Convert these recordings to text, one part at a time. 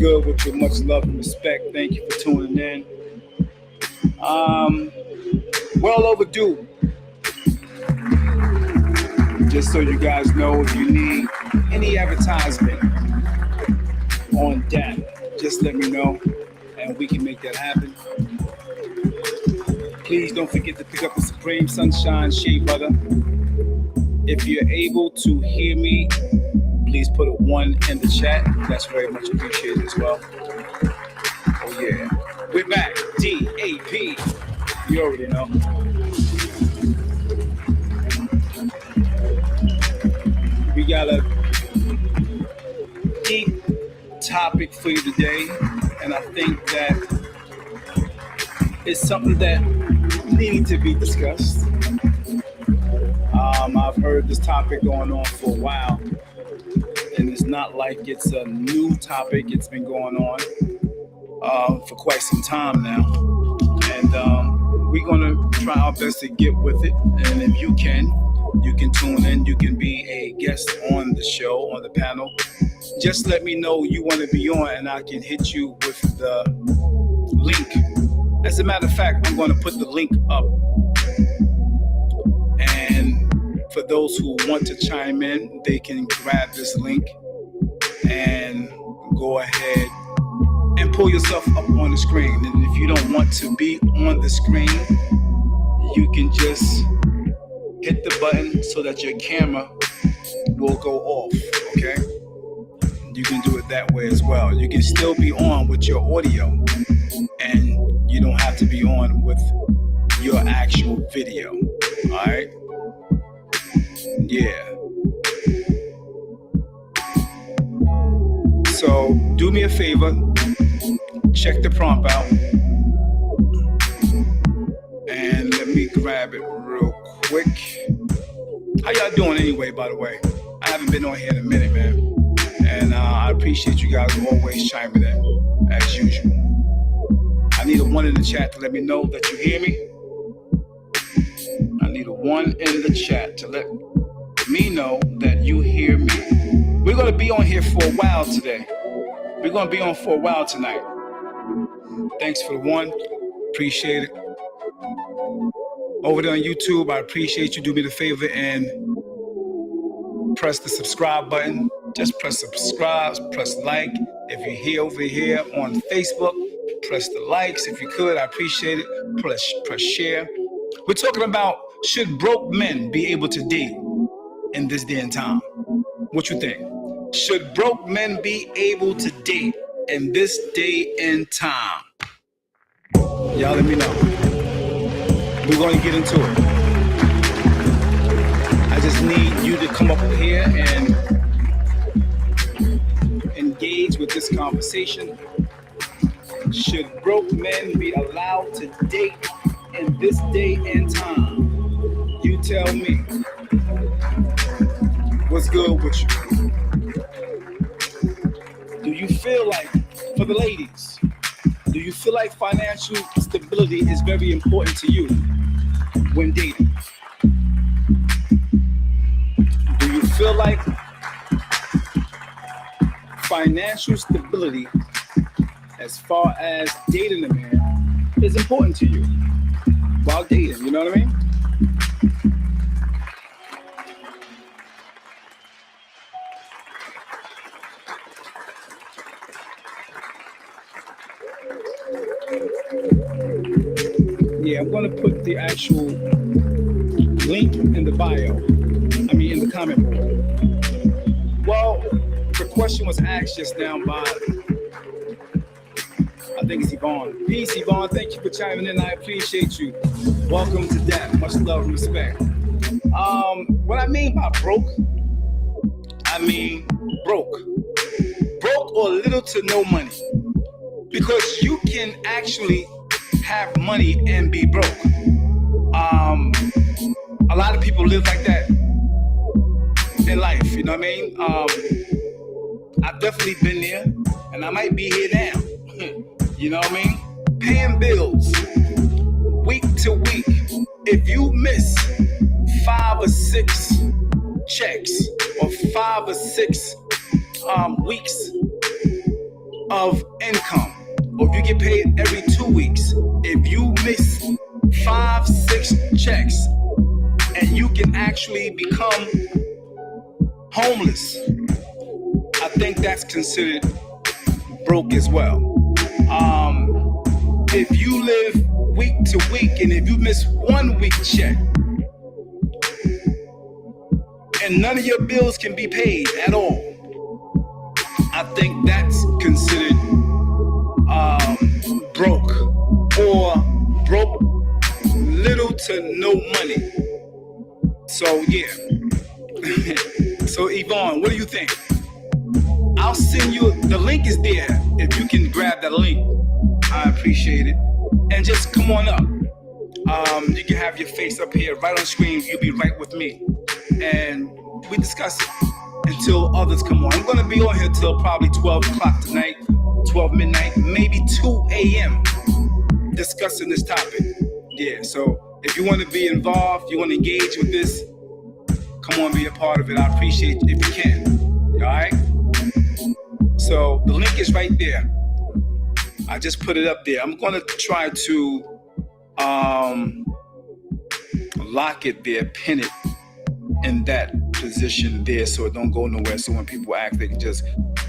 good with you? Much love and respect. Thank you for tuning in. Well overdue. Just so you guys know, if you need any advertisement on D.A.P, just let me know and we can make that happen. Please don't forget to pick up the Supreme Sunshine Shea Butter. If you're able to hear me, please put a 1 in the chat. That's very much appreciated as well. Oh yeah. We're back. D.A.P. You already know. We got a deep topic for you today, and I think that it's something that needs to be discussed. I've heard this topic going on for a while, and it's not like it's a new topic. It's been going on for quite some time now, and we're going to try our best to get with it. And if you can tune in. You can be a guest on the show, on the panel. Just let me know you want to be on, and I can hit you with the link. As a matter of fact, I'm going to put the link up. And for those who want to chime in, they can grab this link and go ahead and pull yourself up on the screen. And if you don't want to be on the screen, you can just hit the button so that your camera will go off, okay? You can do it that way as well. You can still be on with your audio, and you don't have to be on with your actual video, all right? Yeah. So do me a favor, check the prompt out, and let me grab it real quick. How y'all doing anyway, by the way? I haven't been on here in a minute, man. And I appreciate you guys always chiming in, as usual. I need a 1 in the chat to let me know that you hear me. I need a 1 in the chat to let me know that you hear me. We're going to be on here for a while today. We're going to be on for a while tonight. Thanks for the 1. Appreciate it. Over there on YouTube, I appreciate you. Do me the favor and press the subscribe button. Just press subscribe, press like. If you're here over here on Facebook, press the likes. If you could, I appreciate it. Press share. We're talking about, should broke men be able to date in this day and time? What you think? Should broke men be able to date in this day and time? Y'all let me know. We're going to get into it. I just need you to come up here and engage with this conversation. Should broke men be allowed to date in this day and time? You tell me. What's good with you? Do you feel like, for the ladies, do you feel like financial stability is very important to you when dating? Do you feel like financial stability, as far as dating a man, is important to you while dating? You know what I mean? Yeah, I'm going to put the actual link in the bio. In the comment board. Well, the question was asked just now by, I think it's Yvonne. Peace, Yvonne. Thank you for chiming in. I appreciate you. Welcome to D.A.P. Much love and respect. What I mean by broke, I mean broke. Broke or little to no money. Because you can actually have money and be broke. A lot of people live like that in life, you know what I mean? I've definitely been there, and I might be here now. You know what I mean? Paying bills week to week. If you miss 5 or 6 checks or 5 or 6 weeks of income, or if you get paid every 2 weeks, if you miss 5, 6 checks, and you can actually become homeless, I think that's considered broke as well. If you live week to week, and if you miss 1 week check, and none of your bills can be paid at all, I think that's considered broke, or broke little to no money. So yeah. So Yvonne, what do you think? I'll send you, the link is there. If you can grab that link, I appreciate it. And just come on up. You can have your face up here right on the screen. You'll be right with me, and we discuss it until others come on. I'm gonna be on here till probably 12 o'clock tonight, 12 midnight, maybe 2 a.m. discussing this topic. Yeah, so if you want to be involved, you want to engage with this, come on, be a part of it. I appreciate it if you can. All right? So the link is right there. I just put it up there. I'm going to try to lock it there, pin it in that position there so it don't go nowhere. So when people ask, they can just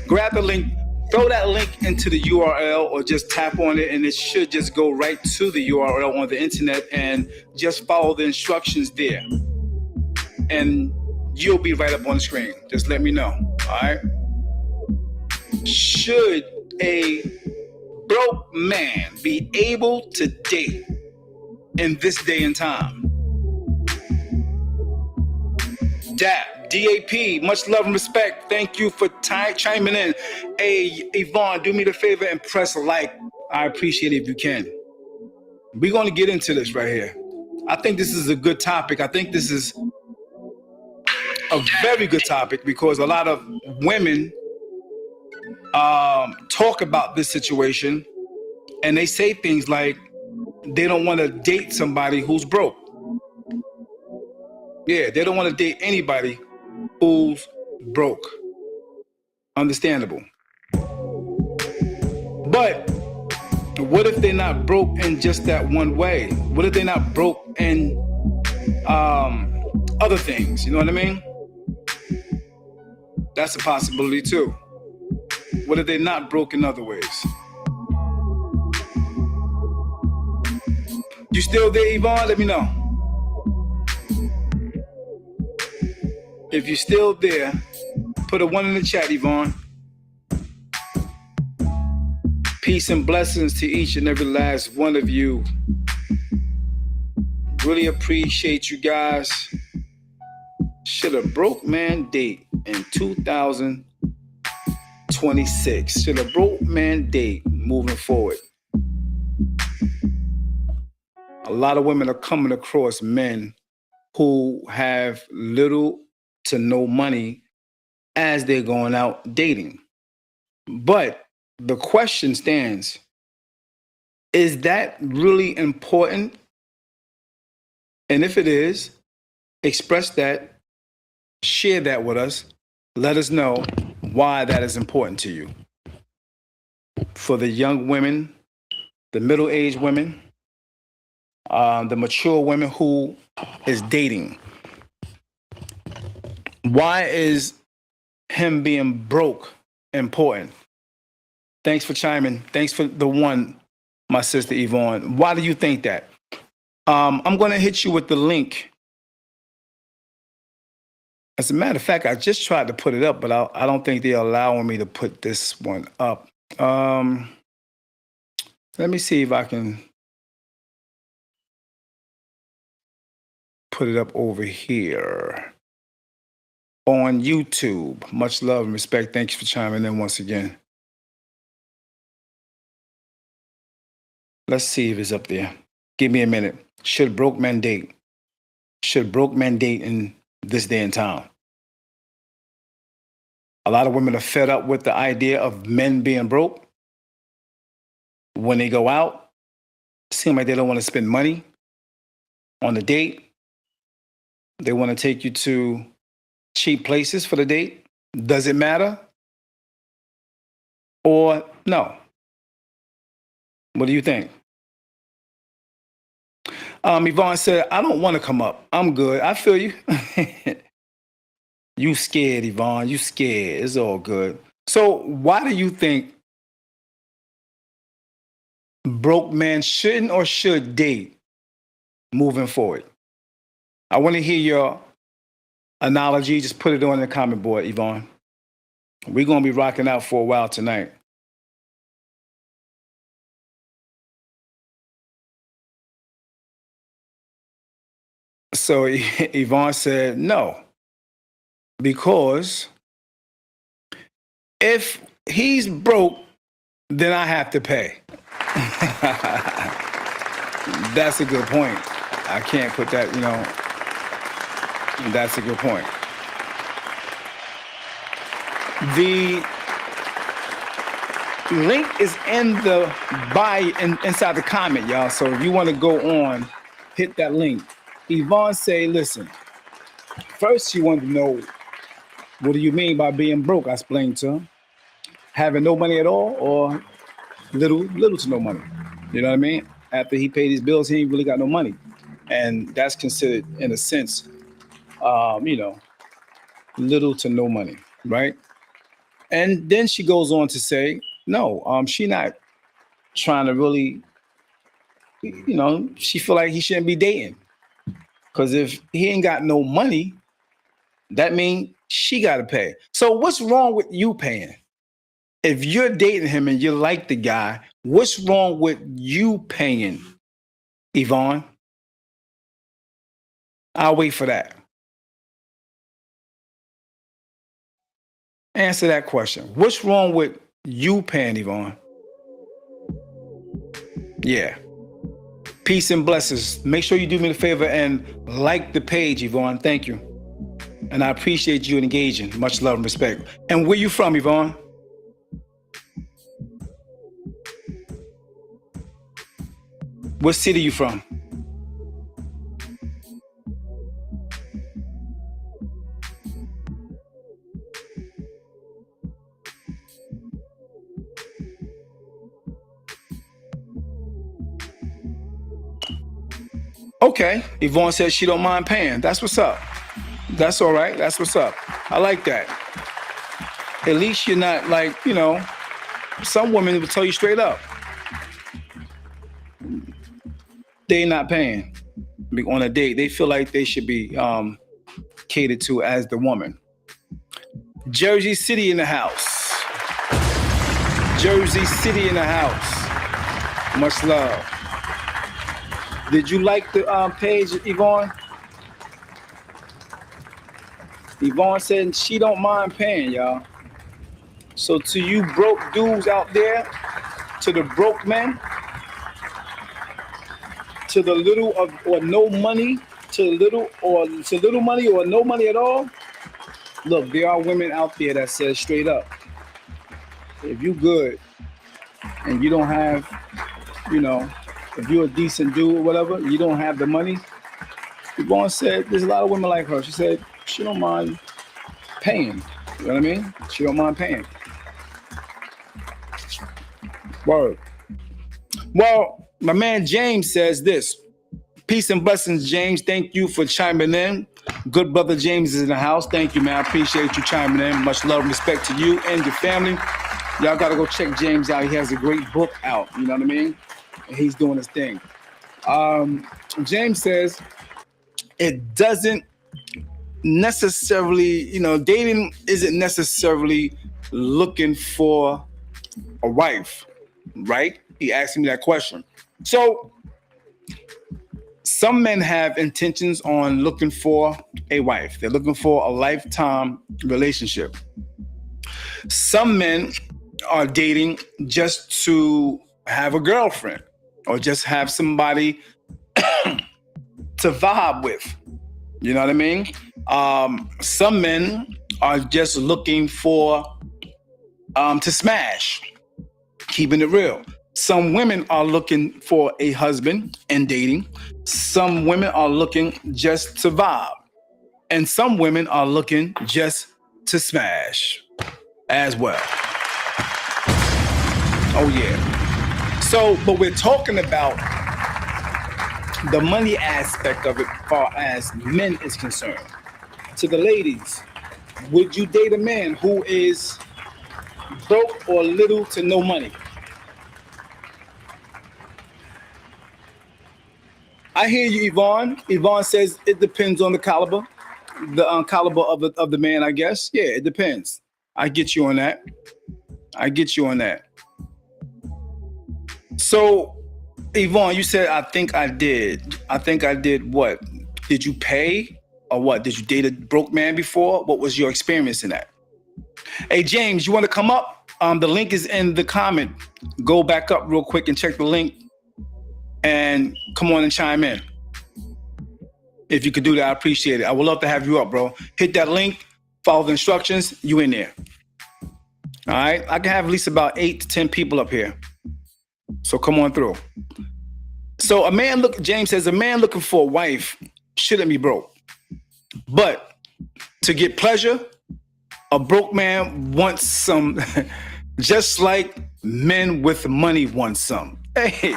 grab the link, throw that link into the URL, or just tap on it, and it should just go right to the URL on the internet, and just follow the instructions there. And you'll be right up on the screen. Just let me know. All right? Should a broke man be able to date in this day and time? D.A.P, much love and respect. Thank you for chiming in. Hey, Yvonne, do me the favor and press like. I appreciate it if you can. We're going to get into this right here. I think this is a good topic. I think this is a very good topic, because a lot of women talk about this situation, and they say things like they don't want to date somebody who's broke. Yeah, they don't want to date anybody who's broke. Understandable. But what if they're not broke in just that one way? What if they're not broke in other things? You know what I mean? That's a possibility too. What if they're not broke in other ways? You still there, Yvonne? Let me know. If you're still there, put a 1 in the chat, Yvonne. Peace and blessings to each and every last one of you. Really appreciate you guys. Should a broke man date in 2026? Should a broke man date moving forward? A lot of women are coming across men who have little to no money as they're going out dating. But the question stands, is that really important? And if it is, express that, share that with us. Let us know why that is important to you. For the young women, the middle-aged women, the mature women who is dating. Why is him being broke important? Thanks for chiming. Thanks for the 1, my sister Yvonne. Why do you think that? I'm going to hit you with the link. As a matter of fact, I just tried to put it up, but I don't think they're allowing me to put this one up. Let me see if I can put it up over here on YouTube. Much love and respect. Thank you for chiming in once again. Let's see if it's up there. Give me a minute. Should broke men date? Should broke men date in this day and time? A lot of women are fed up with the idea of men being broke. When they go out, it seems like they don't want to spend money on the date. They want to take you to cheap places for the date. Does it matter? or no? What do you think? Yvonne said, I don't want to come up. I'm good. I feel you. You scared, Yvonne. You scared. It's all good. So why do you think broke men shouldn't or should date moving forward? I want to hear your analogy. Just put it on the comment board, Yvonne. We're going to be rocking out for a while tonight. So Yvonne said no, because if he's broke, then I have to pay. That's a good point. I can't put that, that's a good point. The link is in the inside the comment, y'all. So if you want to go on, hit that link. Yvonne say, listen, first she wanted to know, what do you mean by being broke? I explained to her. Having no money at all, or little to no money. You know what I mean? After he paid his bills, he ain't really got no money. And that's considered, in a sense, little to no money, right? And then she goes on to say, no, she not trying to really, she feel like he shouldn't be dating. Because if he ain't got no money, that means she got to pay. So what's wrong with you paying? If you're dating him and you like the guy, what's wrong with you paying, Yvonne? I'll wait for that. Answer that question. What's wrong with you paying, Yvonne? Yeah. Peace and blessings. Make sure you do me a favor and like the page, Yvonne. Thank you. And I appreciate you engaging. Much love and respect. And where you from, Yvonne? What city you from? Okay. Yvonne says she don't mind paying. That's what's up. That's all right. That's what's up. I like that. At least you're not like, some women will tell you straight up. They're not paying on a date. They feel like they should be catered to as the woman. Jersey City in the house. Jersey City in the house. Much love. Did you like the page, Yvonne? Yvonne said she don't mind paying, y'all. So to you broke dudes out there, to the broke men, to the little or no money, to little money or no money at all, look, there are women out there that says straight up, if you good and you don't have, if you're a decent dude or whatever, you don't have the money. Yvonne said there's a lot of women like her. She said she don't mind paying. You know what I mean? She don't mind paying. Word. Well, my man James says this. Peace and blessings, James. Thank you for chiming in. Good brother James is in the house. Thank you, man. I appreciate you chiming in. Much love and respect to you and your family. Y'all got to go check James out. He has a great book out. You know what I mean? And he's doing his thing. James says it doesn't necessarily, dating isn't necessarily looking for a wife, right? He asked me that question. So some men have intentions on looking for a wife. They're looking for a lifetime relationship. Some men are dating just to have a girlfriend or just have somebody to vibe with. You know what I mean? Some men are just looking for to smash, keeping it real. Some women are looking for a husband and dating. Some women are looking just to vibe. And some women are looking just to smash as well. Oh yeah. So, but we're talking about the money aspect of it, as far as men is concerned. To the ladies, would you date a man who is broke or little to no money? I hear you, Yvonne. Yvonne says it depends on the caliber, the caliber of the man. I guess. Yeah, it depends. I get you on that. I get you on that. So, Yvonne, you said I think I did. I think I did what? Did you pay or what? Did you date a broke man before? What was your experience in that? Hey, James, you want to come up? The link is in the comment. Go back up real quick and check the link and come on and chime in. If you could do that, I appreciate it. I would love to have you up, bro. Hit that link, follow the instructions, you in there. All right? I can have at least about 8 to 10 people up here. So come on through. So James says, a man looking for a wife shouldn't be broke. But to get pleasure, a broke man wants some, just like men with money want some. Hey.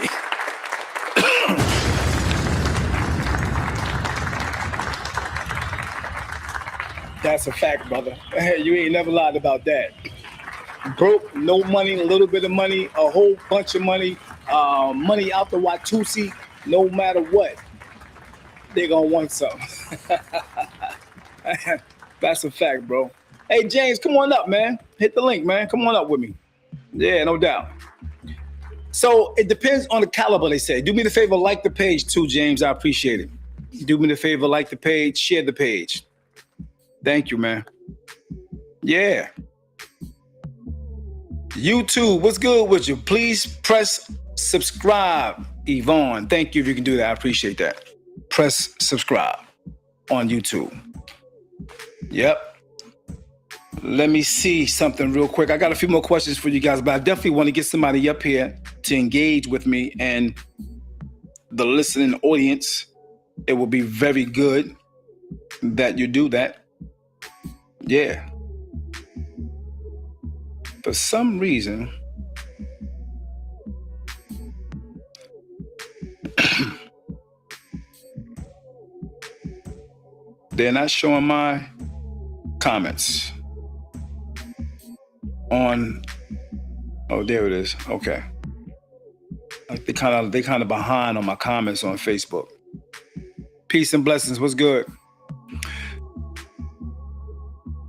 That's a fact, brother. You ain't never lied about that. Broke, no money, a little bit of money, a whole bunch of money, money out the Watusi, no matter what, they gonna want some. That's a fact, bro. Hey, James, come on up, man. Hit the link, man. Come on up with me. Yeah, no doubt. So it depends on the caliber, they say. Do me the favor, like the page too, James. I appreciate it. Do me the favor, like the page, share the page. Thank you, man. Yeah. YouTube, what's good with you? Please press subscribe, Yvonne. Thank you if you can do that. I appreciate that. Press subscribe on YouTube. Yep. Let me see something real quick. I got a few more questions for you guys, but I definitely want to get somebody up here to engage with me and the listening audience. It will be very good that you do that. Yeah. For some reason, they're not showing my comments on. Oh, there it is. Okay. Like they kind of behind on my comments on Facebook. Peace and blessings. What's good?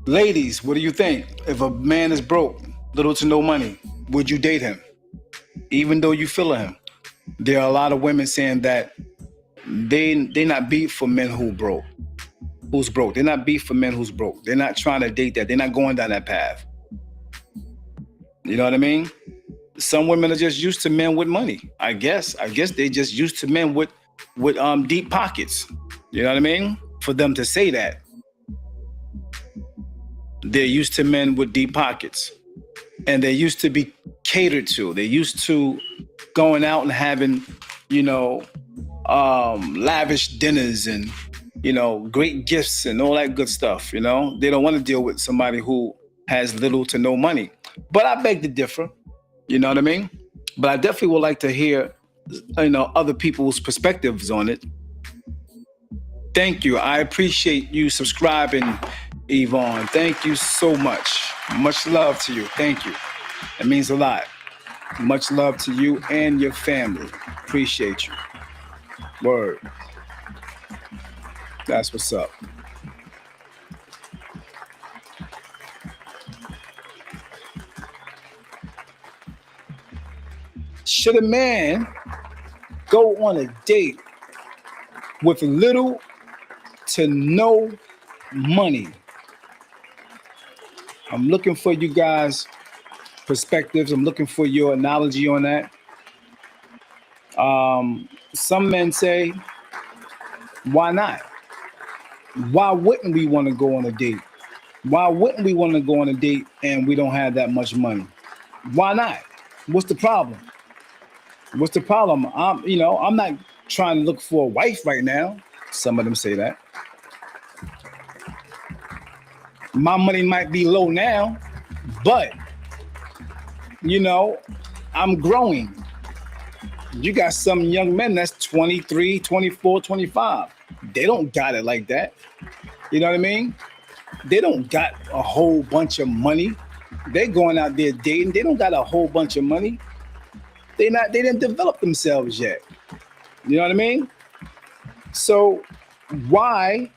Ladies, what do you think? If a man is broke, little to no money, would you date him? Even though you feel him? There are a lot of women saying that they not beat for men who's broke. They're not beat for men who's broke. They're not trying to date that. They're not going down that path. You know what I mean? Some women are just used to men with money. I guess they just used to men with deep pockets. You know what I mean? For them to say that. They're used to men with deep pockets. And they used to be catered to. They're used to going out and having, lavish dinners and, great gifts and all that good stuff. They don't want to deal with somebody who has little to no money. But I beg to differ. You know what I mean? But I definitely would like to hear, other people's perspectives on it. Thank you. I appreciate you subscribing, Yvonne. Thank you so much. Much love to you. Thank you. It means a lot. Much love to you and your family. Appreciate you. Word. That's what's up. Should a man go on a date with little to no money? I'm looking for you guys' perspectives. I'm looking for your analogy on that. Some men say, why not? Why wouldn't we want to go on a date? Why wouldn't we want to go on a date and we don't have that much money? Why not? What's the problem? What's the problem? I'm not trying to look for a wife right now. Some of them say that. My money might be low now, but, I'm growing. You got some young men that's 23, 24, 25. They don't got it like that. You know what I mean? They don't got a whole bunch of money. They going out there dating. They don't got a whole bunch of money. They didn't develop themselves yet. You know what I mean? So why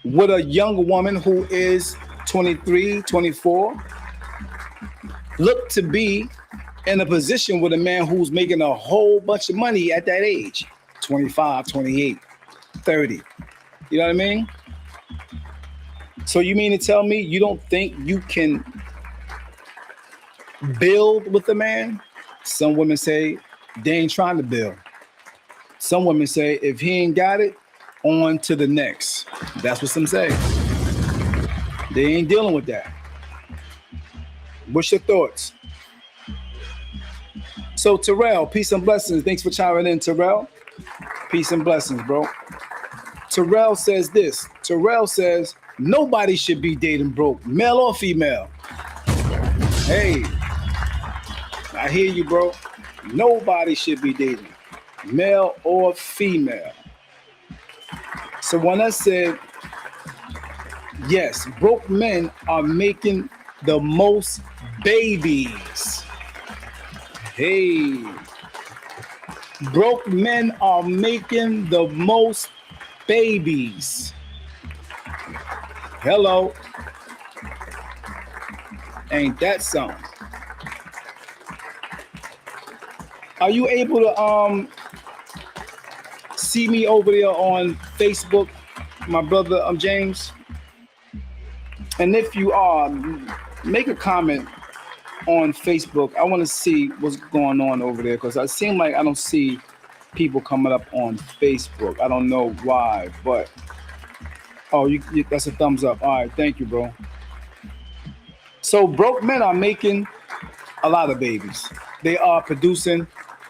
would a young woman who is 23, 24 look to be in a position with a man who's making a whole bunch of money at that age? 25, 28, 30. You know what I mean? So you mean to tell me you don't think you can build with a man? Some women say they ain't trying to build. Some women say if he ain't got it, on to the next. That's what some say. They ain't dealing with that. What's your thoughts? So Terrell, peace and blessings. Thanks for chiming in, Terrell. Peace and blessings, bro. Terrell says this. Terrell says nobody should be dating broke, male or female. Hey, I hear you, bro. Nobody should be dating, male or female. So when I said, yes, broke men are making the most babies. Hey, broke men are making the most babies. Hello. Ain't that something? Are you able to see me over there on Facebook, my brother James? And if you are, make a comment on Facebook. I want to see what's going on over there because I seem like I don't see people coming up on Facebook. I don't know why, but that's a thumbs up. All right, thank you, bro. So broke men are making a lot of babies. They are producing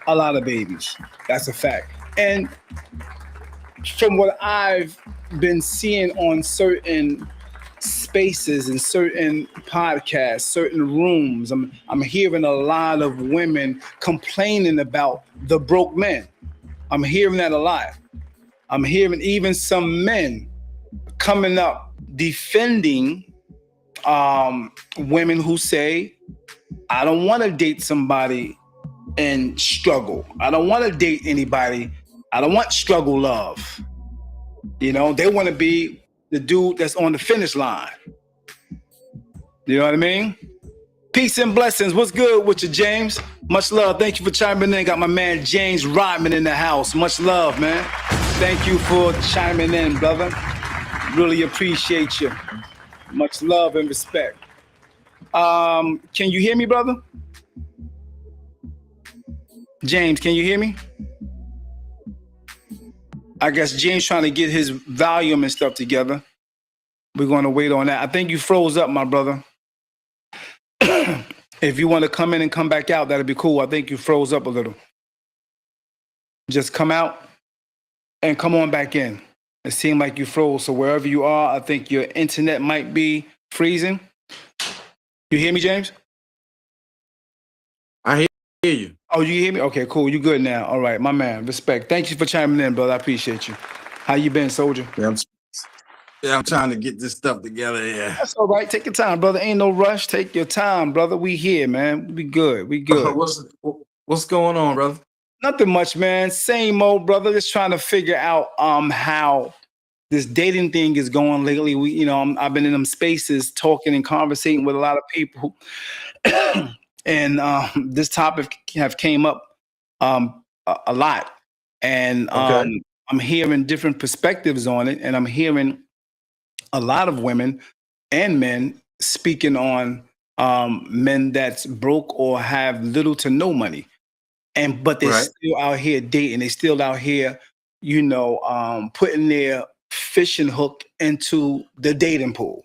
a lot of babies. That's a fact. And from what I've been seeing on certain spaces and certain podcasts, certain rooms, I'm hearing a lot of women complaining about the broke men. I'm hearing that a lot. I'm hearing even some men coming up defending women who say, I don't want to date somebody and struggle. I don't want to date anybody. I don't want struggle love. You know, they want to be the dude that's on the finish line. You know what I mean? Peace and blessings. What's good with you, James? Much love. Thank you for chiming in. Got my man James Rodman in the house. Much love, man. Thank you for chiming in, brother. Really appreciate you. Much love and respect. Can you hear me, brother? James, can you hear me? I guess James trying to get his volume and stuff together. We're going to wait on that. I think you froze up, my brother. If you want to come in and come back out, that'd be cool. I think you froze up a little. Just come out and come on back in. It seemed like you froze. So wherever you are, I think your internet might be freezing. You hear me, James? I hear you. Oh, you hear me? Okay, cool. You good now. All right, my man. Respect. Thank you for chiming in, brother. I appreciate you. How you been, soldier? Yeah, I'm trying to get this stuff together. Yeah. That's all right. Take your time, brother. Ain't no rush. Take your time, brother. We here, man. We good. We good. What's going on, brother? Nothing much, man. Same old, brother. Just trying to figure out how this dating thing is going lately. I've been in them spaces talking and conversating with a lot of people. And this topic have came up a lot, and Okay. I'm hearing different perspectives on it, and I'm hearing a lot of women and men speaking on men that's broke or have little to no money, but they're still out here dating. They still out here, putting their fishing hook into the dating pool.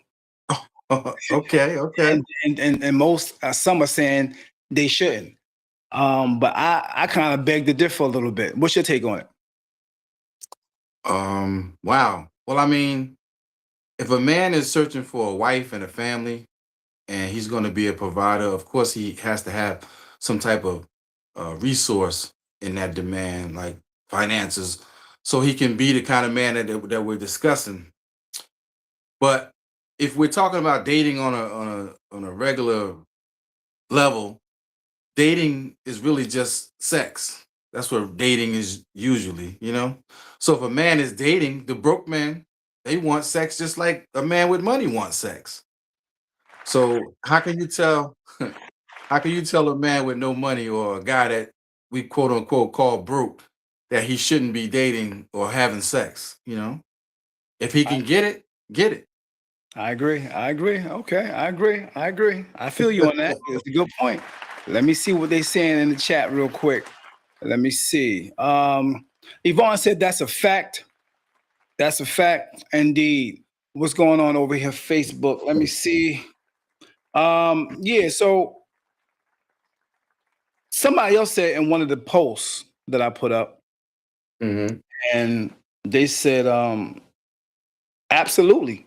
Okay. And most some are saying they shouldn't. But I kind of beg to differ a little bit. What's your take on it? Wow. Well, I mean, if a man is searching for a wife and a family, and he's going to be a provider, of course he has to have some type of resource in that demand, like finances, so he can be the kind of man that we're discussing. But if we're talking about dating on a regular level, dating is really just sex. That's what dating is usually, you know? So if a man is dating, the broke man, they want sex just like a man with money wants sex. So how can you tell how can you tell a man with no money or a guy that we quote unquote call broke that he shouldn't be dating or having sex, you know? If he can get it, get it. I agree. I agree. Okay, I agree. I agree. I feel you on that. It's a good point. Let me see what they saying in the chat real quick. Let me see. Yvonne said that's a fact. That's a fact indeed. What's going on over here? Facebook. Let me see. Yeah, so somebody else said in one of the posts that I put up, Mm-hmm. and they said absolutely.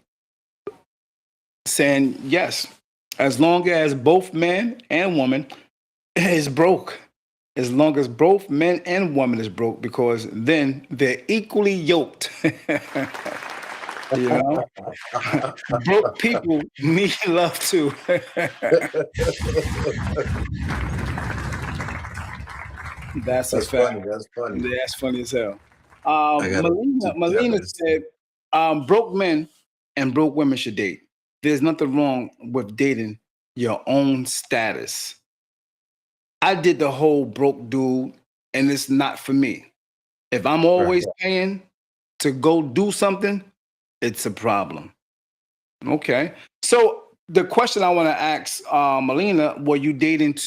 Saying yes, as long as both man and woman is broke, as long as both men and woman is broke, because then they're equally yoked. You know, broke people need love too. That's a That's fact. funny. That's funny. Yeah, that's funny as hell. I gotta Melina said, broke men and broke women should date. There's nothing wrong with dating your own status. I did the whole broke dude, and it's not for me. If I'm always paying to go do something, it's a problem. Okay. So the question I want to ask Melina, were you dating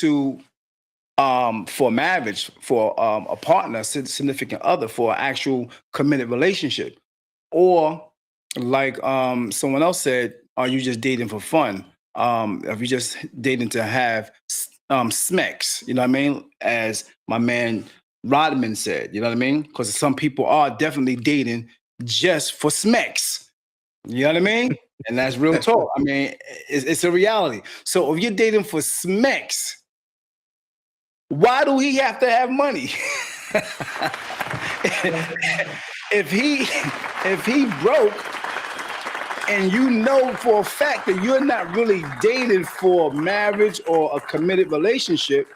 for marriage, for a partner, significant other, for an actual committed relationship? Or like someone else said, are you just dating for fun? Are you just dating to have smecks? You know what I mean? As my man Rodman said, you know what I mean? Because some people are definitely dating just for smecks. You know what I mean? And that's real talk. I mean, it's a reality. So if you're dating for smecks, why do he have to have money? if he broke, and you know for a fact that you're not really dating for marriage or a committed relationship,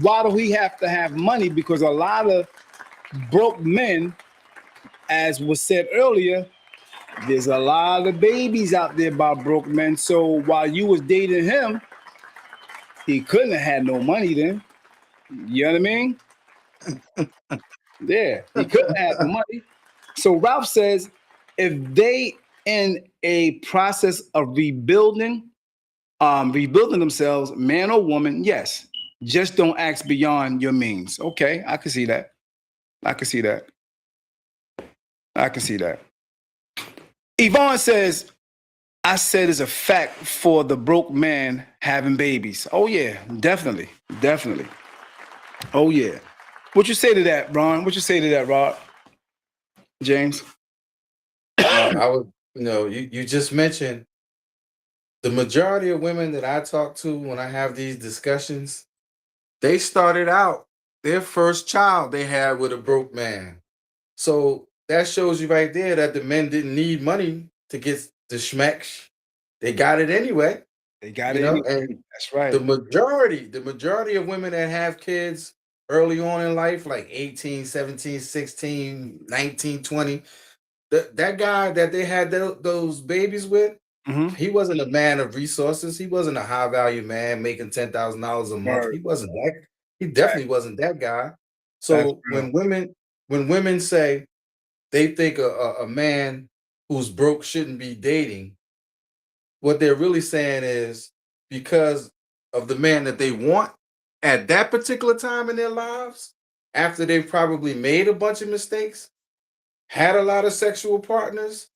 why do we have to have money? Because a lot of broke men, as was said earlier, there's a lot of babies out there by broke men. So while you was dating him, he couldn't have had no money then. You know what I mean? Yeah, he couldn't have the money. So Ralph says, if they in a process of rebuilding themselves, man or woman, yes. Just don't ask beyond your means. Okay, I can see that. I can see that. I can see that. Yvonne says, I said it's a fact for the broke man having babies. Oh yeah, definitely. Definitely. Oh yeah. What you say to that, Ron? What you say to that, Rod? James? I was, you just mentioned the majority of women that I talk to when I have these discussions, they started out their first child they had with a broke man. So that shows you right there that the men didn't need money to get the schmecks. They got it anyway. They got it anyway. And That's right. the majority of women that have kids early on in life, like 18, 17, 16, 19, 20, that guy that they had those babies with, he wasn't a man of resources. He wasn't a high value man making $10,000 a month. He wasn't that. He definitely wasn't that guy. So when women say they think a man who's broke shouldn't be dating, what they're really saying is because of the man that they want at that particular time in their lives, after they've probably made a bunch of mistakes, had a lot of sexual partners,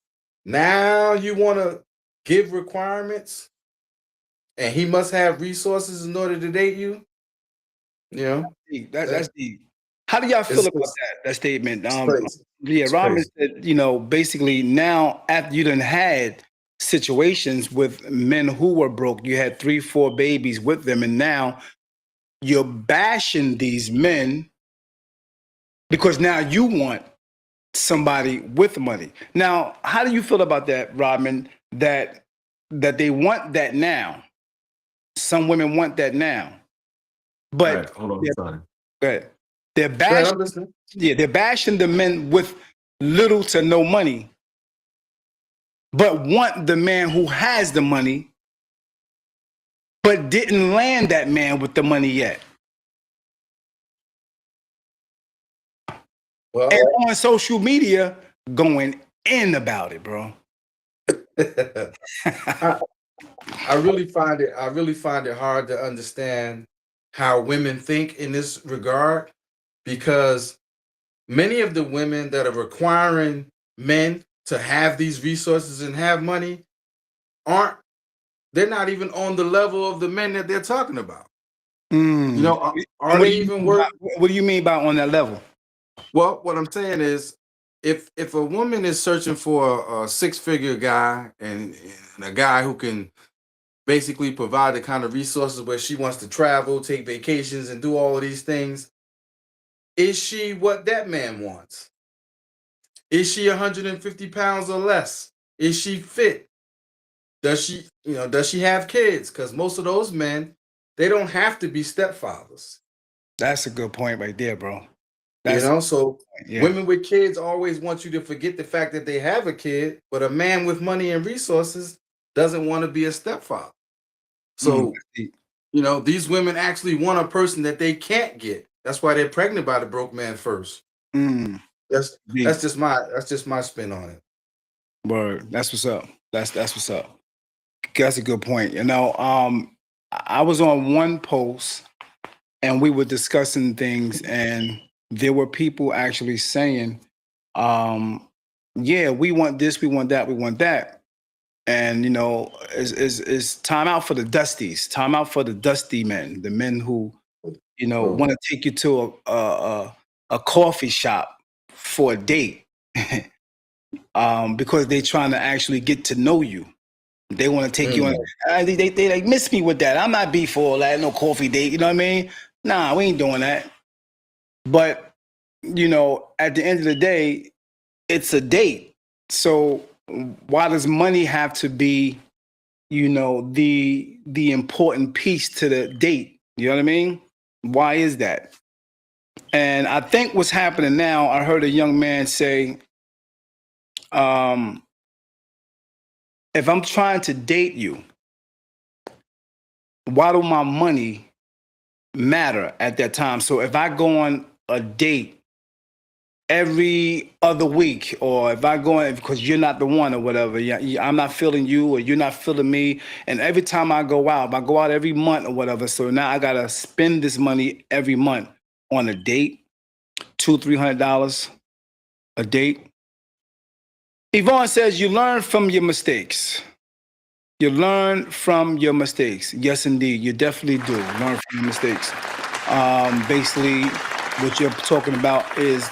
now you want to give requirements and he must have resources in order to date you. You know, that's deep. How do y'all feel about that statement? Yeah, Robin said, basically now after you done had situations with men who were broke, you had 3-4 babies with them, and now you're bashing these men because now you want somebody with money. Now, how do you feel about that, Rodman? That they want that now. Some women want that now, All right, but hold on, they're, sorry. good. They're Go ahead, bashing. I'm listening. Yeah, they're bashing the men with little to no money, but want the man who has the money, but didn't land that man with the money yet. Well, And on social media, going in about it, bro. I, I really find it hard to understand how women think in this regard, because many of the women that are requiring men to have these resources and have money aren't they're not even on the level of the men that they're talking about. You Mm. know, are And they even worth? what do you mean by on that level? Well, what I'm saying is, if a woman is searching for a six-figure guy and a guy who can basically provide the kind of resources where she wants to travel, take vacations, and do all of these things, is she what that man wants? Is she 150 pounds or less? Is she fit? Does she have kids? Because most of those men, they don't have to be stepfathers. That's a good point right there, bro. That's So yeah. women with kids always want you to forget the fact that they have a kid, but a man with money and resources doesn't want to be a stepfather. Mm. So, these women actually want a person that they can't get. That's why they're pregnant by the broke man first. Mm. That's Deep. that's just my spin on it. Word. That's what's up. That's what's up. That's a good point. I was on one post and we were discussing things, and there were people actually saying, yeah, we want this, we want that, we want that. And is time out for the dusties, time out for the dusty men, the men who want to take you to a coffee shop for a date, because they're trying to actually get to know you. They want to take you on. They like miss me with that. I'm not beef for all that. No coffee date. You know what I mean? Nah, we ain't doing that. But at the end of the day, it's a date. So why does money have to be, the important piece to the date? You know what I mean? Why is that? And I think what's happening now, I heard a young man say, if I'm trying to date you, why do my money matter at that time? So if I go on a date every other week, or if I go on because you're not the one or whatever, I'm not feeling you or you're not feeling me, and every time I go out, if I go out every month or whatever, so now I gotta spend this money every month on a date, $200-$300 a date. Yvonne says you learn from your mistakes. You learn from your mistakes. Yes, indeed, you definitely do learn from your mistakes. Basically, what you're talking about is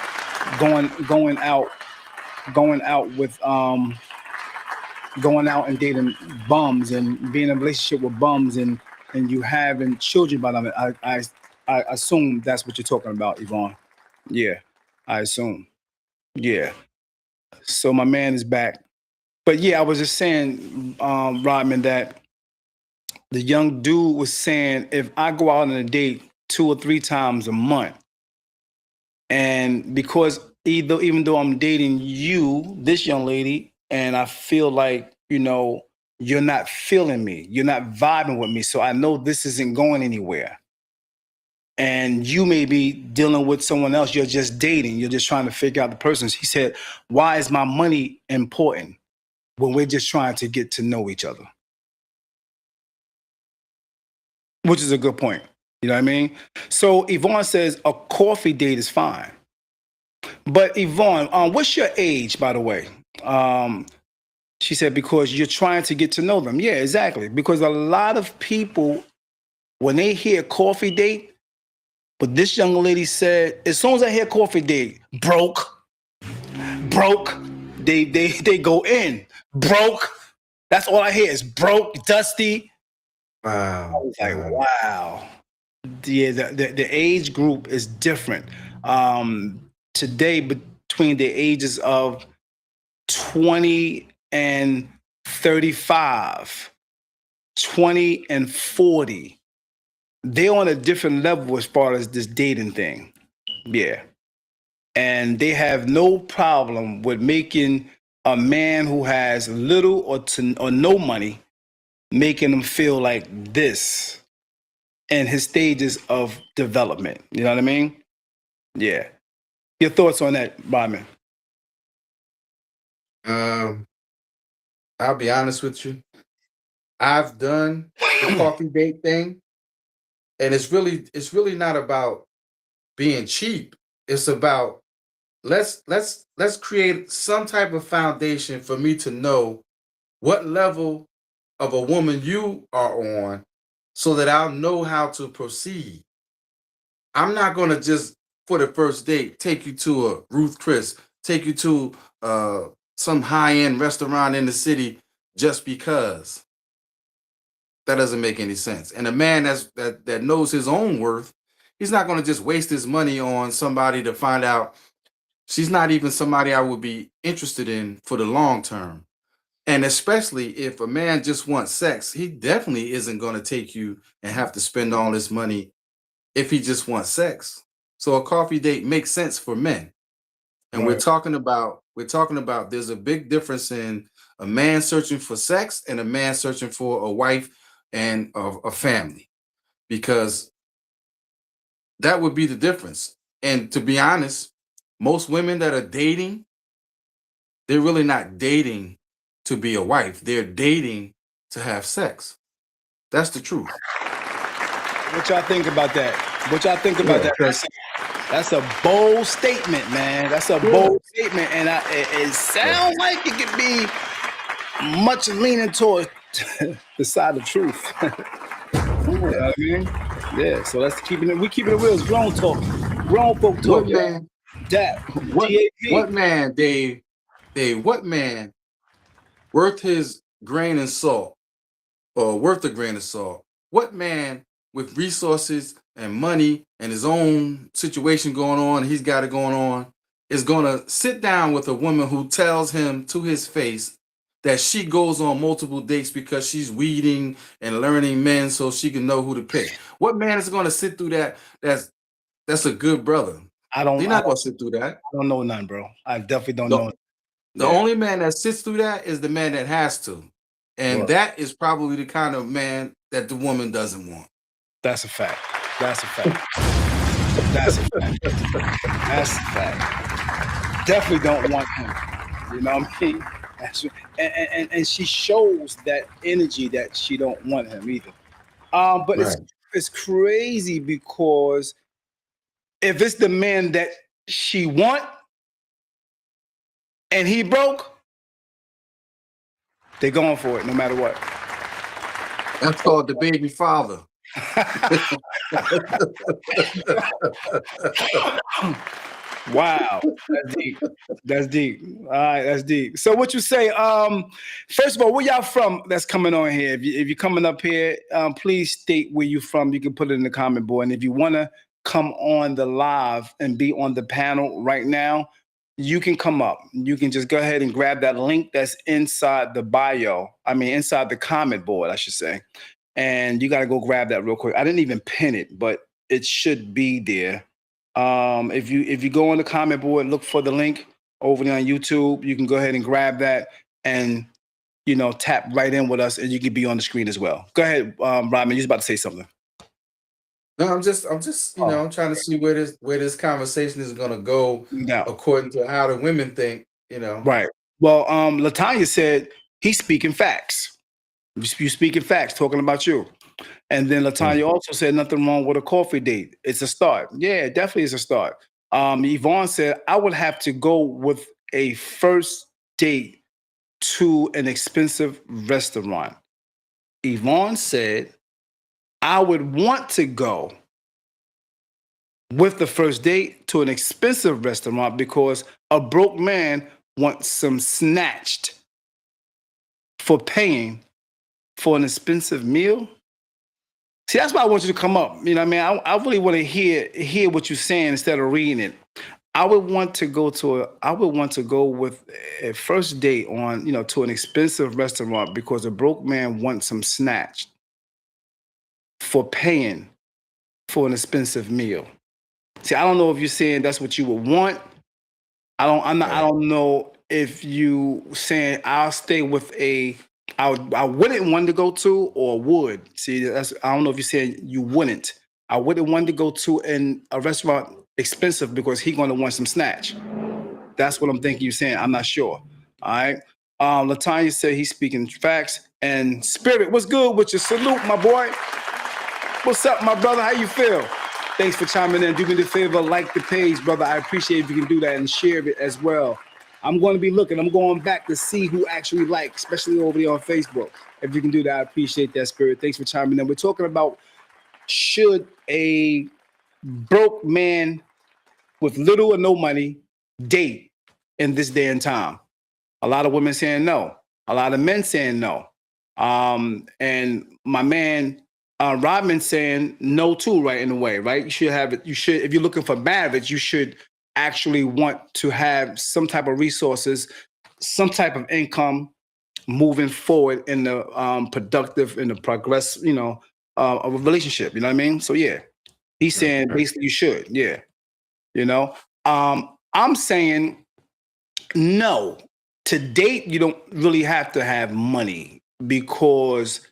going out with going out and dating bums and being in a relationship with bums, and you having children by them. I assume that's what you're talking about, Yvonne. Yeah, I assume. Yeah. So my man is back. But yeah, I was just saying, Rodman, that the young dude was saying if I go out on a date 2 or 3 times a month, and because even though I'm dating you, this young lady, and I feel like, you're not feeling me, you're not vibing with me, so I know this isn't going anywhere. And you may be dealing with someone else, you're just dating, you're just trying to figure out the person. He said, why is my money important when we're just trying to get to know each other? Which is a good point. You know what I mean? So Yvonne says a coffee date is fine. But Yvonne, what's your age, by the way? She said, because you're trying to get to know them. Yeah, exactly. Because a lot of people, when they hear coffee date, but this young lady said, as soon as I hear coffee date, broke, they go in. Broke. That's all I hear is broke, dusty. Wow. I was like, wow. the age group is different. Today, between the ages of 20 and 35, 20 and 40, they're on a different level as far as this dating thing. Yeah. And they have no problem with making a man who has little or no money, making him feel like this in his stages of development. You know what I mean? Yeah. Your thoughts on that, Ryman? Um, I'll be honest with you. I've done the coffee date thing, and it's really not about being cheap. It's about let's create some type of foundation for me to know what level of a woman you are on so that I'll know how to proceed. I'm not going to just for the first date take you to a Ruth Chris, take you to some high-end restaurant in the city just because. That doesn't make any sense. And a man that knows his own worth, he's not going to just waste his money on somebody to find out she's not even somebody I would be interested in for the long term. And especially if a man just wants sex, he definitely isn't going to take you and have to spend all this money if he just wants sex. So a coffee date makes sense for men. And we're Right. talking about there's a big difference in a man searching for sex and a man searching for a wife and a family, because that would be the difference. And to be honest, most women that are dating, they're really not dating to be a wife. They're dating to have sex. That's the truth. What y'all think about that? What y'all think about Yeah, that? That's a bold statement, man. That's a bold statement, and it sounds like it could be much leaning towards the side of truth. You know what I mean? Yeah. So that's keeping it. We keeping it real. It's grown talk, grown folk talk. What man? D.A.P. What D.A.P. what man? What man worth his grain and salt, or worth a grain of salt? What man with resources and money and his own situation going on, he's got it going on, is gonna sit down with a woman who tells him to his face that she goes on multiple dates because she's weeding and learning men so she can know who to pick? What man is gonna sit through that? That's a good brother. I don't. They're I not gonna don't. sit through that. I don't know none, bro. I definitely don't The, know. the Yeah. only man that sits through that is the man that has to. And Word. that is probably the kind of man that the woman doesn't want. That's a fact. That's a fact. That's a fact. That's a fact. Definitely don't want him. You know what I mean? And she shows that energy that she don't want him either. But Right. it's crazy because if it's the man that she want and he broke, they're going for it no matter what. That's called the baby father. Wow, that's deep. That's deep. All right, that's deep. So what you say? First of all, where y'all from? That's coming on here. If you're coming up here, please state where you're from. You can put it in the comment board. And if you want to come on the live and be on the panel right now, you can come up. You can just go ahead and grab that link that's inside the bio. I mean, inside the comment board, I should say. And you got to go grab that real quick. I didn't even pin it, but it should be there. If you go on the comment board, look for the link over there on YouTube. You can go ahead and grab that and tap right in with us, and you can be on the screen as well. Go ahead, Rodman. You're about to say something. No, I'm just I'm trying to see where this conversation is gonna go according to how the women think. Right. Well, Latanya said he's speaking facts. You speaking facts, talking about you. And then Latanya also said nothing wrong with a coffee date. It's a start. Yeah, it definitely is a start. Yvonne said, I would have to go with a first date to an expensive restaurant. Yvonne said, I would want to go with the first date to an expensive restaurant because a broke man wants some snatched for paying for an expensive meal. See, that's why I want you to come up. You know what I mean? I really want to hear what you're saying instead of reading it. I would want to go with a first date on, to an expensive restaurant because a broke man wants some snatched for paying for an expensive meal. See, I don't know if you're saying that's what you would want. I don't know if you saying I'll stay with I wouldn't want to go to or would. See, I don't know if you're saying you wouldn't. I wouldn't want to go to a restaurant expensive because he's going to want some snatch. That's what I'm thinking you're saying. I'm not sure. All right. Latanya said he's speaking facts. And Spirit, what's good with you? Salute, my boy. What's up, my brother? How you feel? Thanks for chiming in. Do me the favor, like the page, brother. I appreciate if you can do that and share it as well. I'm going to be looking. I'm going back to see who actually likes, especially over there on Facebook. If you can do that, I appreciate that, Spirit. Thanks for chiming in. We're talking about should a broke man with little or no money date in this day and time? A lot of women saying no. A lot of men saying no. And my man Rodman saying no too, right, in a way, right? You should have it. You should, if you're looking for marriage, you should actually want to have some type of resources, some type of income moving forward in the productive, in the progress, of a relationship. You know what I mean? So yeah, he's saying basically you should, yeah. I'm saying no. To date, you don't really have to have money because,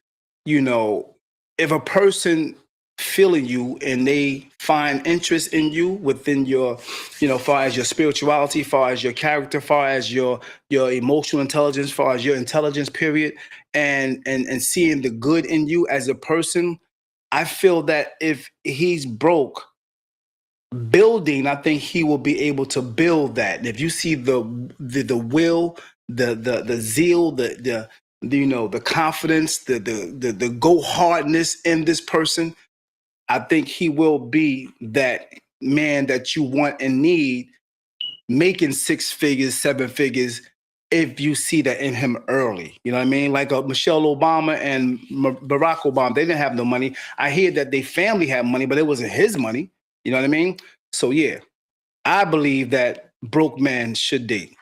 if a person feeling you and they find interest in you within your, far as your spirituality, far as your character, far as your emotional intelligence, far as your intelligence, period, and seeing the good in you as a person, I feel that if he's broke, building, I think he will be able to build that. And if you see the will, the zeal, the confidence, the go hardness in this person, I think he will be that man that you want and need, making 6 figures, 7 figures, if you see that in him early. You know what I mean? Like Michelle Obama and Barack Obama, they didn't have no money. I hear that their family had money, but it wasn't his money. You know what I mean? So yeah, I believe that broke men should date.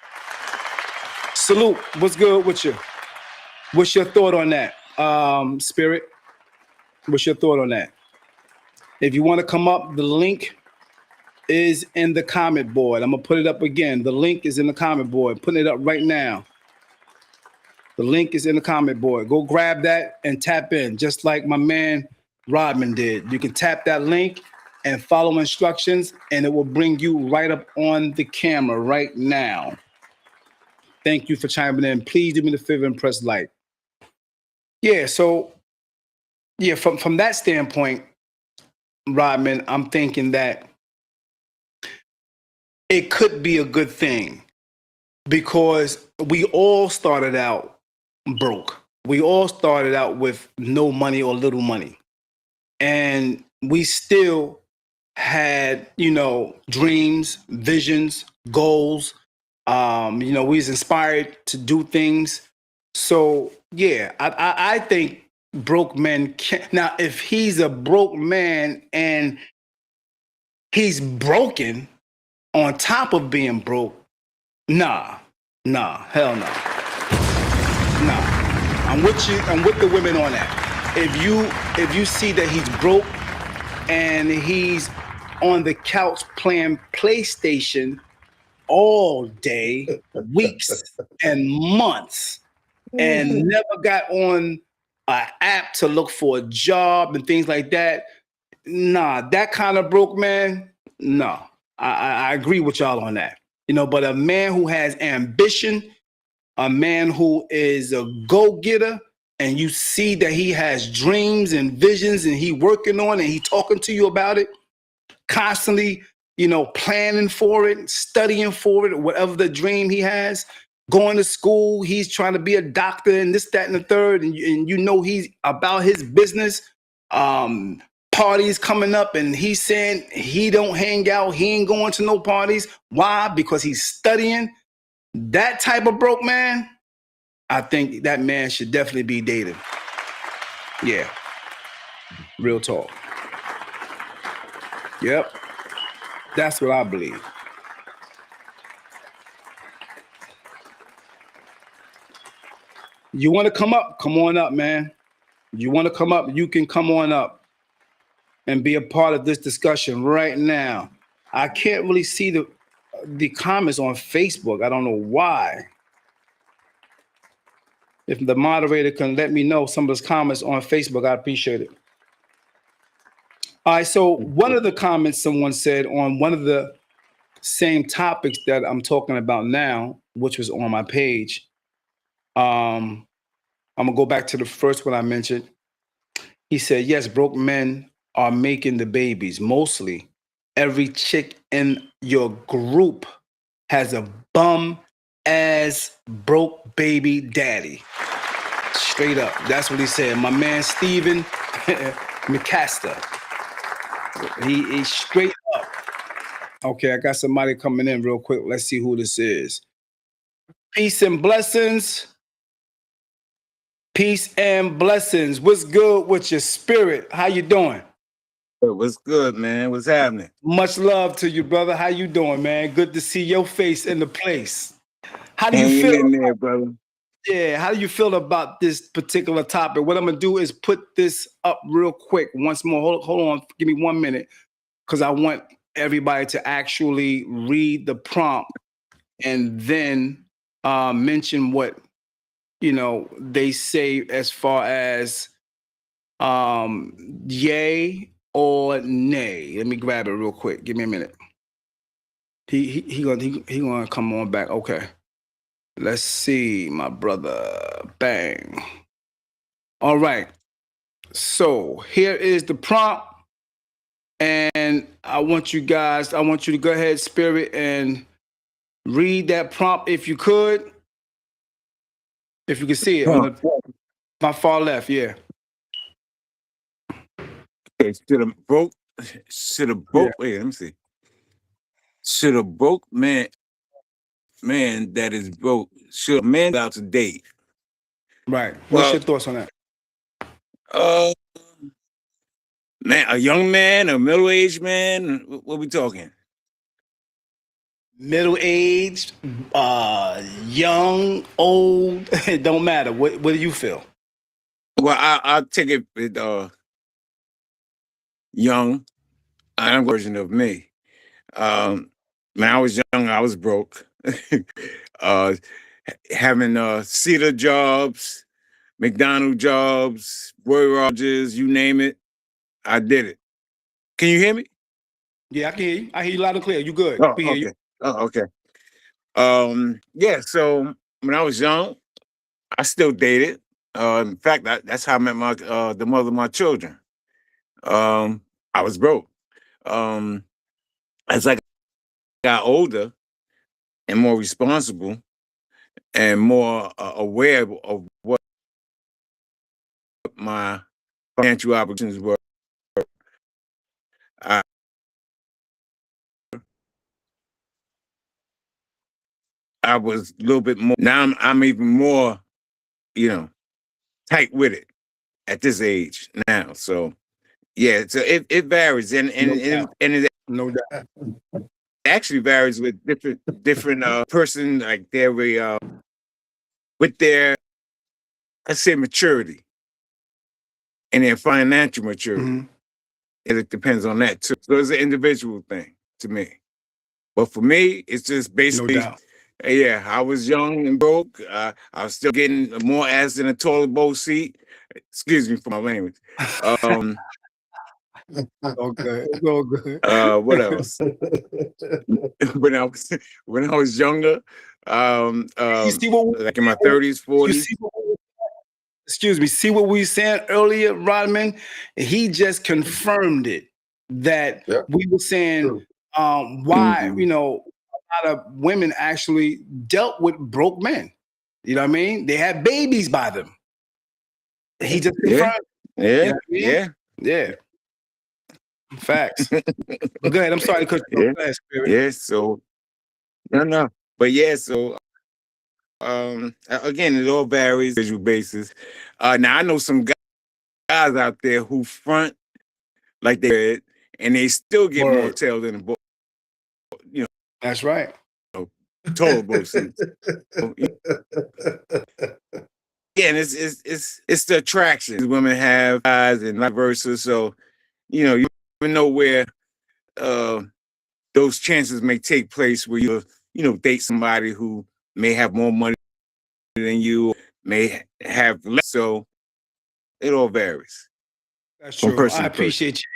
Salute. What's good with you? What's your thought on that, Spirit? What's your thought on that? If you want to come up, the link is in the comment board. I'm going to put it up again. The link is in the comment board. Putting it up right now. The link is in the comment board. Go grab that and tap in, just like my man Rodman did. You can tap that link and follow instructions, and it will bring you right up on the camera right now. Thank you for chiming in. Please do me the favor and press like. Yeah, so, yeah, from that standpoint, Rodman, I'm thinking that it could be a good thing because we all started out broke. We all started out with no money or little money. And we still had, dreams, visions, goals. We was inspired to do things. So yeah, I think broke men can. Now, if he's a broke man and he's broken on top of being broke, nah, hell no. Nah. I'm with you. I'm with the women on that. If you see that he's broke and he's on the couch playing PlayStation all day, weeks and months, and never got on an app to look for a job and things like that, nah, that kind of broke man, no. I agree with y'all on that. But a man who has ambition, a man who is a go-getter, and you see that he has dreams and visions and he working on it and he talking to you about it, constantly, planning for it, studying for it, whatever the dream he has, going to school, he's trying to be a doctor and this, that, and the third, and he's about his business, parties coming up, and he's saying he don't hang out, he ain't going to no parties. Why? Because he's studying. That type of broke man, I think that man should definitely be dated. Yeah. Real talk. Yep. That's what I believe. You want to come up? Come on up, man. You want to come up? You can come on up and be a part of this discussion right now. I can't really see the comments on Facebook. I don't know why. If the moderator can let me know some of those comments on Facebook, I appreciate it. All right, so one of the comments someone said on one of the same topics that I'm talking about now, which was on my page, I'm gonna go back to the first one I mentioned. He said, yes, broke men are making the babies. Mostly every chick in your group has a bum ass broke baby daddy. Straight up. That's what he said. My man Steven McCaster. He's straight up. Okay, I got somebody coming in real quick. Let's see who this is. Peace and blessings. Peace and blessings. What's good with your spirit? How you doing? What's good, man? What's happening? Much love to you, brother. How you doing, man? Good to see your face in the place. How do you Hanging feel? in there, brother. Yeah, how do you feel about this particular topic? What I'm gonna do is put this up real quick once more. Hold on, give me 1 minute, because I want everybody to actually read the prompt and then mention what they say as far as yay or nay. Let me grab it real quick. Give me a minute. He gonna come on back. Okay. Let's see, my brother. Bang. All right. So here is the prompt. And I want you to go ahead, Spirit, and read that prompt if you could. If you can see it on my far left, yeah. Okay, should have broke. Wait, let me see. Should a broke man that is broke, should a man out to date? Right. What's your thoughts on that? Man, a young man, a middle-aged man, what we talking? Middle-aged, young, old, it don't matter. What do you feel? Well, I'll take it with young. I'm a version of me. When I was young, I was broke. Having cedar jobs, McDonald jobs, Roy Rogers, you name it, I did it. Can you hear me? Yeah, I can hear you. I hear you loud and clear. You good? Oh, We hear you. okay. Oh, okay. Yeah. So when I was young, I still dated. In fact, that's how I met my the mother of my children. I was broke. As I got older and more responsible and more aware of what my financial obligations were, I was a little bit more. Now I'm even more, tight with it at this age now. So yeah, so it varies, and No doubt. it actually varies with different person, like their with their, let's say, maturity and their financial maturity. Mhm. It depends on that too. So it's an individual thing to me. But for me, it's just No basically, doubt. yeah, I was young and broke. I was still getting more ass in a toilet bowl seat. Excuse me for my language. Okay, it's all good. What else? when I was younger, You see what like in my 30s, you 40s. see what excuse me, see what we said earlier, Rodman? He just confirmed it that we were saying why, Mhm. a lot of women actually dealt with broke men. You know what I mean? They had babies by them. He just Yeah, confirmed. You yeah, know what I mean? yeah. Yeah. Facts. But go ahead. I'm sorry to cut you off. Yeah, Go ahead, Spirit. yeah. So no. But yeah, so again, it all varies visual basis. Now I know some guys out there who front like they did, and they still get more Word. tail than the That's right. total bullshit. Yeah, and it's the attraction women have guys and vice versa. So, you never know where those chances may take place where you date somebody who may have more money than you, may have less. So it all varies That's from true. person I to person. appreciate you.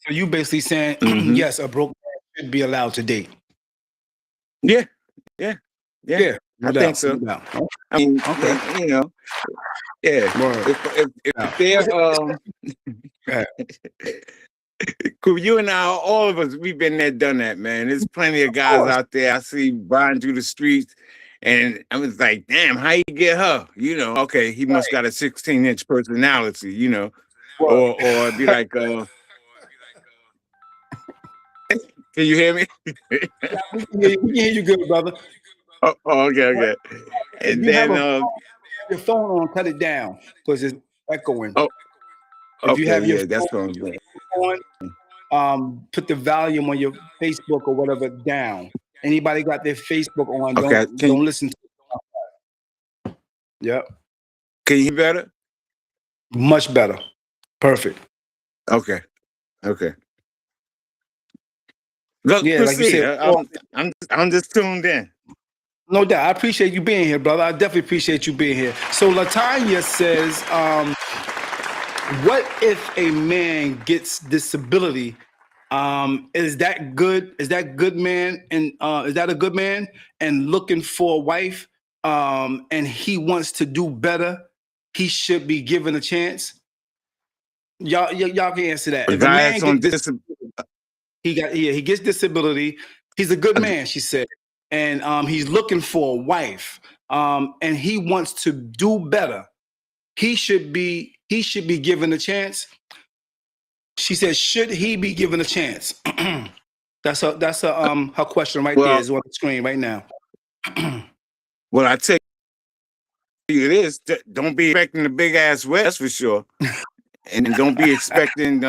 So you basically saying Mm-hmm. yes, a broke man should be allowed to date. Yeah, yeah, yeah. Yeah, no I think doubt. No so. doubt. I mean, Okay. yeah. Word. If Now, they're okay. cool, you and I, all of us, we've been there, done that, man. There's plenty of Of guys course. out there I see riding through the streets, and I was like, damn, how you get her? Okay, he must got a 16-inch personality, Word. or it'd be like, can you hear me? Yeah, we can hear you good, brother. Okay. If And you have then, your phone on, cut it down because it's echoing. oh, If you okay, have your yeah, that's what I'm doing. phone on, put the volume on your Facebook or whatever down. Anybody got their Facebook on, Okay, don't listen to it. Yep. can you hear better? Much better. Perfect. Okay. Yeah, like you Proceed. said. I'm just tuned in. No doubt. I appreciate you being here, brother. I definitely appreciate you being here. So Latanya says, what if a man gets disability? Is that good? Is that good man? And is that a good man and looking for a wife? And he wants to do better. He should be given a chance. Y'all can answer that. A If a guy man that's on gets he gets disability. He's a good man, she said, and he's looking for a wife. And he wants to do better. He should be given a chance. She said, should he be given a chance? That's her question right there well, is on the screen right now. what I tell you it is, don't be expecting the big ass West, that's for sure. And don't be expecting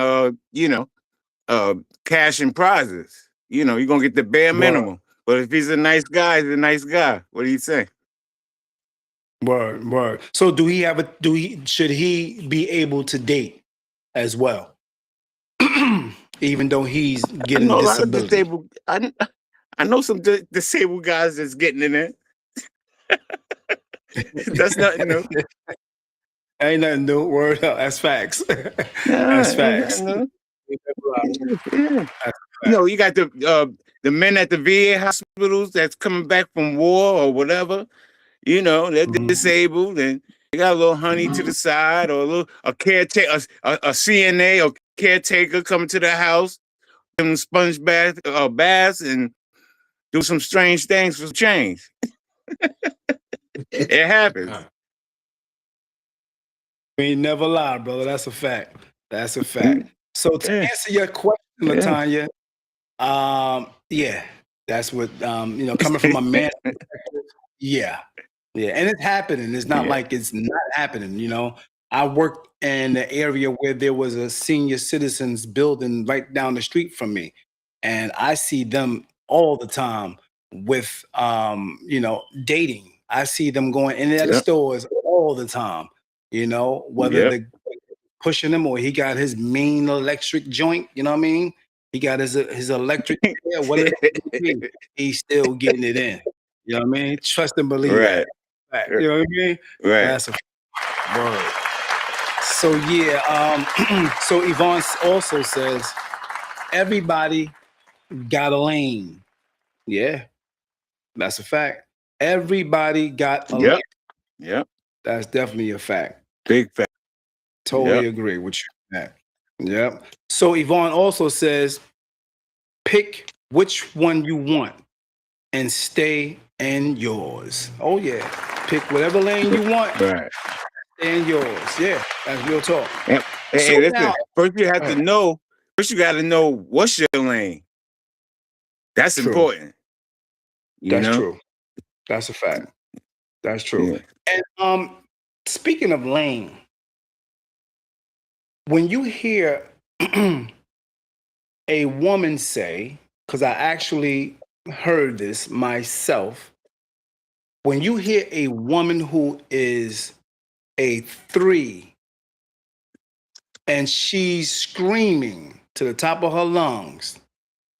cash and prizes. You're gonna get the bare Word, minimum. But if he's a nice guy, he's a nice guy. What do you think? word. So should he be able to date as well? Even though he's I getting know a lot of disability. disabled. I know some disabled guys that's getting in there. That's nothing new. Ain't nothing new. Word up. That's facts. Nah, That's ain't facts. nothing new. Yeah. That's facts. You got the men at the VA hospitals that's coming back from war or whatever. They're Mhm. disabled and they got a little honey to the side or a caretaker, a CNA or caretaker coming to the house, give them sponge baths and do some strange things for change. It happens. We never lie, brother. That's a fact. That's a fact. So to Yeah. answer your question, Yeah. Latanya, yeah, that's what coming from a man perspective, yeah. And it's happening. It's not Yeah. like it's not happening, I worked in the area where there was a senior citizens building right down the street from me. And I see them all the time with dating. I see them going in and out of Yep. stores all the time, whether Yep. they're pushing him or he got his main electric joint, you know what I mean? He got his electric, whatever it may be, he's still getting it in. You know what I mean? Trust and believe that. Right. You know what I mean? Right. That's a word. So yeah, so Yvonne also says everybody got a lane. Yeah, that's a fact. Everybody got a lane. Yep. That's definitely a fact. Big fact. Totally agree with you on that. Yep. So Yvonne also says, pick which one you want and stay in yours. Oh yeah. Pick whatever lane you want, Right. stay in yours. Yeah, that's real talk. Yep. So Hey, listen. now, First, you have to know. First, you got to know what's your lane. That's true. important. That's true. That's a fact. That's true. Yeah. And speaking of lane, when you hear a woman say, because I actually heard this myself, when you hear a woman who is a 3 and she's screaming to the top of her lungs,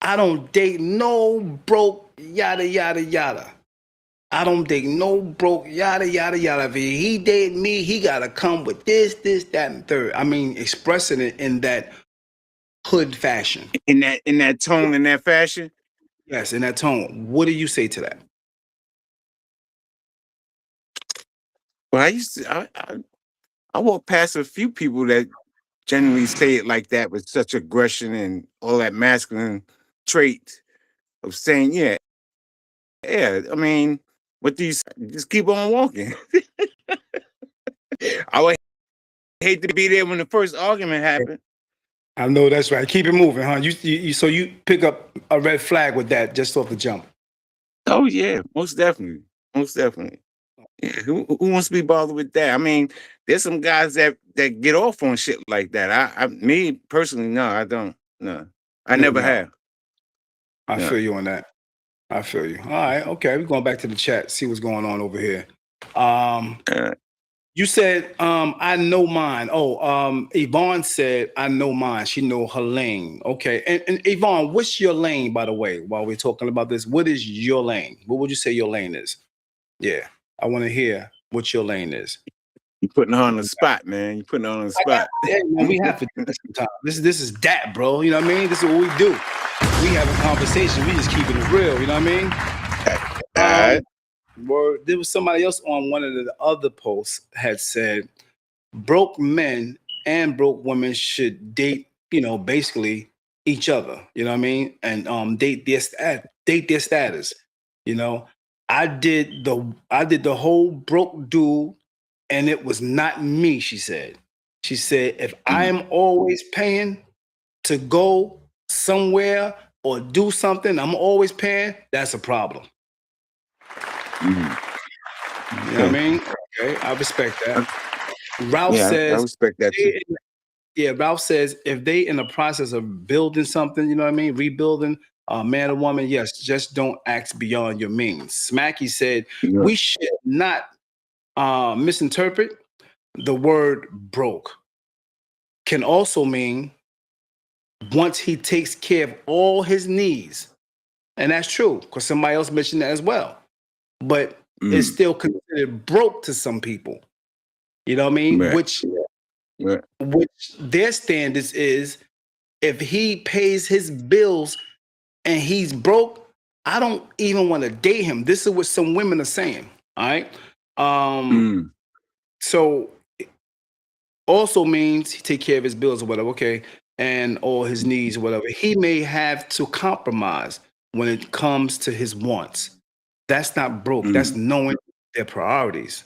I don't date no broke, yada, yada, yada. I don't date no broke, yada, yada, yada. If he date me, he got to come with this, that, and third. I mean, expressing it in that hood fashion. In that tone, in that fashion. Yes, in that tone. What do you say to that? Well, I walk past a few people that generally say it like that with such aggression and all that masculine trait of saying, yeah, yeah. I mean, what do you say? Just keep on walking? I would hate to be there when the first argument happened. I know that's right. Keep it moving, huh? So you pick up a red flag with that just off the jump. Oh yeah, most definitely, most definitely. Yeah, who wants to be bothered with that? I mean, there's some guys that get off on shit like that. Me personally, no, I don't. No, I No never doubt. have. I No. feel you on that. I feel you. All right, okay. We're going back to the chat, see what's going on over here. You said, I know mine. Oh, Yvonne said, I know mine. She know her lane. Okay. And Yvonne, what's your lane, by the way, while we're talking about this? What is your lane? What would you say your lane is? Yeah. I want to hear what your lane is. You putting her on the spot, man. You putting her on the spot. Yeah, man, we have to do this sometimes. This is that, bro. You know what I mean? This is what we do. We have a conversation. We just keeping it real. You know what I mean? There was somebody else on one of the other posts had said broke men and broke women should date, basically each other. You know what I mean? And date their status. You know, I did the whole broke dude, and it was not me. She said, if I am always paying to go somewhere or do something, I'm always paying. That's a problem. You know what I mean? Okay, I respect that. Ralph says, I respect that too. Ralph says if they in the process of building something, you know what I mean, rebuilding, man or woman, yes, just don't act beyond your means. Smacky said we should not misinterpret the word broke. Can also mean once he takes care of all his needs, and that's true because somebody else mentioned that as well. But it's still considered broke to some people. You know what I mean? Right. Which their standards is if he pays his bills and he's broke, I don't even want to date him. This is what some women are saying. All right. So also means he take care of his bills or whatever, okay, and all his needs or whatever. He may have to compromise when it comes to his wants. That's not broke. That's knowing their priorities.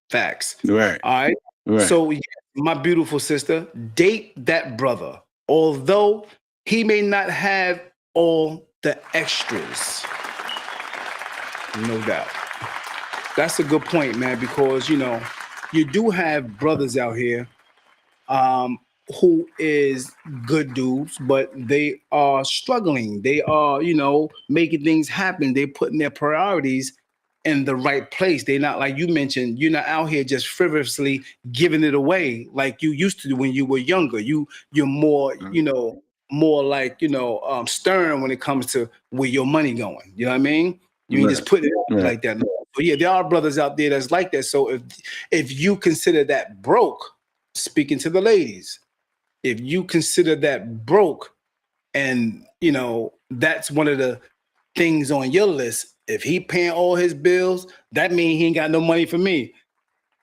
Facts. Right. All right. So, yeah, my beautiful sister, date that brother, although he may not have all the extras. No doubt. That's a good point, man, because, you do have brothers out here who is good dudes, but they are struggling. They are, making things happen. They're putting their priorities in the right place. They're not, like you mentioned, you're not out here just frivolously giving it away like you used to do when you were younger. You're more, more like, stern when it comes to where your money going. You know what I mean? You ain't just putting it like that. But yeah, there are brothers out there that's like that. So if you consider that broke, speaking to the ladies, if you consider that broke and that's one of the things on your list, if he paying all his bills, that means he ain't got no money for me.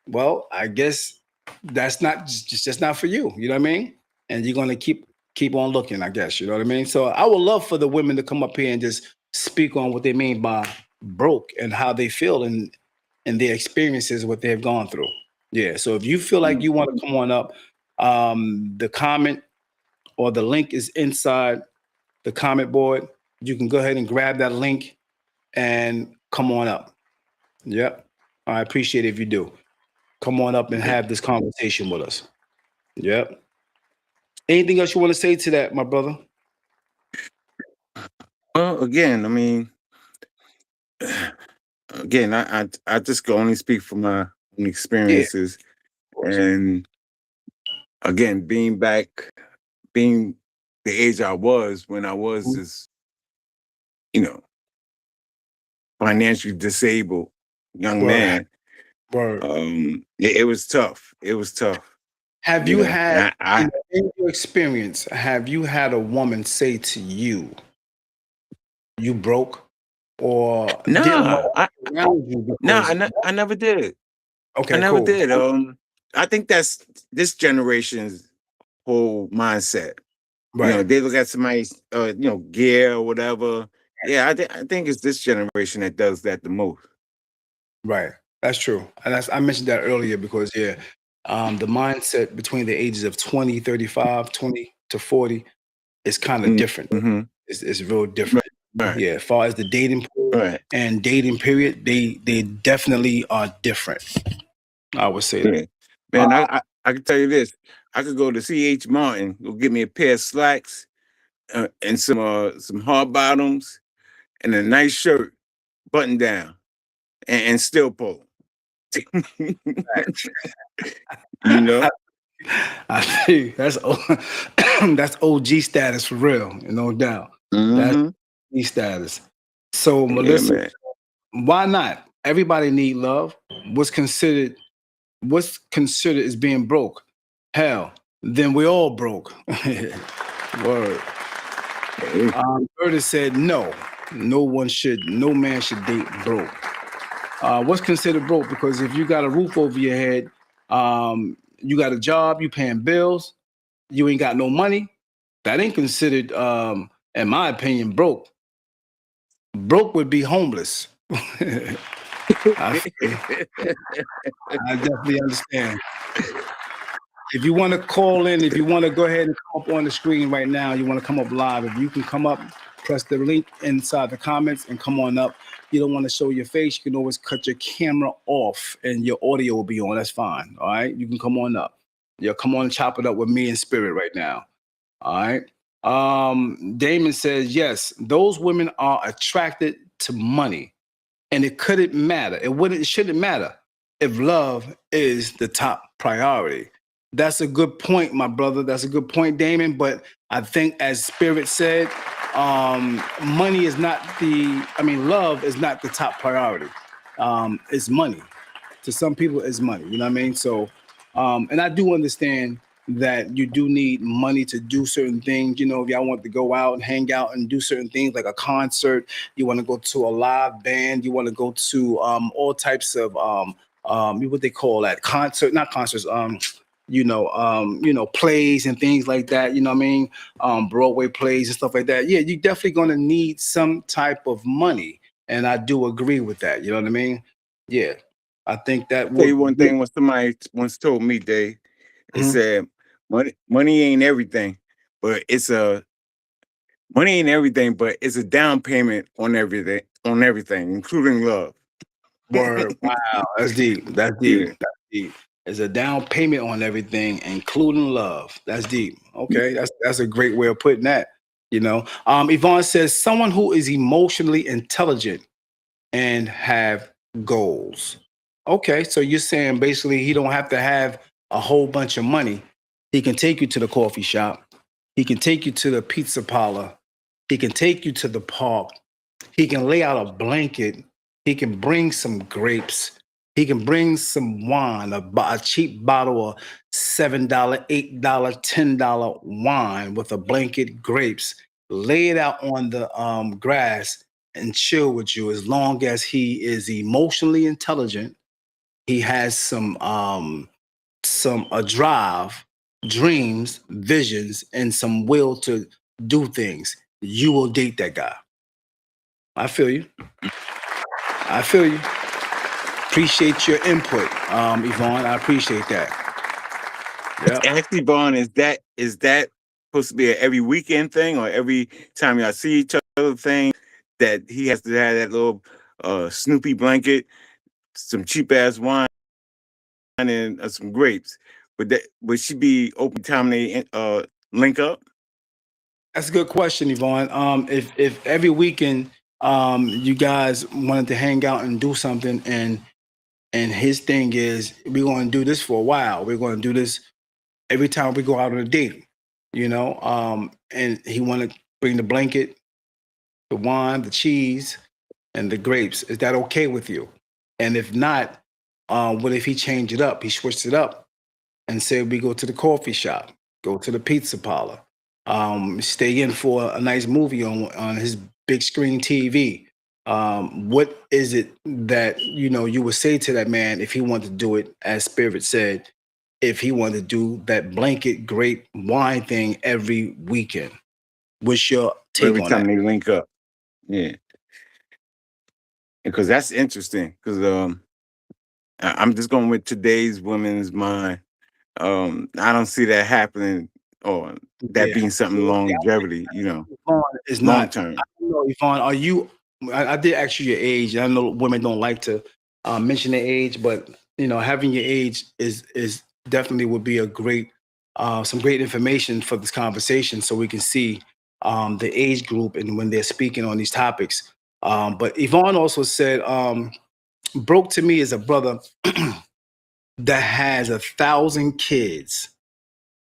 Well, I guess that's not just not for you. You know what I mean? And you're gonna keep on looking, I guess. You know what I mean? So I would love for the women to come up here and just speak on what they mean by broke and how they feel and their experiences, what they've gone through. Yeah. So if you feel like you want to come on up, the comment or the link is inside the comment board. You can go ahead and grab that link and come on up. Yep. I appreciate it if you do. Come on up and have this conversation with us. Yep. Anything else you want to say to that, my brother? Well, again, I mean, again, I just can only speak from my own Yeah, of experiences, course. and again, being the age I was when I was Mhm. this, you know, financially disabled young Word, man. word. It was tough. It was tough, Have you you know. And had, I in your experience, have you had a woman say to you, "You broke," or didn't want nah, to be around you nah, because? I never did. I Okay, never cool. did. I think that's this generation's whole mindset. You know, Right, they look at somebody's, gear or whatever. Yeah, I think it's this generation that does that the most. right. That's true. And I mentioned that earlier because yeah, the mindset between the ages of 20, 35, 20 to 40 is kind of different. Mm-hmm. It's real different. Right, Yeah, as far as the dating pool right. and dating period, they definitely are different. I would say that. Yeah. Uh, Man, I can tell you this. I could go to C.H. Martin, go get me a pair of slacks and some hard bottoms and a nice shirt, button down, and still pull. You know? I see. That's OG status for real, no doubt. That's Hmm. OG status. So Yeah, Melissa, man. why not? Everybody need love. What's considered what's considered as being broke? Hell, then we all broke. Word. Hey, Curtis said no. No man should date broke. What's considered broke? Because if you got a roof over your head, you got a job, you paying bills, you ain't got no money, that ain't considered, in my opinion, broke. Broke would be homeless. I feel, I definitely understand. If you want to call in, if you want to go ahead and come up on the screen right now, you want to come up live. If you can come up, press the link inside the comments and come on up. You don't want to show your face, you can always cut your camera off and your audio will be on. That's fine. All right. You can come on up. Yeah, come on and chop it up with me in spirit right now. All right. Damon says, yes, those women are attracted to money. And it couldn't matter. It shouldn't matter if love is the top priority. That's a good point, my brother. That's a good point, Damon. But I think, as Spirit said, money is not love is not the top priority. It's money. To some people, it's money. You know what I mean? So, and I do understand that you do need money to do certain things. You know, if y'all want to go out and hang out and do certain things like a concert, you want to go to a live band, you want to go to all types of what they call that concert, not concerts, plays and things like that. You know what I mean? Broadway plays and stuff like that. Yeah, you're definitely going to need some type of money, and I do agree with that. You know what I mean? Yeah, I think that Tell would. you one thing when somebody once told me, Dave, it Mhm. said, money ain't everything, but money ain't everything, but it's a down payment on everything, including love. Word. Wow. That's deep. That's deep. Yeah. That's deep. There's a down payment on everything, including love. That's deep. Okay. That's a great way of putting that. You know. Yvonne says someone who is emotionally intelligent and have goals. Okay, so you're saying basically he don't have to have a whole bunch of money. He can take you to the coffee shop. He can take you to the pizza parlor. He can take you to the park. He can lay out a blanket. He can bring some grapes. He can bring some wine, a cheap bottle of $7, $8, $10 wine with a blanket, grapes. Lay it out on the grass and chill with you as long as he is emotionally intelligent. He has some a drive, dreams, visions, and some will to do things. You will date that guy. I feel you. I feel you. Appreciate your input, Yvonne. I appreciate that. Yeah. Actually, Vaughn, is that supposed to be a every weekend thing or every time y'all see each other thing that he has to have that little Snoopy blanket, some cheap ass wine, and some grapes? Would she be open time they link up? That's a good question, Yvonne. If every weekend you guys wanted to hang out and do something, and his thing is we're going to do this for a while. We're going to do this every time we go out on a date, and he want to bring the blanket, the wine, the cheese, and the grapes. Is that okay with you? And if not, what if he changed it up? He switched it up and said we go to the coffee shop, go to the pizza parlor, stay in for a nice movie on his big screen TV. What is it that you would say to that man if he wanted to do it, as Spirit said, if he wanted to do that blanket grape wine thing every weekend? What's your take Every on time that? they link up. Yeah. Because that's interesting. Because I'm just going with today's women's mind. I don't see that happening or that Yeah. being something Yeah, longevity, Yvonne is long not. term. I don't know, Yvonne, are you? I did ask you your age. I know women don't like to mention their age, but having your age is definitely would be a great, some great information for this conversation, so we can see the age group and when they're speaking on these topics. But Yvonne also said, broke to me is a brother that has 1,000 kids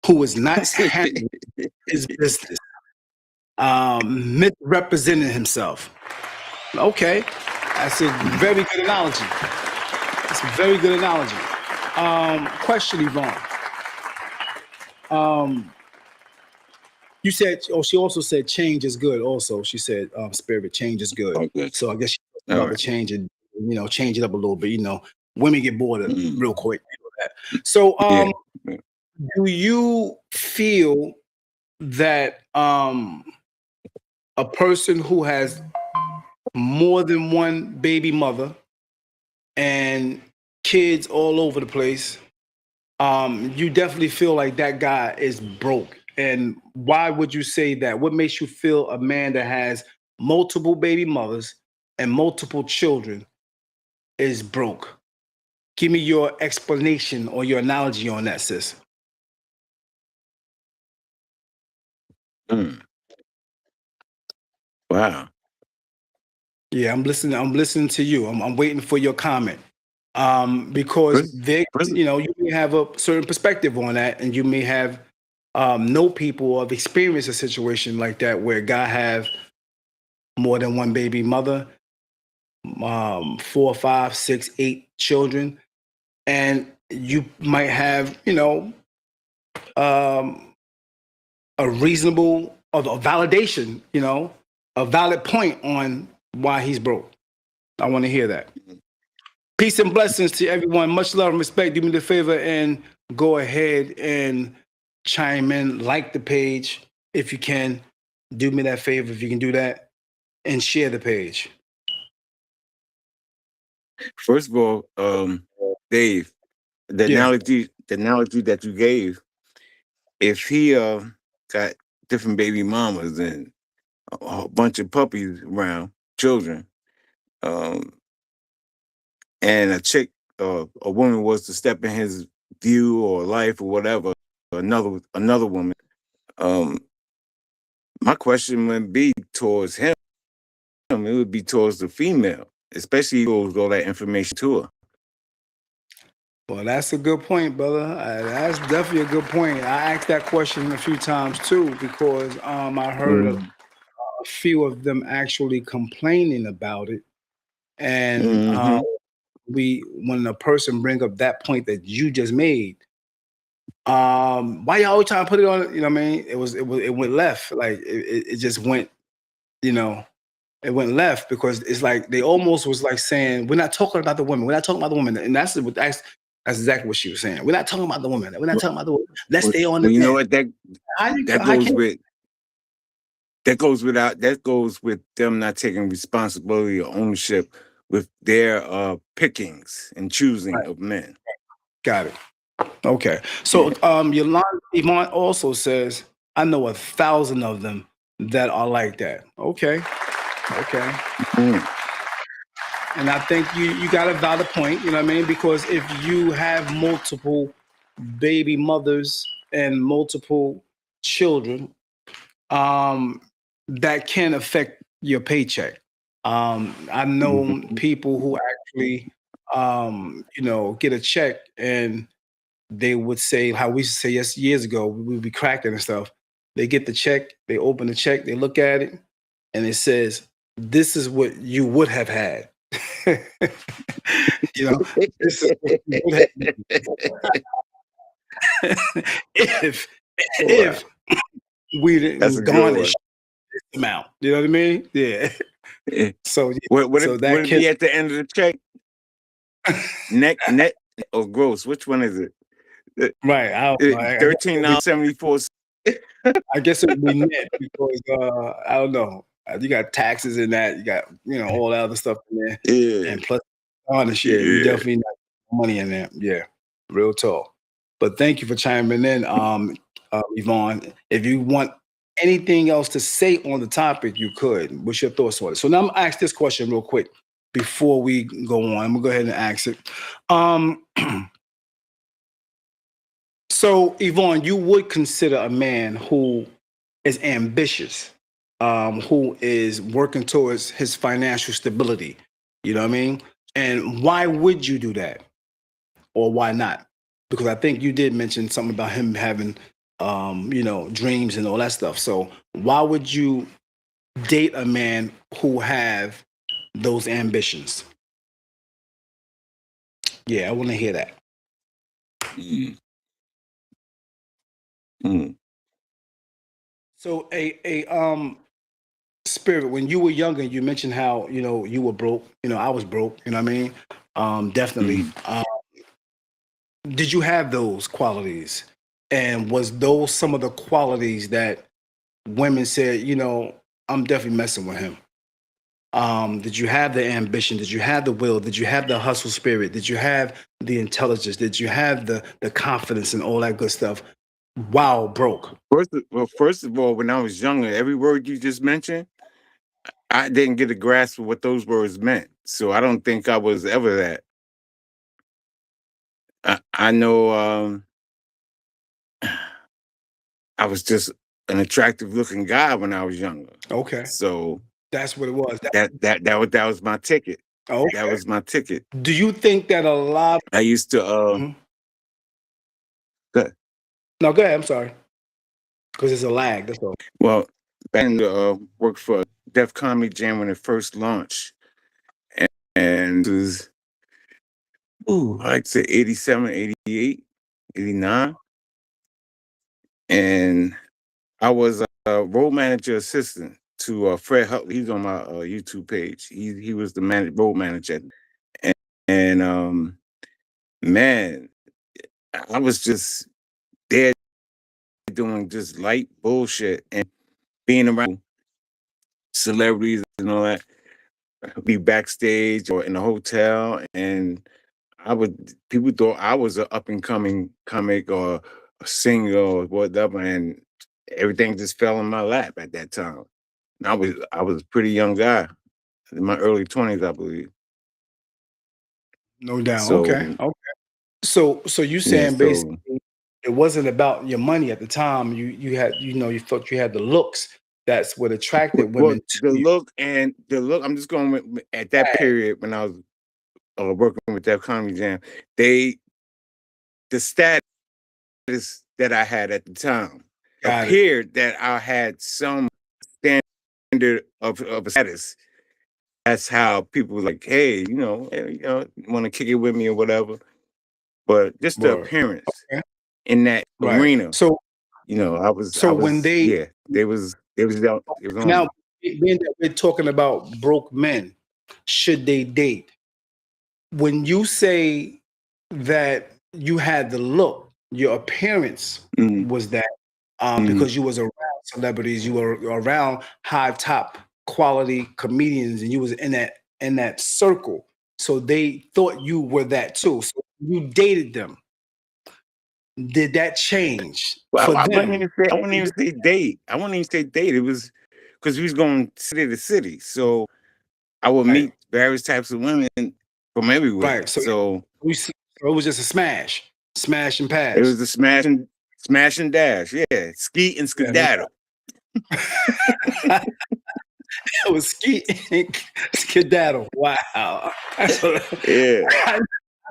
who is not handling his business, misrepresenting himself. Okay, that's a very good analogy. That's a very good analogy. Question, Yvonne. You said, oh, she also said change is good. Also, she said, Spirit, change is good. Oh, good. So I guess she's All about to right. change it, change it up a little bit. Women get bored of Mm. real quick. That. So, Yeah. do you feel that a person who has more than one baby mother and kids all over the place, you definitely feel like that guy is broke? And why would you say that? What makes you feel a man that has multiple baby mothers and multiple children is broke? Give me your explanation or your analogy on that, sis. Mm. Wow. Yeah, I'm listening. I'm listening to you. I'm waiting for your comment. Because First, they, first, you may have a certain perspective on that, and you may have know people or have experienced a situation like that where a guy have more than one baby mother, 4, 5, 6, 8 children, and you might have, um, a reasonable or a validation, a valid point on why he's broke. I want to hear that. Peace and blessings to everyone. Much love and respect. Do me the favor and go ahead and chime in, like the page if you can. Do me that favor if you can do that, and share the page. first of all, Dave, Yeah, the analogy that you gave, if he got different baby mamas and a bunch of puppies around, children, um, and a woman was to step in his view or life or whatever, another woman, um, my question wouldn't be towards him. It would be towards the female, especially if he goes all that information to her. well, that's a good point, brother. That's definitely a good point. I asked that question a few times too because I heard a few of them actually complaining about it, and Mm-hmm. when a person bring up that point that you just made, why you always trying to put it on? You know what I mean? It went left. Like it just went. You know, it went left because it's like they almost was like saying, "We're not talking about the women. We're not talking about the women." And that's exactly what she was saying. We're not talking about the women. We're not talking about the women. Let's Well, stay on the well, you know men. what that How goes can with that goes with them not taking responsibility or ownership with their pickings and choosing right, of men. got it? Okay. Yeah. So Yolanda Iman also says, I know 1,000 of them that are like that. Okay. Okay. Mm. And I think you got a valid point, you know what I mean? Because if you have multiple baby mothers and multiple children, that can affect your paycheck. I know people who actually, get a check and they would say how we used to say yes years ago, we would be cracking and stuff. They get the check, they open the check, they look at it, and it says, "This is what you would have had." This is what you would have if Wow. if we That's a didn't good garnish one. this amount. You know what I mean? Yeah. Eh, So yeah, Would so it that would it can be at the end of the check? Net or gross? Which one is it? right. I don't know. $13.74. I guess it would be net because I don't know. You got taxes in that. You got all that other stuff in there, Yeah, and plus honest, yeah, you yeah. definitely not money in there. Yeah, real talk. But thank you for chiming in, Yvonne. If you want anything else to say on the topic, you could. What's your thoughts on it? So now I'm gonna ask this question real quick before we go on. I'm gonna go ahead and ask it. Um, so Yvonne, you would consider a man who is ambitious, who is working towards his financial stability. You know what I mean? And why would you do that? Or why not? Because I think you did mention something about him having, dreams and all that stuff. So why would you date a man who have those ambitions? Yeah, I want to hear that. Mm. Mm. So a spirit, when you were younger, you mentioned how you were broke. I was broke. You know what I mean? Definitely. Mhm. Did you have those qualities? And was those some of the qualities that women said, I'm definitely messing with him? Did you have the ambition? Did you have the will? Did you have the hustle spirit? Did you have the intelligence? Did you have the confidence and all that good stuff? Wow, broke. First of all, when I was younger, every word you just mentioned, I didn't get a grasp of what those words meant. So I don't think I was ever that. I know I was just an attractive looking guy when I was younger. Okay, So that's what it was. that was my ticket. That Okay. was my ticket. Do you think that a lot? I used to Mhm. go- No, go ahead. I'm sorry, because it's a lag. That's all. well, back in worked for Def Comedy Jam when it first launched. And it was I'd say 87, 88, 89. And I was a road manager assistant to Fred Hutley. He's on my YouTube page. He was the road manager. And man, I was just there doing just light bullshit and being around celebrities and all that. Be backstage or in a hotel, and people thought I was an up and coming comic or a singer or whatever, and everything just fell in my lap at that time. And I was a pretty young guy in my early 20s, I believe. No doubt. Okay. So Okay. So you yeah, saying so basically it wasn't about your money at the time. You had you thought you had the looks. That's what attracted well, women to the you. look. I'm just going at that period when I was working with that comedy jam. The status that I had at the time Got it. appeared that I had some standard of a status. That's how people were like, hey, want to kick it with me or whatever. But just the Word. appearance Okay. in that Right. arena, So I when was, they yeah, it was on now me. being that we're talking about broke men, should they date? When you say that you had the look, your appearance Mhm, was that mhm. because you was around celebrities, you were around high top quality comedians, and you was in that circle. So they thought you were that too. So you dated them. Did that change Well, for them? I wouldn't even say date. I wouldn't even say date. It was because we was going city to city. So I would Right, meet various types of women from everywhere. right. So So it was just a smash and it pass. was the smash and dash. Yeah. Skeet and Yeah, no skedaddle. It was skedaddle. Wow. That's what, Yeah, I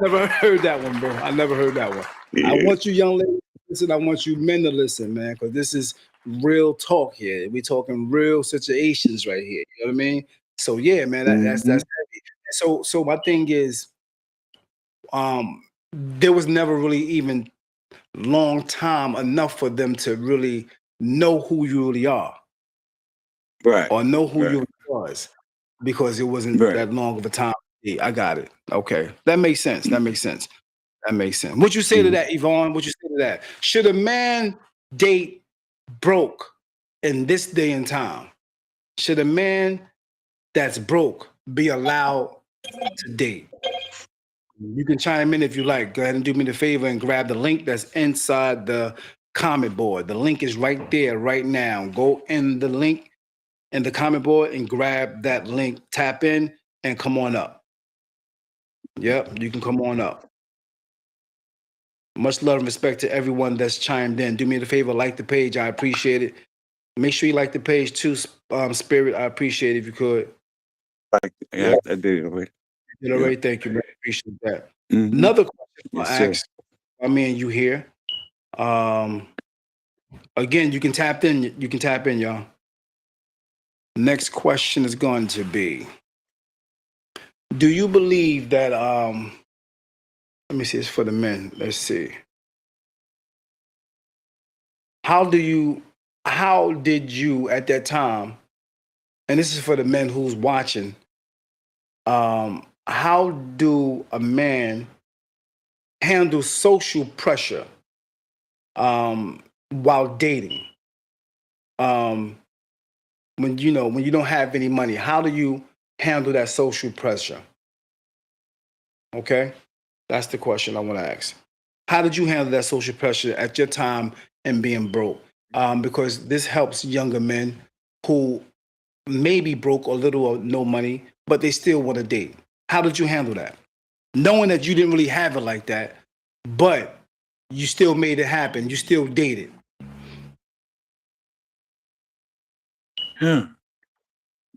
never heard that one, bro. I never heard that one. I yeah. want you young ladies to listen. I want you men to listen, man, because this is real talk here. We talking real situations right here. You know what I mean? So yeah, man, that's Hmm. heavy. So my thing is, there was never really even long time enough for them to really know who you really are Right, or know who right, you was because it wasn't right. that long of a time. Yeah, I got it. Okay. That makes sense. That makes sense. That makes sense. What you say to Mhm. that, Yvonne? What you say to that? Should a man date broke in this day and time? Should a man that's broke be allowed to date? You can chime in if you like. Go ahead and do me the favor and grab the link that's inside the comment board. The link is right there right now. Go in the link in the comment board and grab that link. Tap in and come on up. Yep, you can come on up. Much love and respect to everyone that's chimed in. Do me the favor, like the page. I appreciate it. Make sure you like the page too, Spirit. I appreciate it if you could. Like, yeah, Yep, I did it already. you did Yeah. already. Thank you, man. Appreciate that. Hmm. Another question Yes, I sir. ask, I mean, you here. Um, Again, you can tap in. You can tap in, y'all. Next question is going to be: do you believe that? Let me see. It's for the men. Let's see. How do you? How did you at that time? And this is for the men who's watching. How do a man handle social pressure while dating? Um, when you don't have any money, how do you handle that social pressure? Okay, that's the question I want to ask. How did you handle that social pressure at your time and being broke? Because this helps younger men who maybe broke a little or no money, but they still want to date. How did you handle that? Knowing that you didn't really have it like that, but you still made it happen. You still dated. Yeah.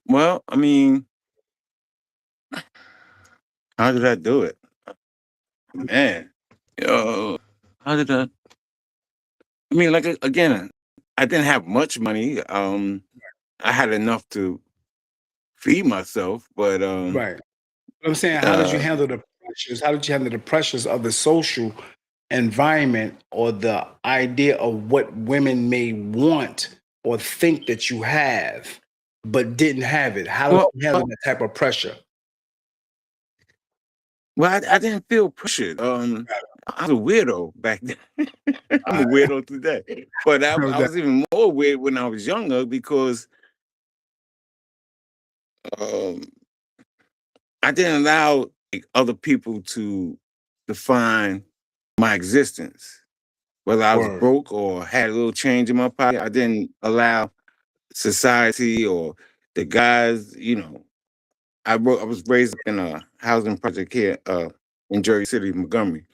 Well, I mean, how did I do it? Man, uh, how did I? I mean, like again, I didn't have much money. I had enough to feed myself, but Right. But I'm saying, how did you uh, handle the pressures? How did you handle the pressures of the social environment or the idea of what women may want or think that you have, but didn't have it? How did well, you handle that type of pressure? I didn't feel pressured. I was a weirdo back then. I'm a I weirdo today, but know I that was even more weird when I was younger because um, I didn't allow like, other people to define my existence. Whether I was word. broke or had a little change in my pocket, I didn't allow society or the guys. I was raised up in a housing project here in Jersey City, Montgomery,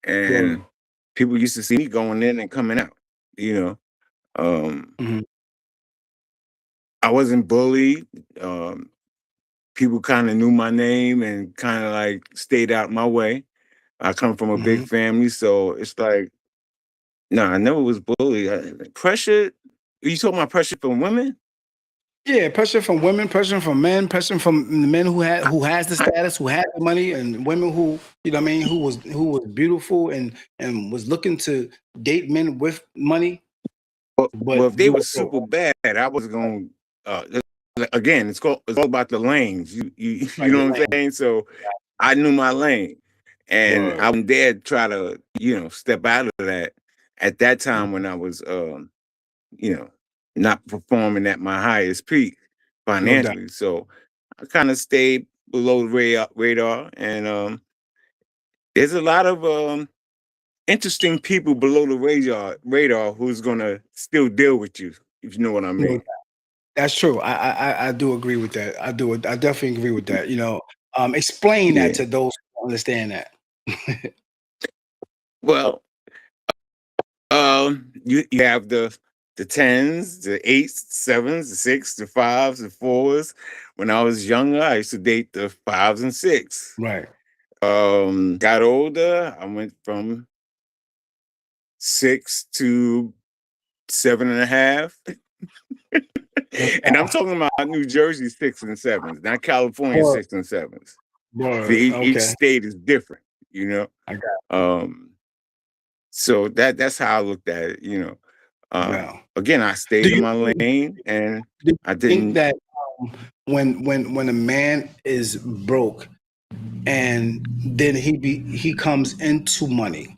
Word. and people used to see me going in and coming out. You know, um, Hmm. I wasn't bullied. Um, People kind of knew my name and kind of like stayed out my way. I come from a big Hmm. family, so it's like, no, I never was bullied. Pressure? You talking about pressure from women? Yeah, pressure from women, pressure from men, pressure from the men I, who has the I, status, who had the money, and women who what I mean, who was beautiful and was looking to date men with money, well, but if they you were were broke. super bad, I was going. Again, it's all about the lanes. You Right, know your what I'm lane. saying? So I knew my lane, and I Word. wouldn't dare try to step out of that at that time when I was you know, not performing at my highest peak No doubt. financially. So I kind of stayed below the radar. And there's a lot of interesting people below the radar who's gonna still deal with you, if you know what I No, mean. that's true. I do agree with that. I do. I definitely agree with that. Explain that Yeah. to those who don't understand that. Well, you have the the 10s, the 8s, the 7s, the 6s, the 5s, the 4s. When I was younger, I used to date the 5s and 6s. Right. Got older, I went from 6 to 7.5. And I'm talking about New Jersey 6s and 7s, not California Word. 6s and 7s. Word. Each Okay. state is different, you know. I got So that's how I looked at it, you know. Wow. Again, I Do stayed in you my lane, and do you I think didn't. that when a man is broke and then he comes into money,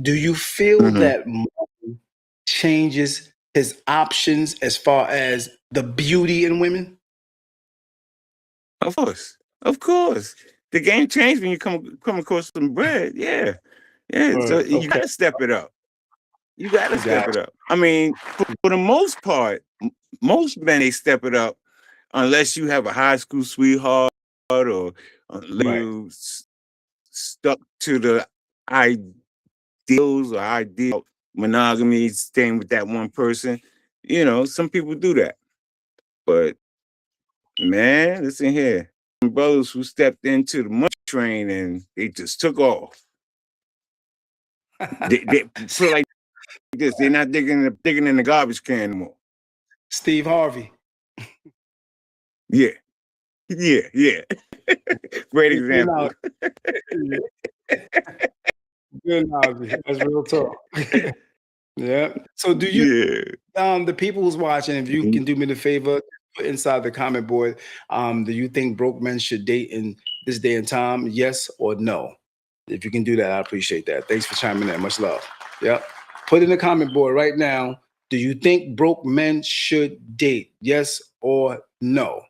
do you feel Mhm. that money changes his options as far as the beauty in women? Of course, of course. The game changed when you come across some bread. Yeah, yeah. So Word. you got Okay. to step it up. You got to step it Gotcha. up. I mean, for the most part, most men they step it up unless you have a high school sweetheart or Right. you stuck to the ideals or idea of monogamy, staying with that one person. You know, some people do that, but man, listen here. Brothers who stepped into the money train and they just took off. They put it like this: they're not digging in the garbage can anymore. Steve Harvey. Yeah, yeah, yeah. Great Good example. analogy. Good analogy. That's real talk. Yeah. So do you Yeah. the people who's watching, if you can do me the favor, put inside the comment board, do you think broke men should date in this day and time? Yes or no? If you can do that, I appreciate that. Thanks for chiming in. Much love. Yep. Put in the comment board right now. Do you think broke men should date? Yes or no?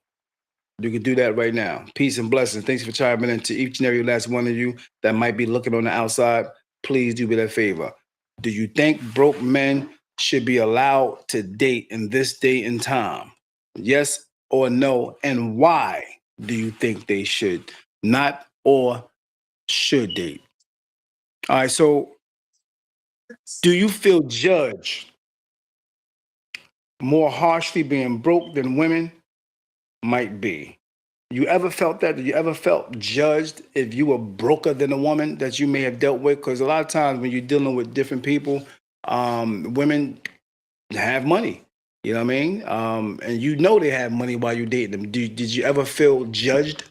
You can do that right now. Peace and blessings. Thanks for chiming in to each and every last one of you that might be looking on the outside. Please do me that favor. Do you think broke men should be allowed to date in this day and time? Yes or no? And why do you think they should not or should date? All right. So, do you feel judged more harshly being broke than women might be? You ever felt that? Did you ever felt judged if you were broker than a woman that you may have dealt with? Because a lot of times when you're dealing with different people, women have money. You know what I mean? And you know they have money while you're dating them. Did you ever feel judged?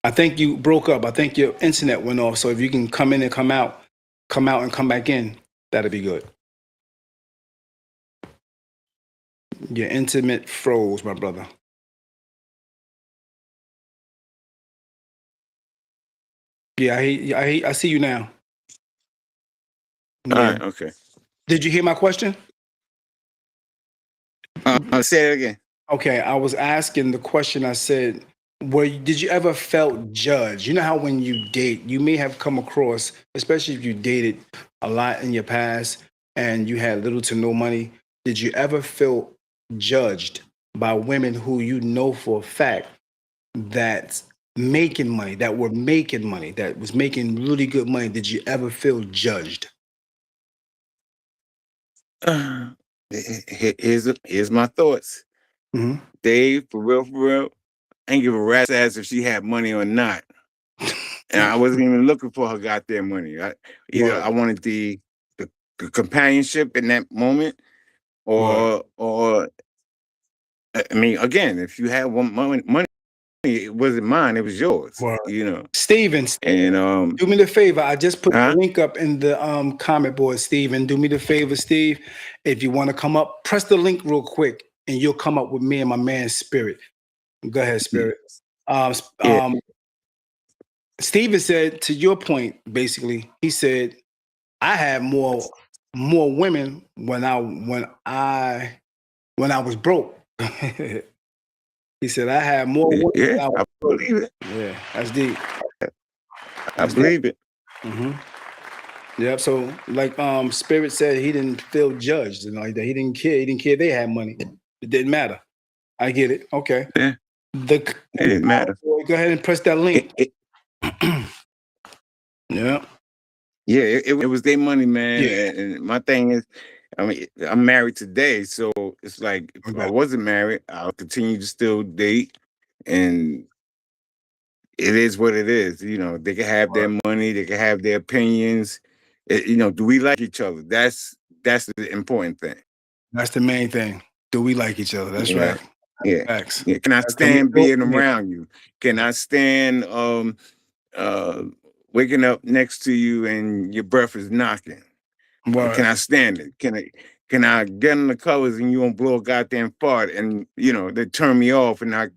I think you broke up. I think your internet went off. So if you can come in and come out and come back in, that'd be good. Your internet froze, my brother. Yeah, I see you now. All Yeah. right. Okay. Did you hear my question? I'll say it again. Okay, I was asking the question. I said, did you ever felt judged? You know how when you date, you may have come across, especially if you dated a lot in your past and you had little to no money. Did you ever feel judged by women who you know for a fact that making money, that were making money, that was making really good money? Did you ever feel judged? Here's my thoughts. Hmm. Dave, for real, I ain't give a rat's ass if she had money or not. And I wasn't even looking for her goddamn money. Either I Word, wanted the companionship in that moment, word. or I mean, again, if you had one money, it wasn't mine; it was yours. Word. You know. Steven, And do me the favor. I just put the huh? link up in the comment board, Steven. Do me the favor, Steve. If you want to come up, press the link real quick and you'll come up with me and my man Spirit. Go ahead, Spirit. Yeah. Steven said, to your point, basically, he said, I had more women when I was broke. He said, I had more women Yeah, when I was I broke. believe it. Yeah, that's deep. I That's deep. believe it. Hmm. Yep. So, like, Spirit said, he didn't feel judged and like that. He didn't care. He didn't care they had money. It didn't matter. I get it. Okay. Yeah, The it didn't matter. Go ahead and press that link. It, Yeah. Yeah, it was their money, man. Yeah, And my thing is, I mean, I'm married today, so it's like if no I doubt. wasn't married, I'll continue to still date, and it is what it is. You know, they can have their money, they can have their opinions. You know, do we like each other? That's the important thing. That's the main thing. Do we like each other? That's Yeah, right. yeah, Facts. yeah. Can I Can we stand go? being Yeah. around you? Can I stand uh waking up next to you and your breath is knocking? Can Word. I stand it? Can I get in the colors and you won't blow a goddamn fart and they turn me off and I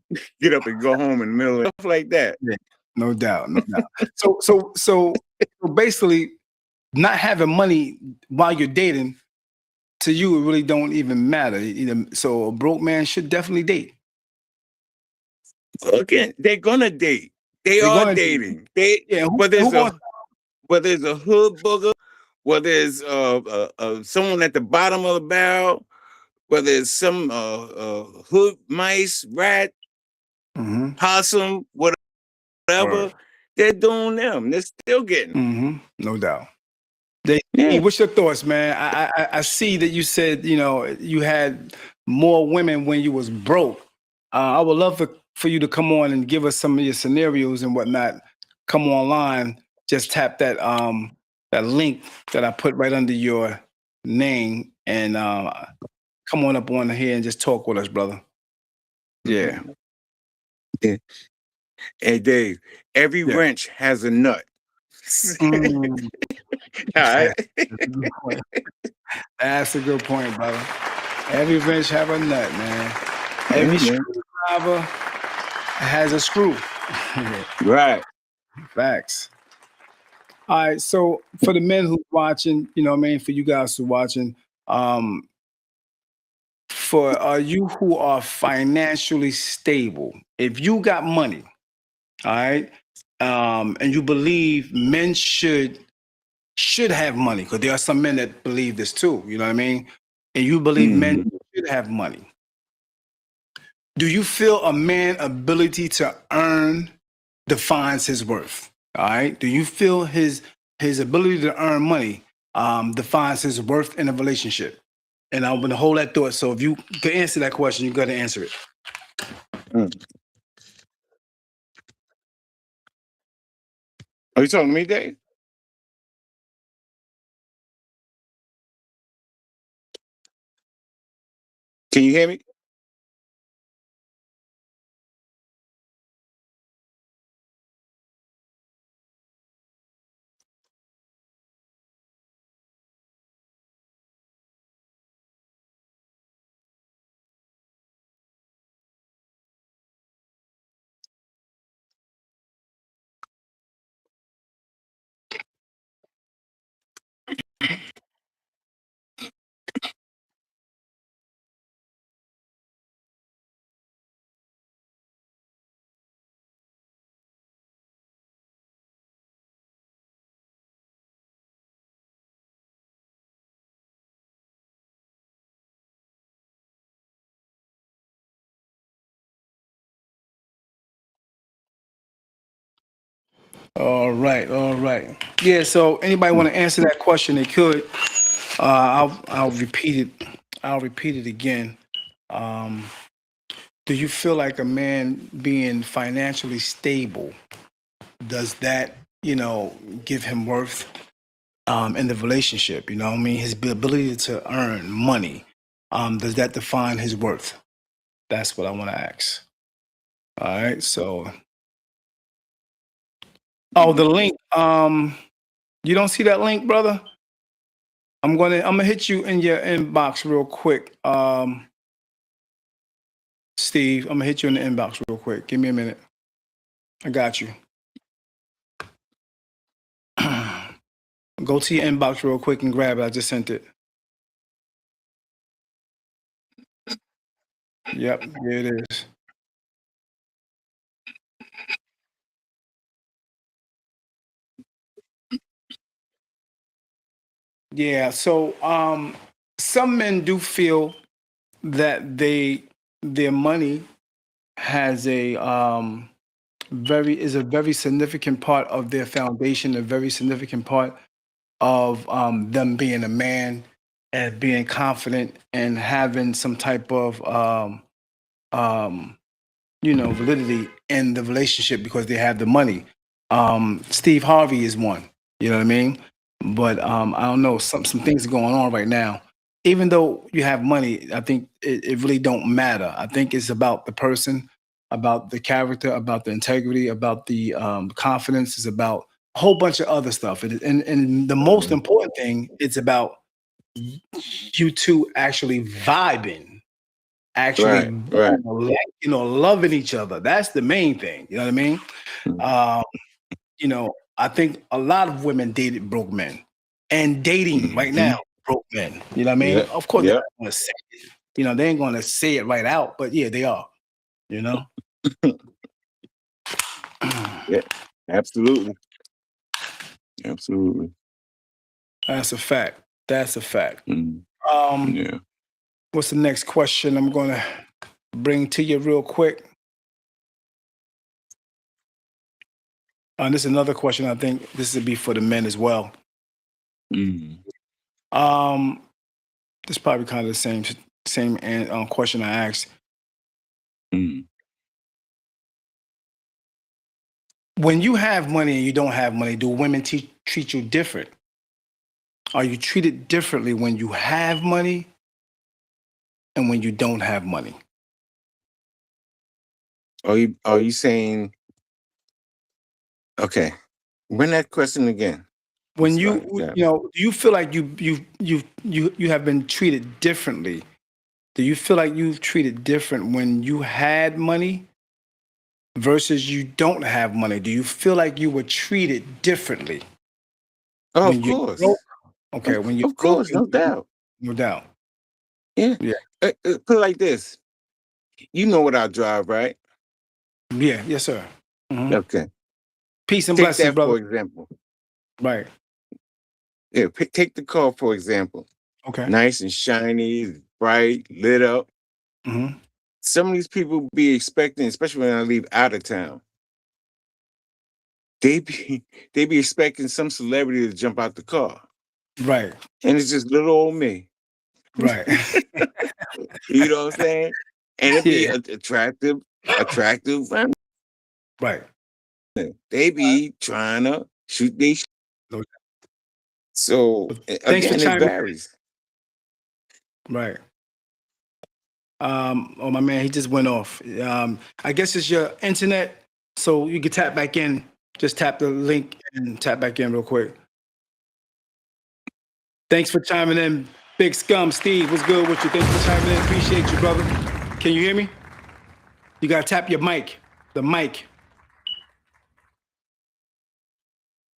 get up and go home in the middle of stuff like that. Yeah. No doubt. No doubt. So basically, not having money while you're dating, to you, it really don't even matter. So a broke man should definitely date. Again, they're gonna date. They They're are going to. dating. They Yeah. whether Who it's going? a hood booger, whether it's someone at the bottom of the barrel, whether it's some hood mice, rat, Mm-hmm. possum, Word. whatever, they're doing them. They're still getting. Mm-hmm. No doubt. Yeah. What's your thoughts, man? I see that you said you had more women when you was broke. I would love for you to come on and give us some of your scenarios and whatnot. Come online, just tap that link that I put right under your name and come on here and just talk with us, brother. Yeah, Yeah. Hey Dave, every yeah. wrench has a nut. Mm, All right. that's a good point. That's a good point, brother. Every wrench have a nut, man. Yeah, Every man. screwdriver has a screw. Right. Facts. All right. So for the men who watching, what I mean, for you guys who watching, um, for you who are financially stable, if you got money, all right, and you believe men should have money, because there are some men that believe this too, you know what I mean? And you believe men Mhm. should have money. Do you feel a man ability to earn defines his worth? All right. Do you feel his ability to earn money defines his worth in a relationship? And I'm going to hold that thought. So if you can answer that question, you got to answer it. Mm. Are you talking to me, Dave? Can you hear me? All right. All right. Yeah. So anybody want to answer that question, they could. I'll repeat it. I'll repeat it again. Um, do you feel like a man being financially stable, does that, give him worth in the relationship? You know what I mean? His ability to earn money, does that define his worth? That's what I want to ask. All right. So, oh, the link. You don't see that link, brother? I'm gonna hit you in your inbox real quick. Steve, I'm gonna hit you in the inbox real quick. Give me a minute. I got you. Go to your inbox real quick and grab it. I just sent it. Yep, here it is. Yeah, so some men do feel that their money has a very significant part of their foundation, a very significant part of them being a man and being confident and having some type of um, validity in the relationship because they have the money. Steve Harvey is one. You know what I mean? But I don't know. Some things are going on right now. Even though you have money, I think it really don't matter. I think it's about the person, about the character, about the integrity, about the confidence. It's about a whole bunch of other stuff. And the most important thing, it's about you two actually vibing, actually, Right. loving each other. That's the main thing. You know what I mean? Um, I think a lot of women dated broke men, and dating right now broke men. You know what I mean? Yeah. Of course, they're Yeah. not gonna say it. They ain't gonna say it right out, but yeah, they are. You know? Yeah. Absolutely. Absolutely. That's a fact. That's a fact. Mm. Um, Yeah. what's the next question I'm gonna bring to you real quick? This is another question. I think this would be for the men as well. Mm. This is probably kind of the same question I asked. Mm. When you have money and you don't have money, do women treat you different? Are you treated differently when you have money and when you don't have money? Are you saying okay? Run that question again. When It's you like that. do you feel like you have been treated differently? Do you feel like you've treated different when you had money versus you don't have money? Do you feel like you were treated differently Oh, of when you broke? course. Okay, when you Of broke, course, no doubt. no doubt. Yeah. Yeah, Put it like this. You know what I drive, right? yeah, yes, sir. Mhm. Okay. Peace and Take blessings, that brother. for example. Right. Yeah. Take the car for example. Okay. Nice and shiny, bright, lit up. Hmm. Some of these people be expecting, especially when I leave out of town, they be they be expecting some celebrity to jump out the car, Right. and it's just little old me. Right. You know what I'm saying? And it be Yeah. attractive women. Right. They be trying to shoot they. No- So Thanks for again, it chiming varies. in. Right. Oh my man, he just went off. I guess it's your internet, so you can tap back in. Just tap the link and tap back in real quick. Thanks for chiming in, Big Scum. Steve, what's good with you? Thanks for chiming in. Appreciate you, brother. Can you hear me? You gotta tap your mic. The mic.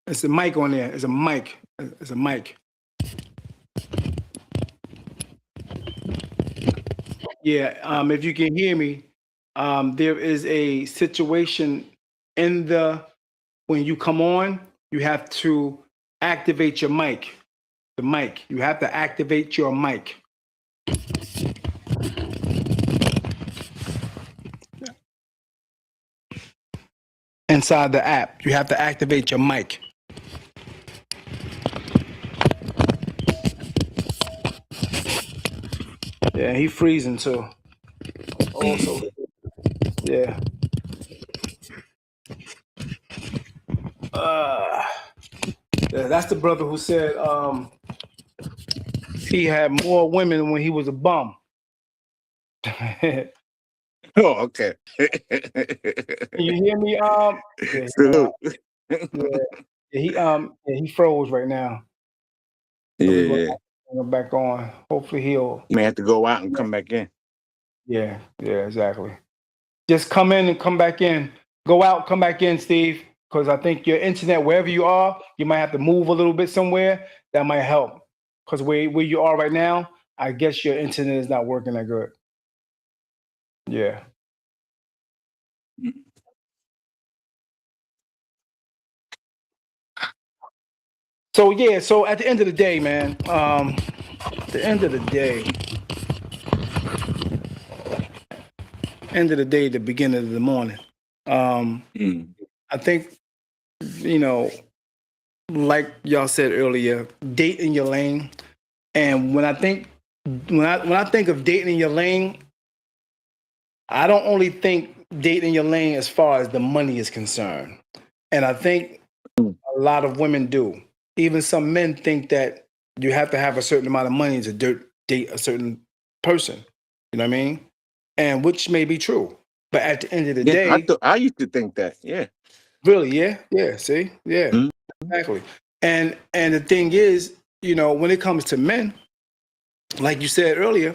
It's a mic on there. It's a mic. It's a mic. Yeah. If you can hear me, there is a situation in the when you come on, you have to activate your mic. The mic. You have to activate your mic. Inside the app, you have to activate your mic. Yeah, he freezing too. Also, yeah. Uh, yeah, that's the brother who said he had more women when he was a bum. Can Oh, okay. you hear me? Yeah, Salute. he froze right now. So we're gonna Yeah. bring him back on. Hopefully he'll. You may have to go out and come back in. Yeah, exactly. Just come in and come back in. Go out, come back in, Steve. Because I think your internet, wherever you are, you might have to move a little bit somewhere. That might help. Because where you are right now, I guess your internet is not working that good. Yeah. So at the end of the day, man, the beginning of the morning, I think, you know, like y'all said earlier, date in your lane. And when I think of dating in your lane, I don't only think dating in your lane as far as the money is concerned. And I think a lot of women do. Even some men think that you have to have a certain amount of money to date a certain person. You know what I mean? And which may be true. But at the end of the Yeah, day, I used to think that. Yeah. really, yeah, yeah, see? Yeah, Mhm. exactly. And the thing is, when it comes to men, like you said earlier,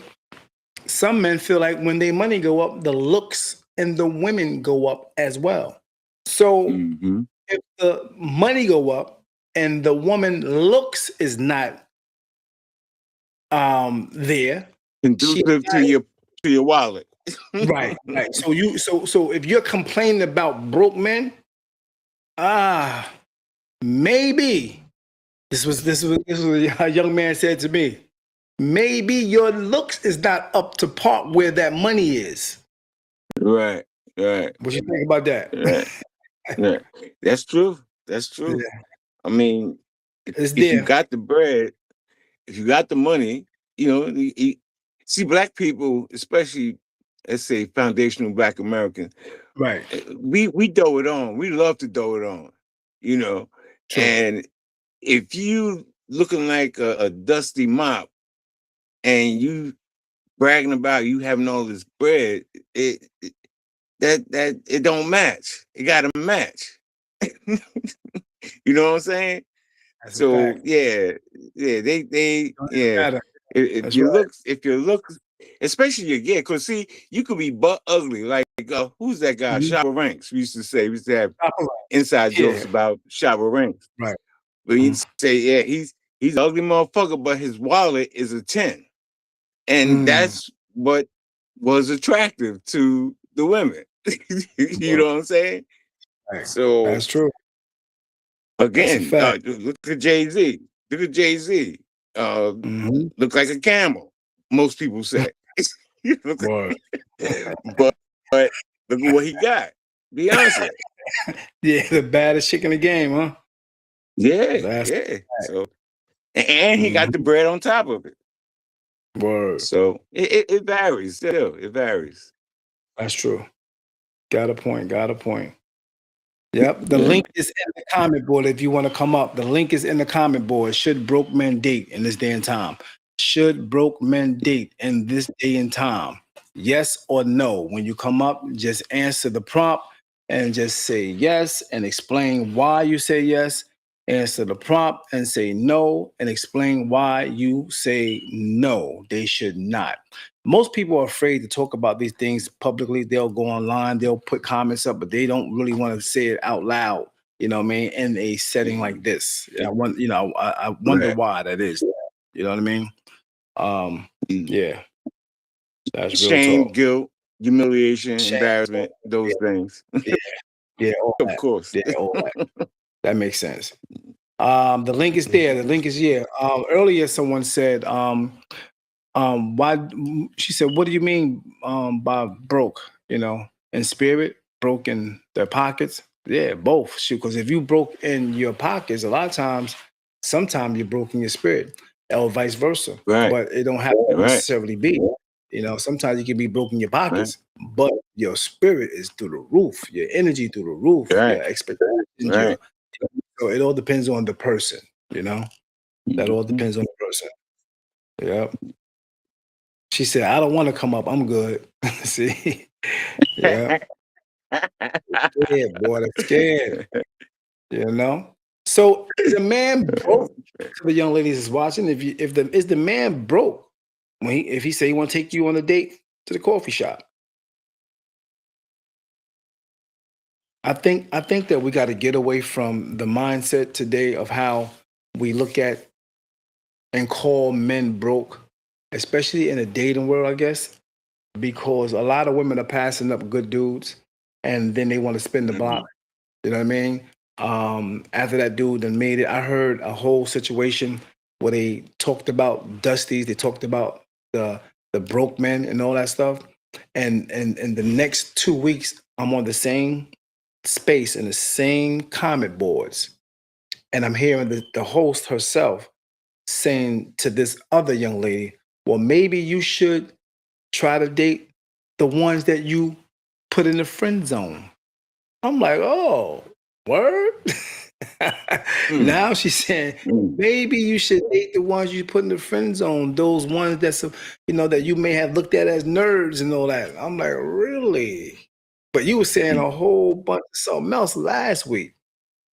some men feel like when their money go up, the looks and the women go up as well. So Mm-hmm. if the money go up and the woman looks is not there, she Conducive to your wallet. right. So if you're complaining about broke men, ah, maybe this was a young man said to me. Maybe your looks is not up to par where that money is. Right, right, What you think about that? right, right. That's true. That's true. Yeah, I mean, it's if you there. got the bread, if you got the money, see black people, especially let's say foundational black Americans, Right. we dough it on. We love to dough it on, you know. True. And if you looking like a dusty mop and you bragging about you having all this bread, that it don't match. It got to match. You know what I'm saying? That's a So fact. yeah, they Don't yeah. matter. If That's you right. look, especially because see, you could be butt ugly. Like who's that guy? Mhm. Shabba Ranks. We used to have Top of inside it. Yeah. jokes about Shabba Ranks. Right. But you'd Mhm. say, yeah, he's an ugly motherfucker, but his wallet is a 10. And Mm. that's what was attractive to the women. You know what I'm saying? Right. So That's true. That's a again, fact. look at Jay-Z. Look at Jay-Z. Uh, Hmm. look like a camel, most people say. Look Word. but look at what he got. Beyonce. Yeah, the baddest chick in the game, huh? Yeah, That's yeah. So and he got the mhm. bread on top of it. Word. So it varies still. It varies. That's true. Got a point. Got a point. Yep. The Yeah. link is in the comment board if you want to come up. The link is in the comment board. Should broke men date in this day and time? Should broke men date in this day and time? Yes or no? When you come up, just answer the prompt and just say yes and explain why you say yes. Answer the prompt and say no and explain why you say no. They should not. Most people are afraid to talk about these things publicly. They'll go online, they'll put comments up, but they don't really want to say it out loud. You know what I mean? In a setting like this, I wonder Right. why that is. You know what I mean? Mm. Yeah, that's real Shame, talk. guilt, humiliation, Shame. embarrassment, Yeah, those things. yeah, yeah, all Of that. course. Yeah, all that. That makes sense. The link is there. Mhm. The link is here. Earlier, someone said, why she said, what do you mean by broke, in spirit, broke in their pockets? Yeah, both. Shoot, because if you broke in your pockets, a lot of times, sometimes you're broke in your spirit, or vice versa. Right. But it don't have to Right. necessarily be. Sometimes you can be broke in your Right. pockets, but your spirit is through the roof, your energy through the roof, Right. your expectations, Right. so it all depends on the person, you know? That all Mhm. depends on the person. Yeah. She said, I don't want to come up. I'm good. See? Yeah. Scared, boy. That's scared. You know? So is a man broke for the young ladies is watching? Is the man broke if he say he want to take you on a date to the coffee shop? I think that we got to get away from the mindset today of how we look at and call men broke, especially in the dating world, I guess, because a lot of women are passing up good dudes and then they want to spin the block. Mhm. You know what I mean? After that dude then made it, I heard a whole situation where they talked about Dusties, they talked about the broke men and all that stuff. And the next 2 weeks, I'm on the same space in the same comment boards. And I'm hearing the host herself saying to this other young lady, well, maybe you should try to date the ones that you put in the friend zone. I'm like, oh, word? Mm, Now she's saying, mm, maybe you should date the ones you put in the friend zone, those ones that's, that you may have looked at as nerds and all that. I'm like, really? But you were saying a whole bunch of something else last week.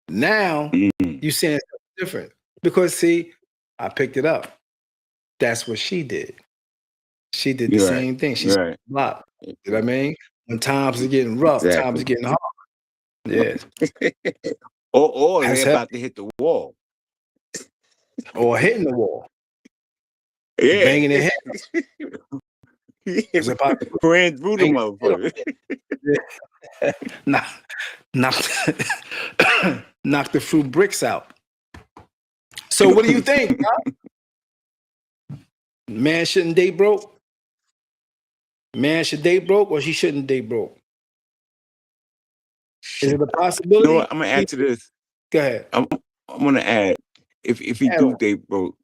Now mm. you saying something different. Because see, I picked it up. That's what she did. She did the You're right. same thing. She's Right. blocked. You know what I mean? When times are getting rough, times are Exactly. getting hard. Yeah. Or That's they're heavy. about to hit the wall. Or hitting the wall, Yeah. banging their head. There's a possibility. Ran through the Banging their motherfucker. head on. Yeah. knock, knock the fruit bricks out. So what do you think? Man shouldn't date broke? Man should date broke or she shouldn't date broke? Is it a You know possibility? what? I'm gonna add to this. Go ahead. I'm gonna add. If he Add do on. date broke,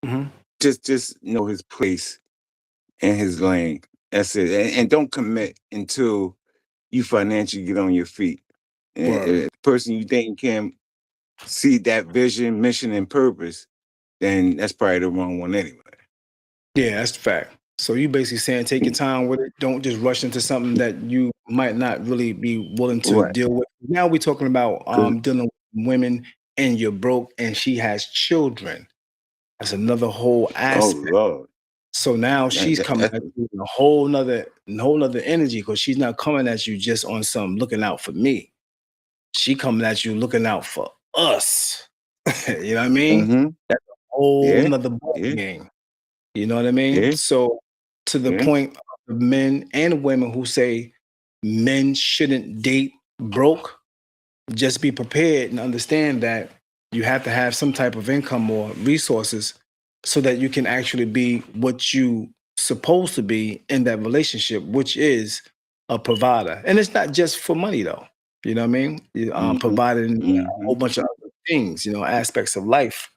Mhm. just know his place and his lane. That's it. And don't commit until you financially get on your feet. And Word. if the person you think can see that vision, mission, and purpose, then that's probably the wrong one anyway. Yeah, that's the fact. So you basically saying take your time with it. Don't just rush into something that you might not really be willing to Right. deal with. Now we're talking about 'Cause- dealing with women and you're broke and she has children. That's another whole oh aspect. Lord. So now she's coming That's at you with a whole nother energy because she's not coming at you just on some looking out for me. She coming at you looking out for us. You know what I mean? mm-hmm. That's a whole Yeah, nother ball yeah, game. You know what I mean? yeah, So to the yeah. point of men and women who say men shouldn't date broke, just be prepared and understand that you have to have some type of income or resources so that you can actually be what you supposed to be in that relationship, which is a provider. And it's not just for money though. You know what I mean? Mm-hmm. Providing a Mm-hmm. whole bunch of other things, aspects of life.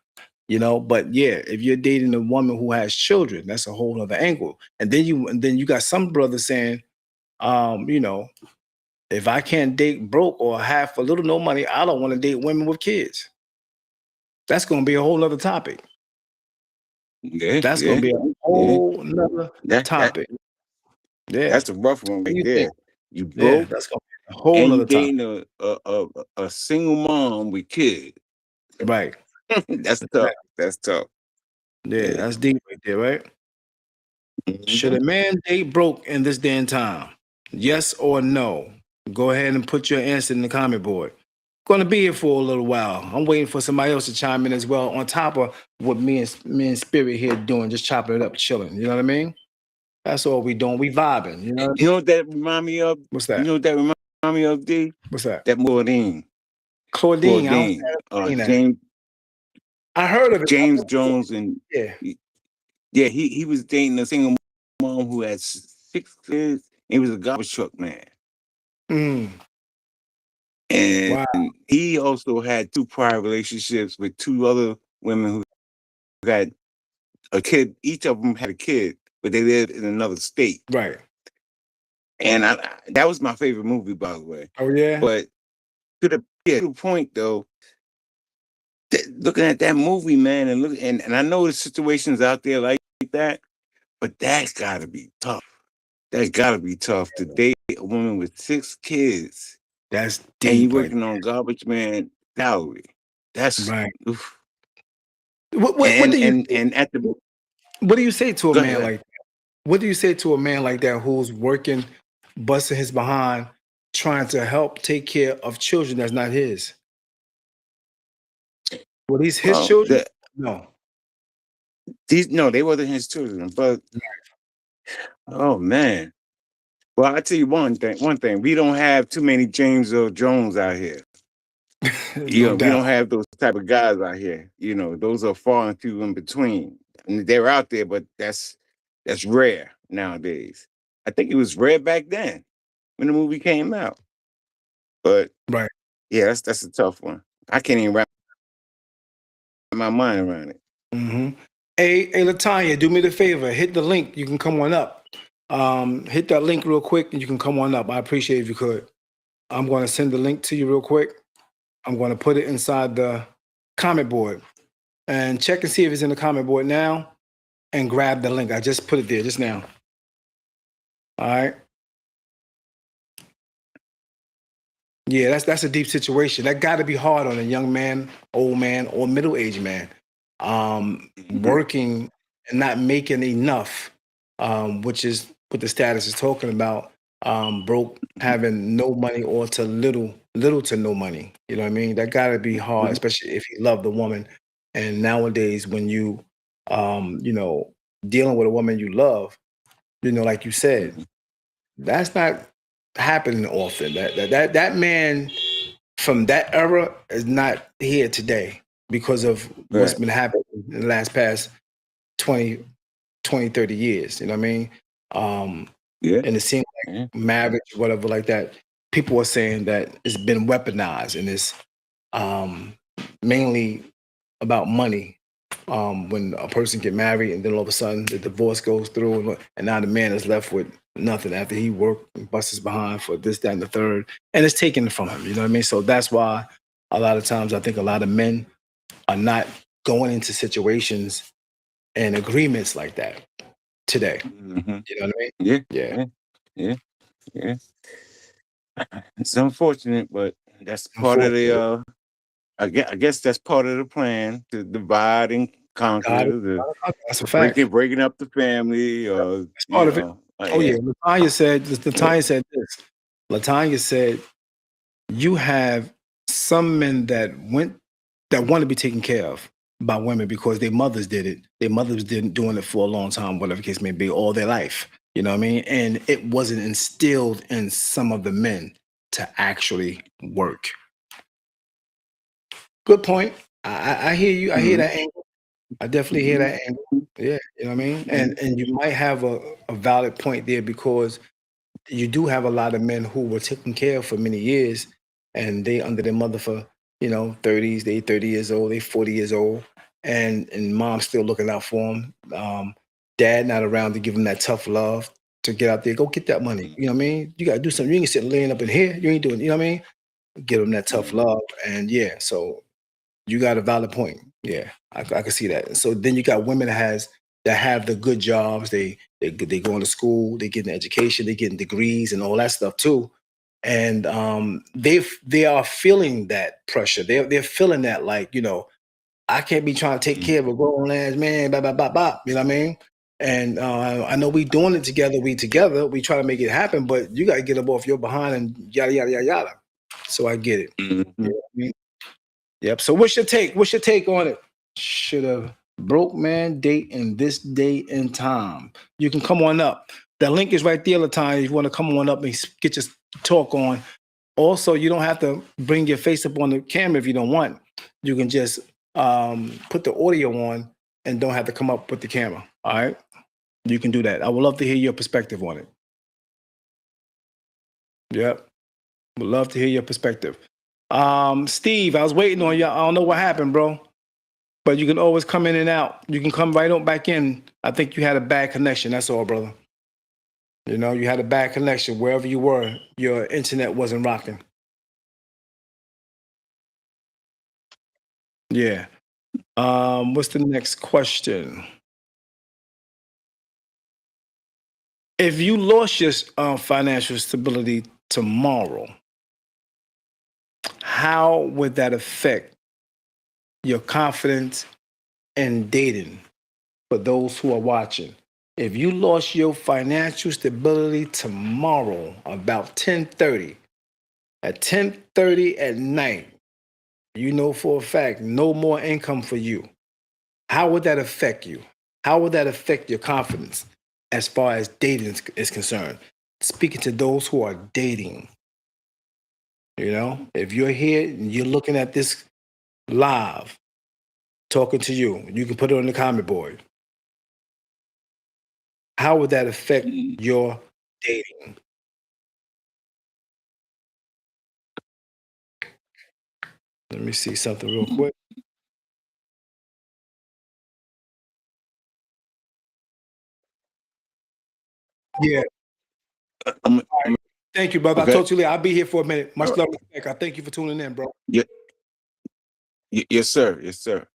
But yeah, if you're dating a woman who has children, that's a whole other angle. And then you got some brothers saying, um, you know, if I can't date broke or have a little no money, I don't want to date women with kids. That's going to be a whole other topic. Yeah, That's going yeah, to be a yeah. whole nother That topic. Yeah. that's a rough one What do right you think? there. You Yeah, broke that's going to be a whole and you nother topic. dating a single mom with kids. Right. That's tough. That's tough. Yeah, Yeah. that's deep right there, right? Should Mm-hmm. a man date broke in this day and time? Yes or no? Go ahead and put your answer in the comment board. Going to be here for a little while. I'm waiting for somebody else to chime in as well, on top of what me and Spirit here doing, just chopping it up, chilling. You know what I mean? That's all we doing. We vibing. You know? You know what that remind me of? What's You that? know what that remind me of, D? What's that? That Claudine. Claudine. I don't think Claudine. I've seen that. James I heard of it. James Jones and Yeah. yeah, he was dating a single mom who had 6 kids. He was a garbage truck man. Mm. And Wow. he also had 2 prior relationships with 2 other women who had a kid. Each of them had a kid, but they lived in another state. Right. And that was my favorite movie, by the way. Oh yeah. But to the point though, looking at that movie, man, and I know the situations out there like that, but that's got to be tough. That's got to be tough to date a woman with 6 kids That's and you deep, right? working on garbage man salary. That's Right. oof. What do you And at the what do you say to a go man ahead. like that? What do you say to a man like that who's working, busting his behind, trying to help take care of children that's not his? Were these his Well, children? No. they wasn't his children, but oh man. Well, I tell you one thing. One thing, we don't have too many James Earl Jones out here. No We doubt. don't have those type of guys out here. Those are far and few in between. And they're out there, but that's rare nowadays. I think it was rare back then when the movie came out. But Right. yeah, that's a tough one. I can't even wrap my mind around it. Mm-hmm. Hey, Latanya, do me the favor. Hit the link. You can come on up. Hit that link real quick, and you can come on up. I appreciate if you could. I'm going to send the link to you real quick. I'm going to put it inside the comment board and check and see if it's in the comment board now. And grab the link. I just put it there just now. All right. Yeah, that's a deep situation. That got to be hard on a young man, old man, or middle-aged man, working and not making enough, which is what the status is talking about. Broke, having no money or to little to no money. You know what I mean? That got to be hard, especially if you love the woman. And nowadays, when you know, dealing with a woman you love, you know, like you said, that's not happening often. That man from that era is not here today because of what's Right. been happening in the last past 20, 20, 30 years. You know what I mean? Yeah. And it seems Yeah. like marriage, whatever, like that. People are saying that it's been weaponized and it's mainly about money. When a person get married and then all of a sudden the divorce goes through and now the man is left with nothing after he worked and busts his behind for this, that, and the third, and it's taken from him. You know what I mean? So that's why a lot of times I think a lot of men are not going into situations and agreements like that today. Mm-hmm. You know what I mean? Yeah. Yeah. Yeah. Yeah. Yeah. It's unfortunate, but that's part of the. Unfortunately, I guess that's part of the plan to divide and God, conquer, the that's a fact. breaking up the family, or That's part of it. Oh yeah. yeah, Latanya said. Yeah. Latanya said this. Latanya said you have some men that want to be taken care of by women because their mothers did it. Their mothers didn't doing it for a long time, whatever the case may be, all their life. You know what I mean? And it wasn't instilled in some of the men to actually work. Good point. I hear you. I hear Mhm. that angle. I definitely hear that angle. Yeah, you know what I mean? And you might have a valid point there because you do have a lot of men who were taken care of for many years and they under their mother for 30s, they 30 years old, they 40 years old, and mom's still looking out for them. Dad not around to give them that tough love to get out there, go get that money. You know what I mean? You gotta do something. You ain't sitting laying up in here, you ain't doing, you know what I mean? Give them that tough love. And yeah, so you got a valid point. Yeah, I can see that. So then you got women that have the good jobs. They going to school, they getting education, they getting degrees and all that stuff too. And they are feeling that pressure. They're feeling that, like, I can't be trying to take care of a grown ass man. Blah blah blah blah. You know what I mean? And I know we doing it together. We together. We try to make it happen. But you got to get up off your behind and yada yada yada yada. So I get it. You know what I mean? Yep. So what's your take? What's your take on it? Should a broke man date in this day and time? You can come on up. That link is right there, Latanya. If you want to come on up and get your talk on. Also, you don't have to bring your face up on the camera if you don't want. You can just put the audio on and don't have to come up with the camera. All right. You can do that. I would love to hear your perspective on it. Yep. Would love to hear your perspective. Steve, I was waiting on you. I don't know what happened, bro. But you can always come in and out. You can come right on back in. I think you had a bad connection. That's all, brother. You had a bad connection wherever you were. Your internet wasn't rocking. Yeah. What's the next question? If you lost your financial stability tomorrow, how would that affect your confidence in dating for those who are watching? If you lost your financial stability tomorrow about 10:30, at 10:30 at night, you know for a fact no more income for you. How would that affect you? How would that affect your confidence as far as dating is concerned? Speaking to those who are dating, if you're here and you're looking at this live, talking to you, you can put it on the comment board. How would that affect your dating? Let me see something real quick. Yeah. I'm, All right. Thank you, brother. I'll okay. talk to you later. I'll be here for a minute. Much All right. love and respect. I thank you for tuning in, bro. Yeah. Yes, sir. Yes, sir.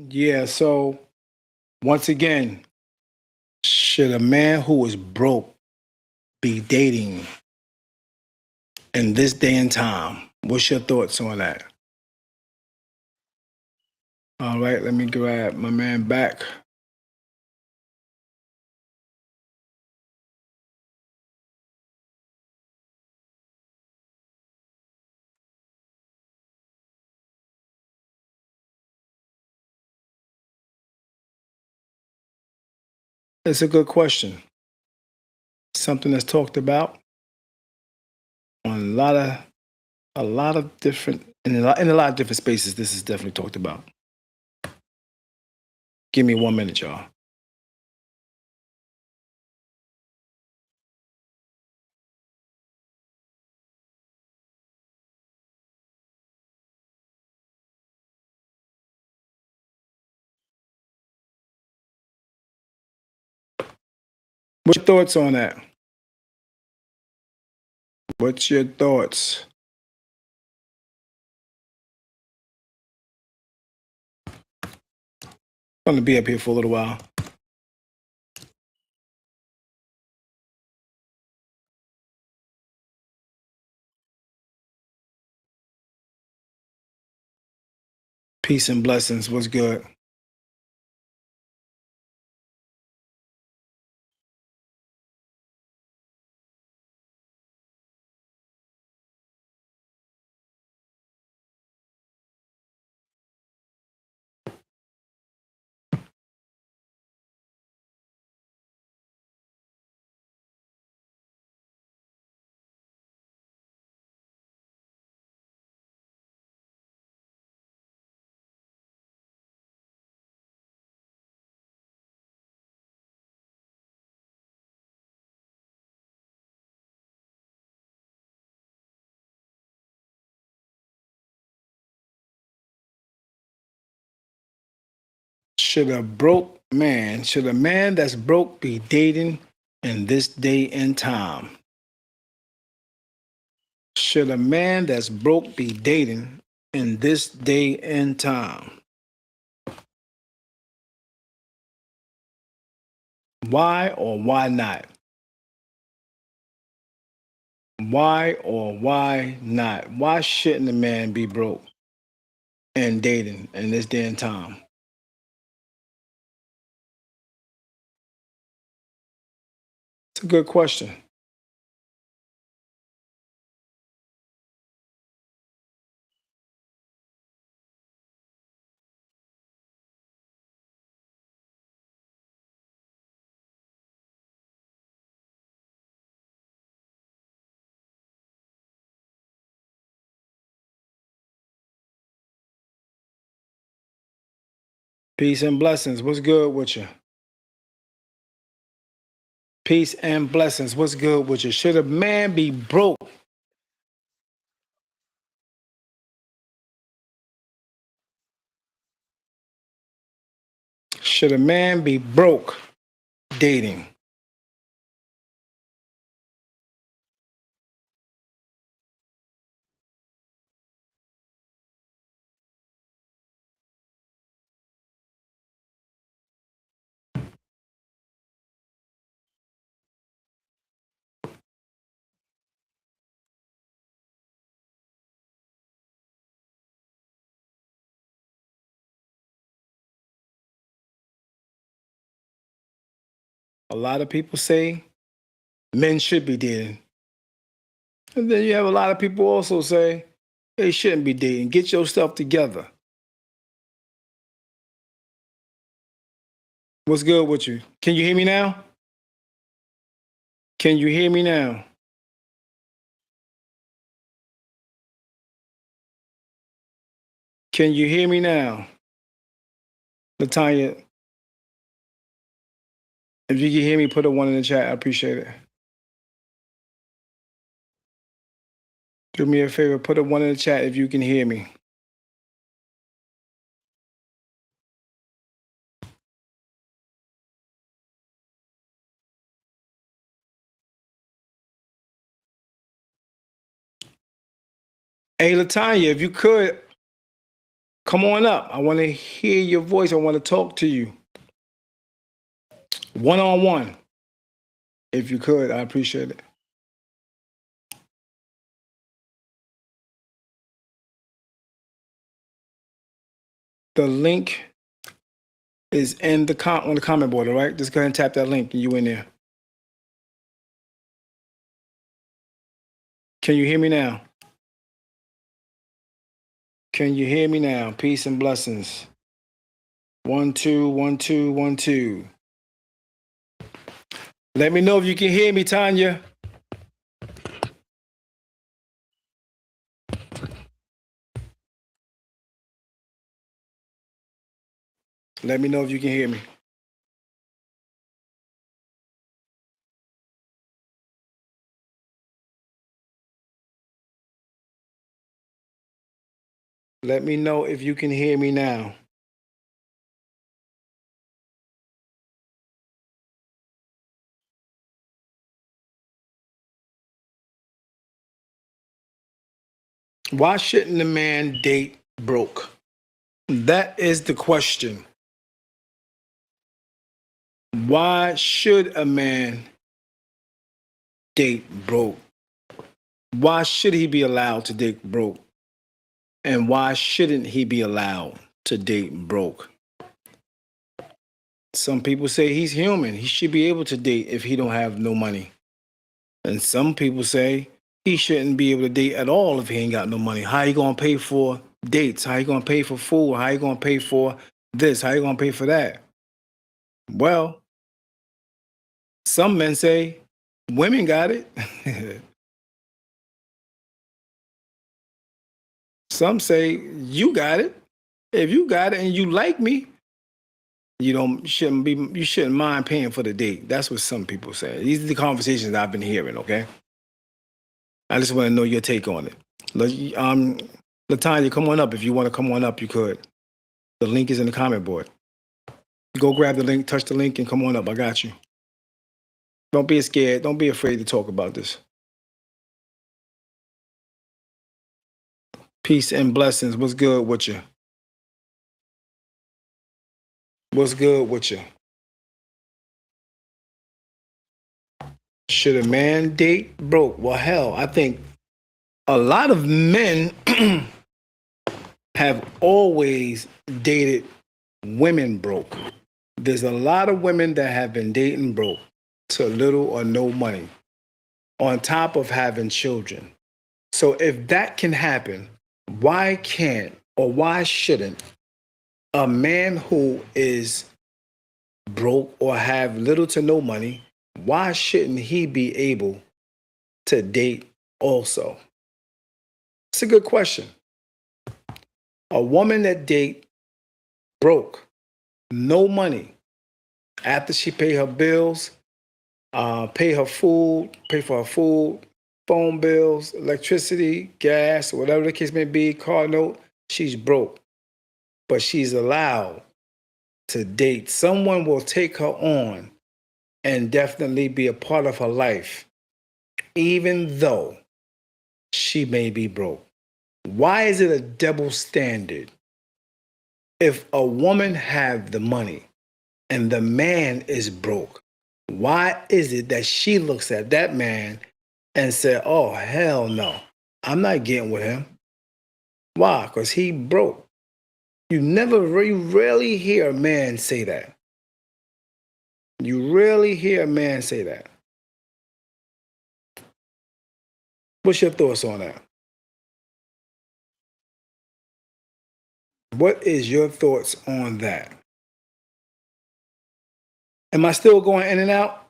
Yeah, so once again, should a man who is broke be dating in this day and time? What's your thoughts on that? All right, let me grab my man back. It's a good question. Something that's talked about on a lot of different in a lot of different spaces. This is definitely talked about. Give me 1 minute, y'all. What's your thoughts on that? What's your thoughts? I'm gonna be up here for a little while. Peace and blessings. What's good? Should a man that's broke be dating in this day and time? Should a man that's broke be dating in this day and time? Why or why not? Why or why not? Why shouldn't a man be broke and dating in this day and time? It's a good question. Peace and blessings. What's good with you? Peace and blessings. What's good with you? Should a man be broke? Should a man be broke dating? A lot of people say men should be dating. And then you have a lot of people also say they shouldn't be dating. Get yourself together. What's good with you? Can you hear me now? Can you hear me now? Can you hear me now? Latanya, if you can hear me, put a one in the chat. I appreciate it. Do me a favor, put a one in the chat if you can hear me. Hey, Latanya, if you could, come on up. I want to hear your voice. I want to talk to you. One-on-one. If you could, I appreciate it. The link is in the on the comment board, all right? Just go ahead and tap that link and you in there. Can you hear me now? Can you hear me now? Peace and blessings. 1 2 1 2 1 2. Let me know if you can hear me, Tanya. Let me know if you can hear me. Let me know if you can hear me now. Why shouldn't a man date broke? That is the question. Why should a man date broke? Why should he be allowed to date broke? And why shouldn't he be allowed to date broke? Some people say he's human. He should be able to date if he don't have no money. And some people say he shouldn't be able to date at all if he ain't got no money. How you gonna pay for dates? How you gonna pay for food? How you gonna pay for this? How you gonna pay for that? Well, some men say women got it. Some say you got it. If you got it and you like me, you shouldn't mind paying for the date. That's what some people say. These are the conversations I've been hearing, okay? I just want to know your take on it. Latanya, come on up. If you want to come on up, you could. The link is in the comment board. Go grab the link, touch the link, and come on up. I got you. Don't be scared. Don't be afraid to talk about this. Peace and blessings. What's good with you? What's good with you? Should a man date broke? Well, hell, I think a lot of men have always dated women broke. There's a lot of women that have been dating broke to little or no money, on top of having children. So if that can happen, why can't or why shouldn't a man who is broke or have little to no money, why shouldn't he be able to date also? It's a good question. A woman that date broke, no money, after she pay her bills, pay her food, pay for her food, phone bills, electricity, gas, whatever the case may be, car note, she's broke. But she's allowed to date. Someone will take her on and definitely be a part of her life, even though she may be broke. Why is it a double standard? If a woman have the money and the man is broke, why is it that she looks at that man and said, oh, hell no, I'm not getting with him? Why? Because he broke. You rarely hear a man say that. You rarely hear a man say that. What's your thoughts on that? What is your thoughts on that? Am I still going in and out?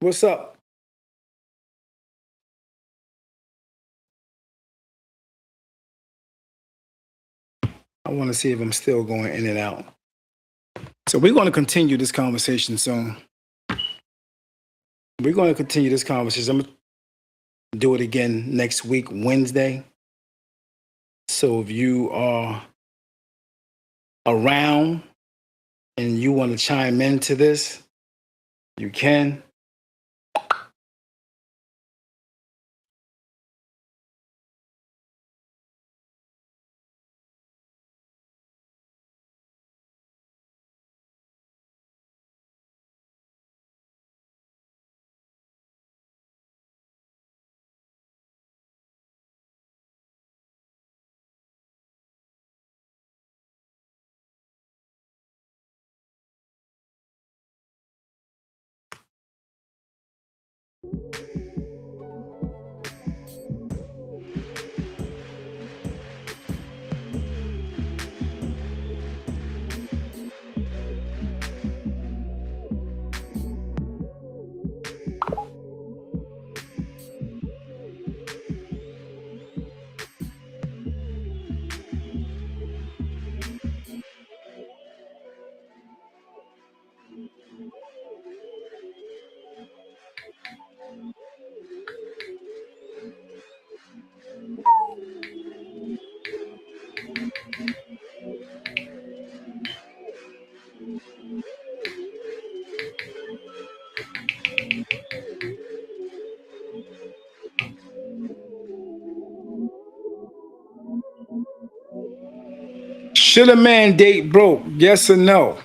What's up? I want to see if I'm still going in and out. So we're going to continue this conversation soon. We're going to continue this conversation. I'm going to do it again next week, Wednesday. So if you are around and you want to chime into this, you can. Should a man date broke? Yes or no?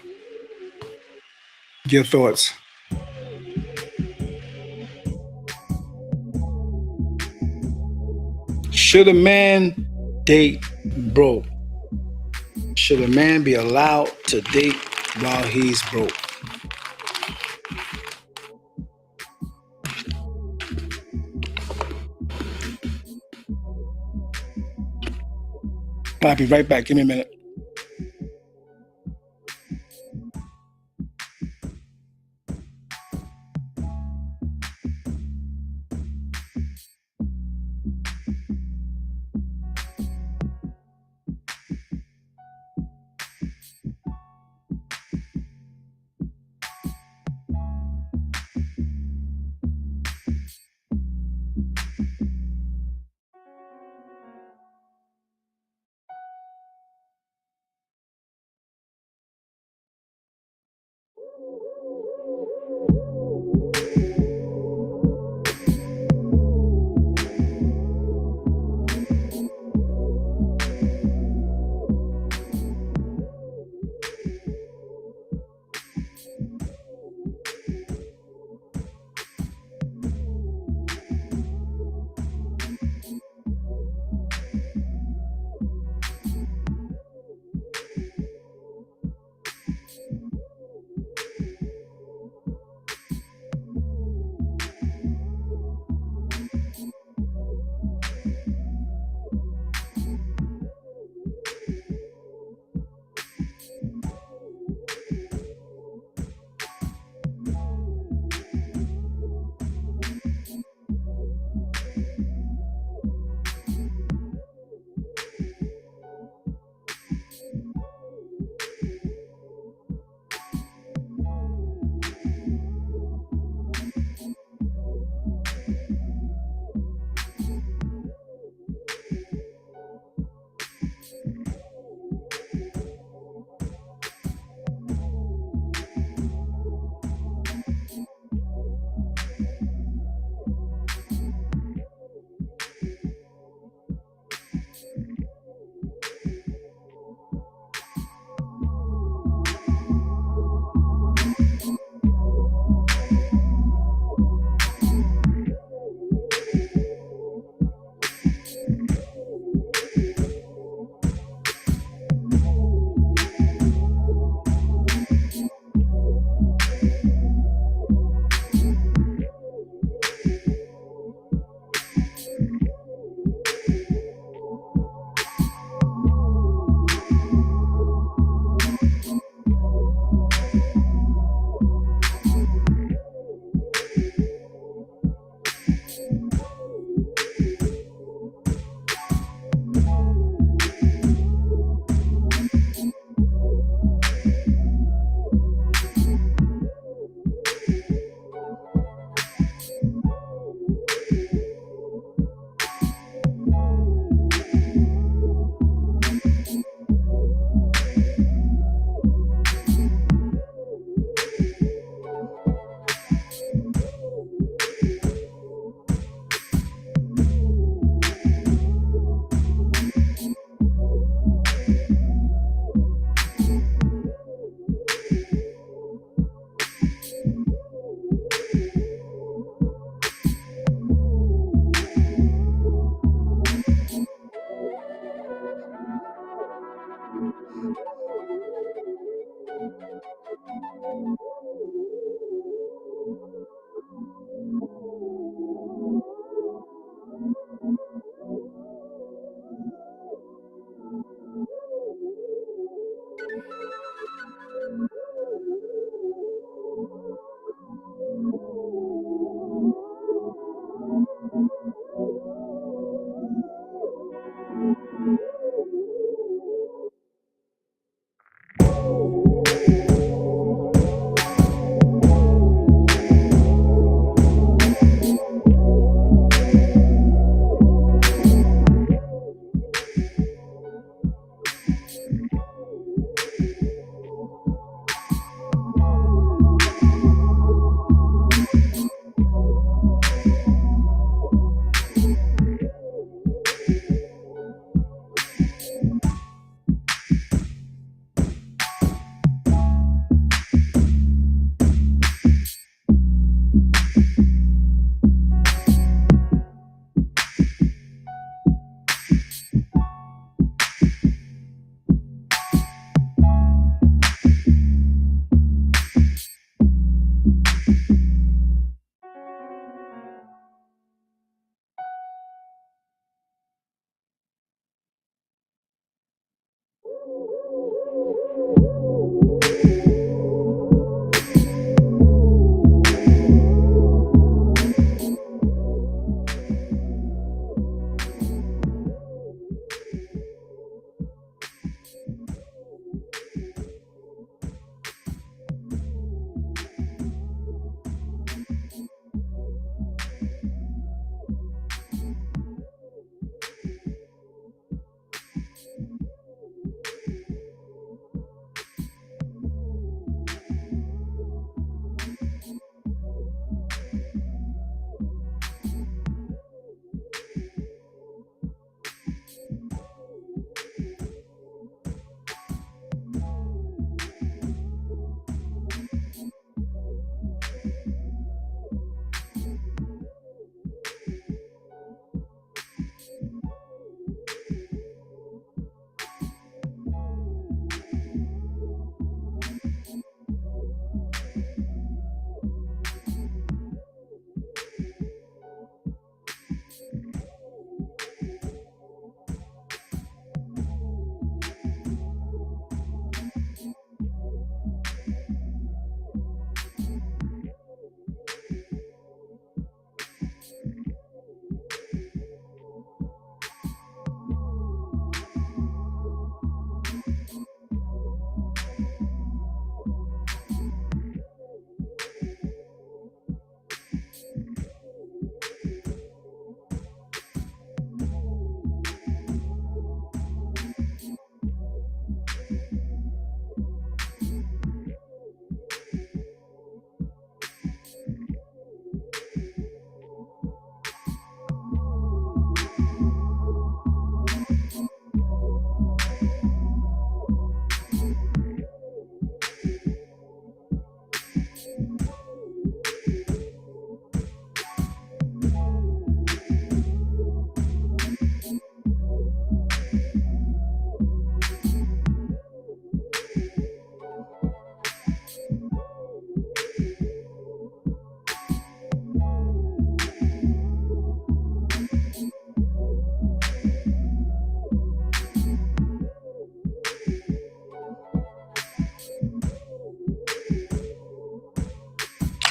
Your thoughts. Should a man date broke? Should a man be allowed to date while he's broke? I'll be right back. Give me a minute.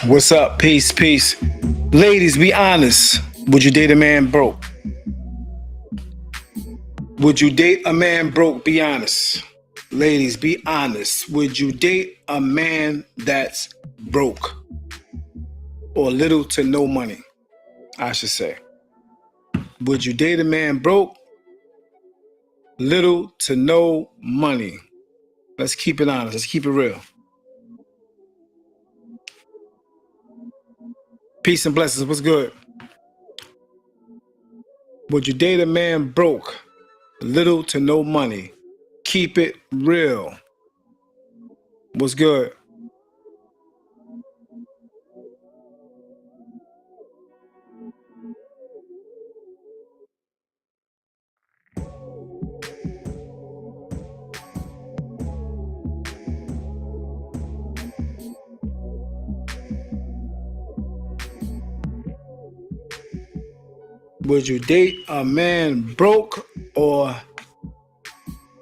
What's up? Peace, peace. Ladies, be honest. Would you date a man broke? Would you date a man broke? Be honest. Ladies, be honest. Would you date a man that's broke? Or little to no money, I should say. Would you date a man broke? Little to no money. Let's keep it honest. Let's keep it real. Peace and blessings. What's good? Would you date a man broke? Little to no money. Keep it real. What's good? Would you date a man broke or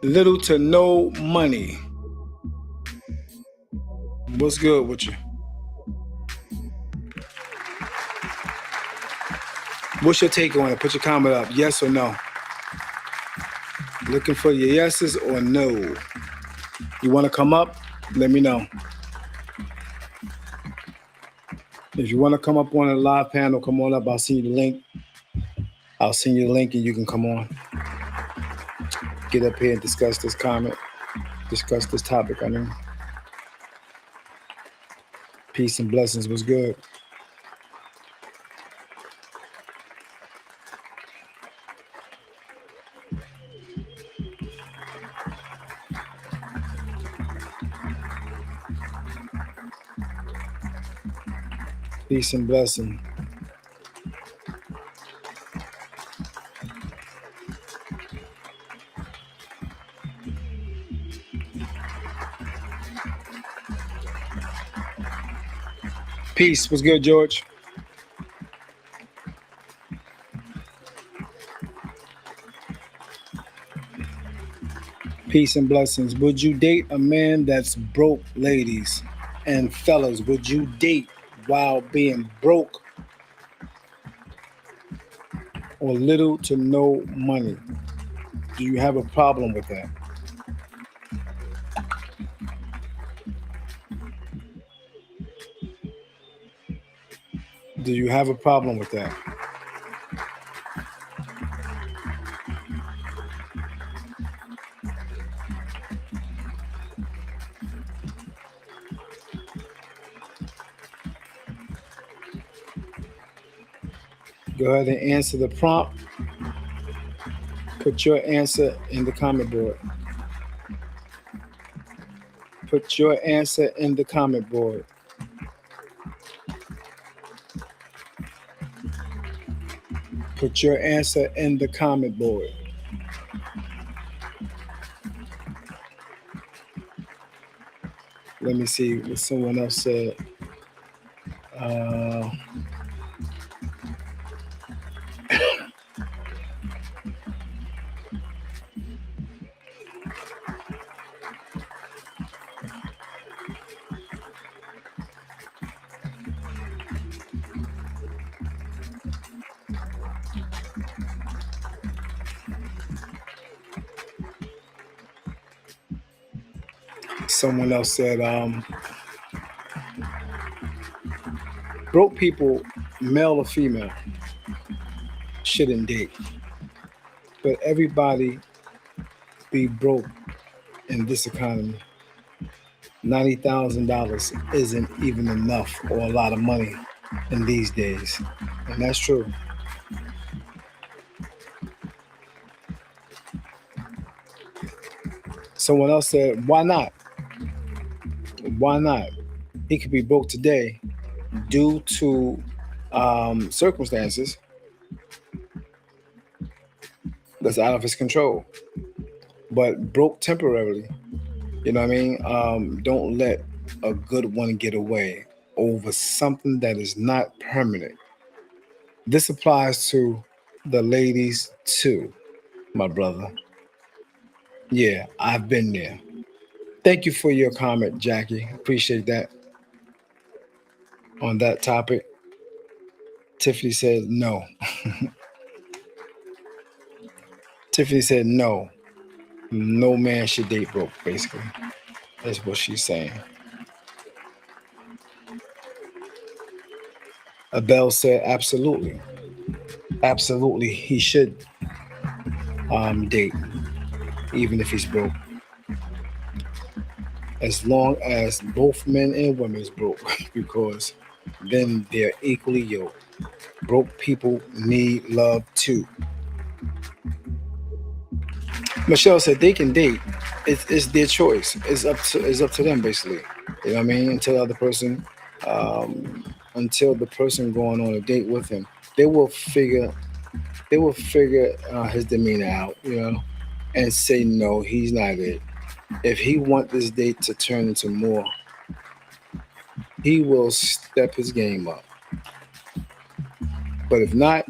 little to no money? What's good with you? What's your take on it? Put your comment up. Yes or no? Looking for your yeses or no? You want to come up? Let me know. If you want to come up on a live panel, come on up. I'll send you the link. I'll send you the link and you can come on. Get up here and discuss this comment. Discuss this topic, I mean. Peace and blessings was good. Peace and blessing. Peace. What's good, George? Peace and blessings. Would you date a man that's broke, ladies and fellas? Would you date while being broke or little to no money? Do you have a problem with that? Do you have a problem with that? Go ahead and answer the prompt. Put your answer in the comment board. Put your answer in the comment board. Put your answer in the comment board. Let me see what someone else said. Someone else said, broke people, male or female, shouldn't date. But everybody be broke in this economy. $90,000 isn't even enough or a lot of money in these days. And that's true. Someone else said, why not? Why not? He could be broke today due to circumstances that's out of his control, but broke temporarily. You know what I mean? Don't let a good one get away over something that is not permanent. This applies to the ladies too, my brother. Yeah, I've been there. Thank you for your comment, Jackie. Appreciate that. On that topic, Tiffany said no. Tiffany said no. No man should date broke, basically. That's what she's saying. Abel said absolutely. Absolutely, he should date, even if he's broke. As long as both men and women is broke, because then they're equally yoked. Broke people need love too. Michelle said they can date. It's their choice. It's up to them, basically. You know what I mean? Until the person going on a date with him, they will figure his demeanor out, and say no, he's not it. If he wants this date to turn into more, he will step his game up. But if not,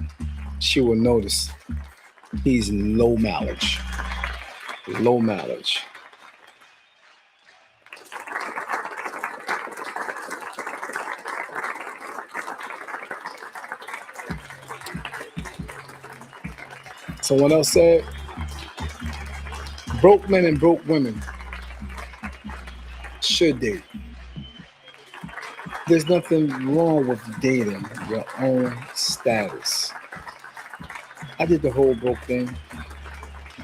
she will notice he's low mileage. Low mileage. Someone else said, broke men and broke women should date. There's nothing wrong with dating your own status. I did the whole broke thing.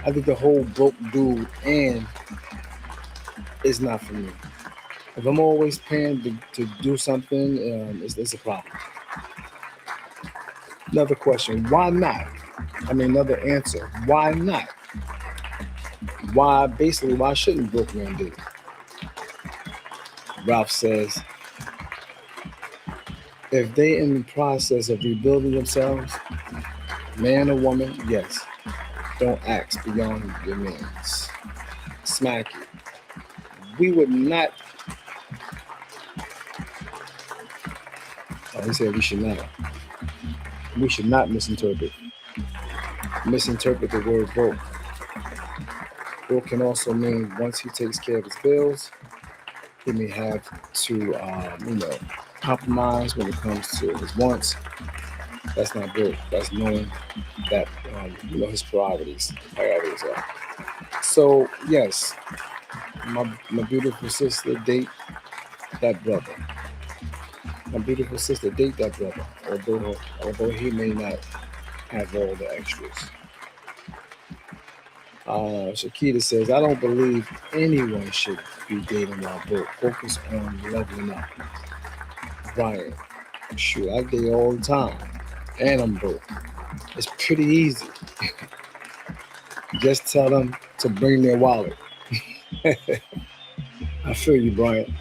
I did the whole broke dude, and it's not for me. If I'm always paying to do something, it's a problem. Another question, why not? I mean, another answer, why not? Why shouldn't broke men date? Ralph says, if they in the process of rebuilding themselves, man or woman, yes, don't ask beyond your means. Smack you. We would not. Oh, he said we should not. We should not misinterpret the word broke. Broke can also mean once he takes care of his bills, he may have to, compromise when it comes to his wants. That's not broke. That's knowing that, his priorities are. So yes, my beautiful sister, date that brother. My beautiful sister, date that brother, although he may not have all the extras. Shakita says, I don't believe anyone should be dating while broke. Focus on leveling up. Brian, shoot, I date all the time, and I'm broke. It's pretty easy. Just tell them to bring their wallet. I feel you, Brian.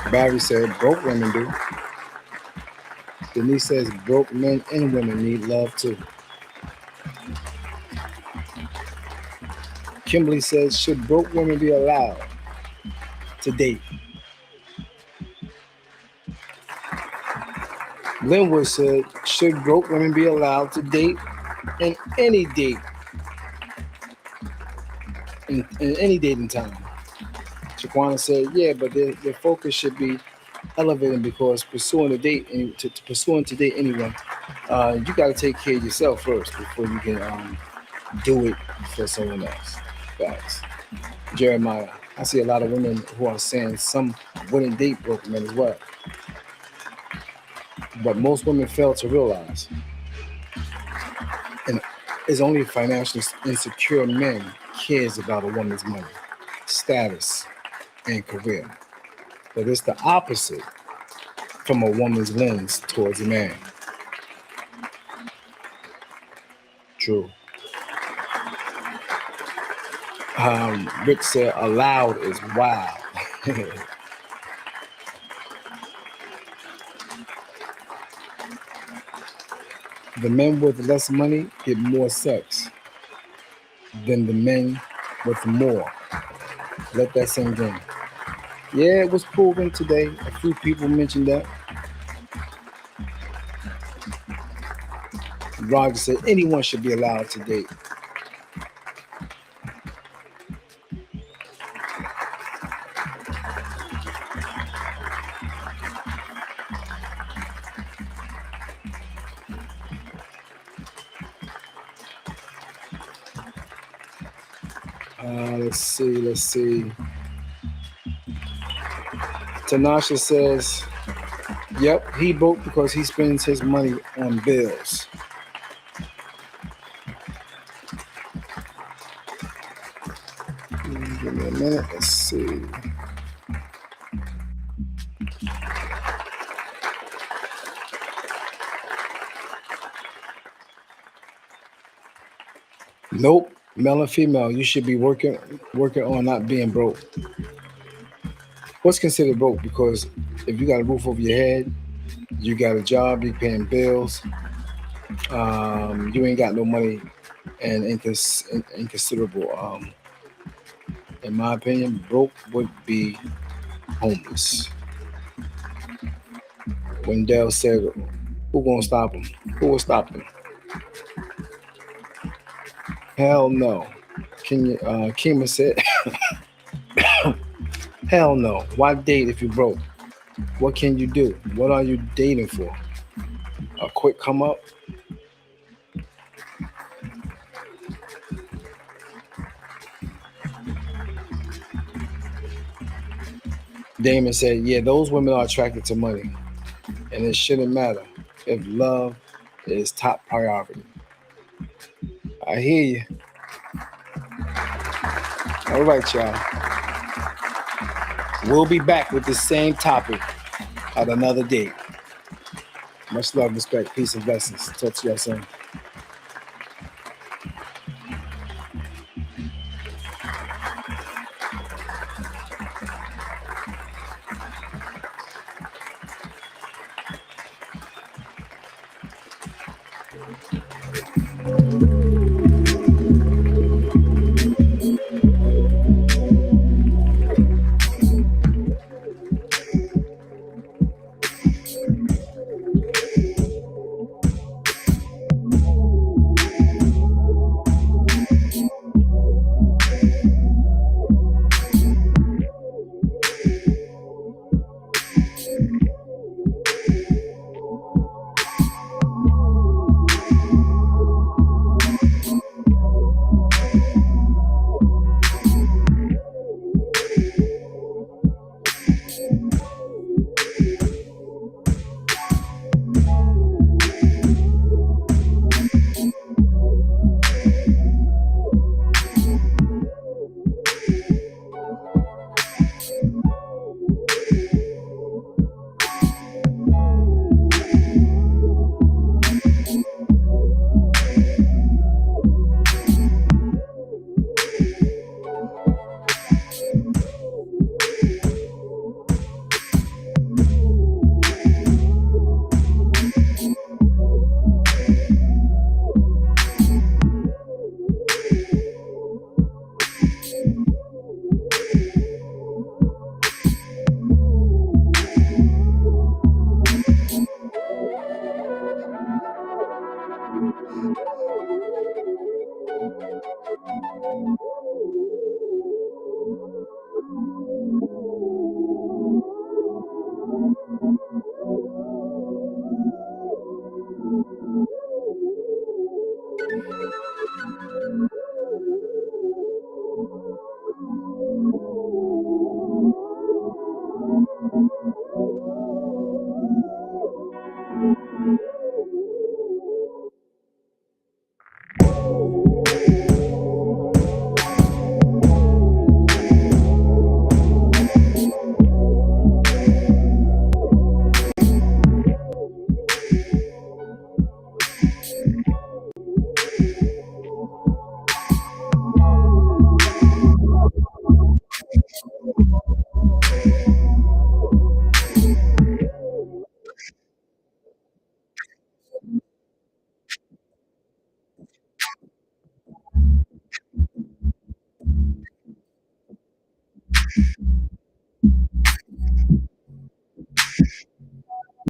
Barry said, broke women do. Denise says, broke men and women need love too. Kimberly says, should broke women be allowed to date? Linwood said, should broke women be allowed to date in any date? In any dating time? Shaquana said, yeah, but their focus should be elevating because pursuing to date anyone, you got to take care of yourself first before you can do it for someone else. Facts. Jeremiah, I see a lot of women who are saying some wouldn't date broke men as well. But most women fail to realize, and it's only financially insecure men cares about a woman's money, status, and career. But it's the opposite from a woman's lens towards a man. True. Rick said allowed is wow. The men with less money get more sex than the men with more. Let that sink in. Yeah, it was proven today. A few people mentioned that. Roger said anyone should be allowed to date. Let's see. Tanasha says, yep, he broke because he spends his money on bills. Give me a minute. Let's see. Nope. Male and female, you should be working on not being broke. What's considered broke? Because if you got a roof over your head, you got a job, you're paying bills, you ain't got no money and inconsiderable. In my opinion, broke would be homeless. When Dell said, who gonna stop him? Who will stop him? Hell no. Kima said, hell no. Why date if you broke? What can you do? What are you dating for? A quick come up? Damon said, yeah, those women are attracted to money. And it shouldn't matter if love is top priority. I hear you. All right, y'all. We'll be back with the same topic at another date. Much love, respect, peace, and blessings. Talk to y'all soon.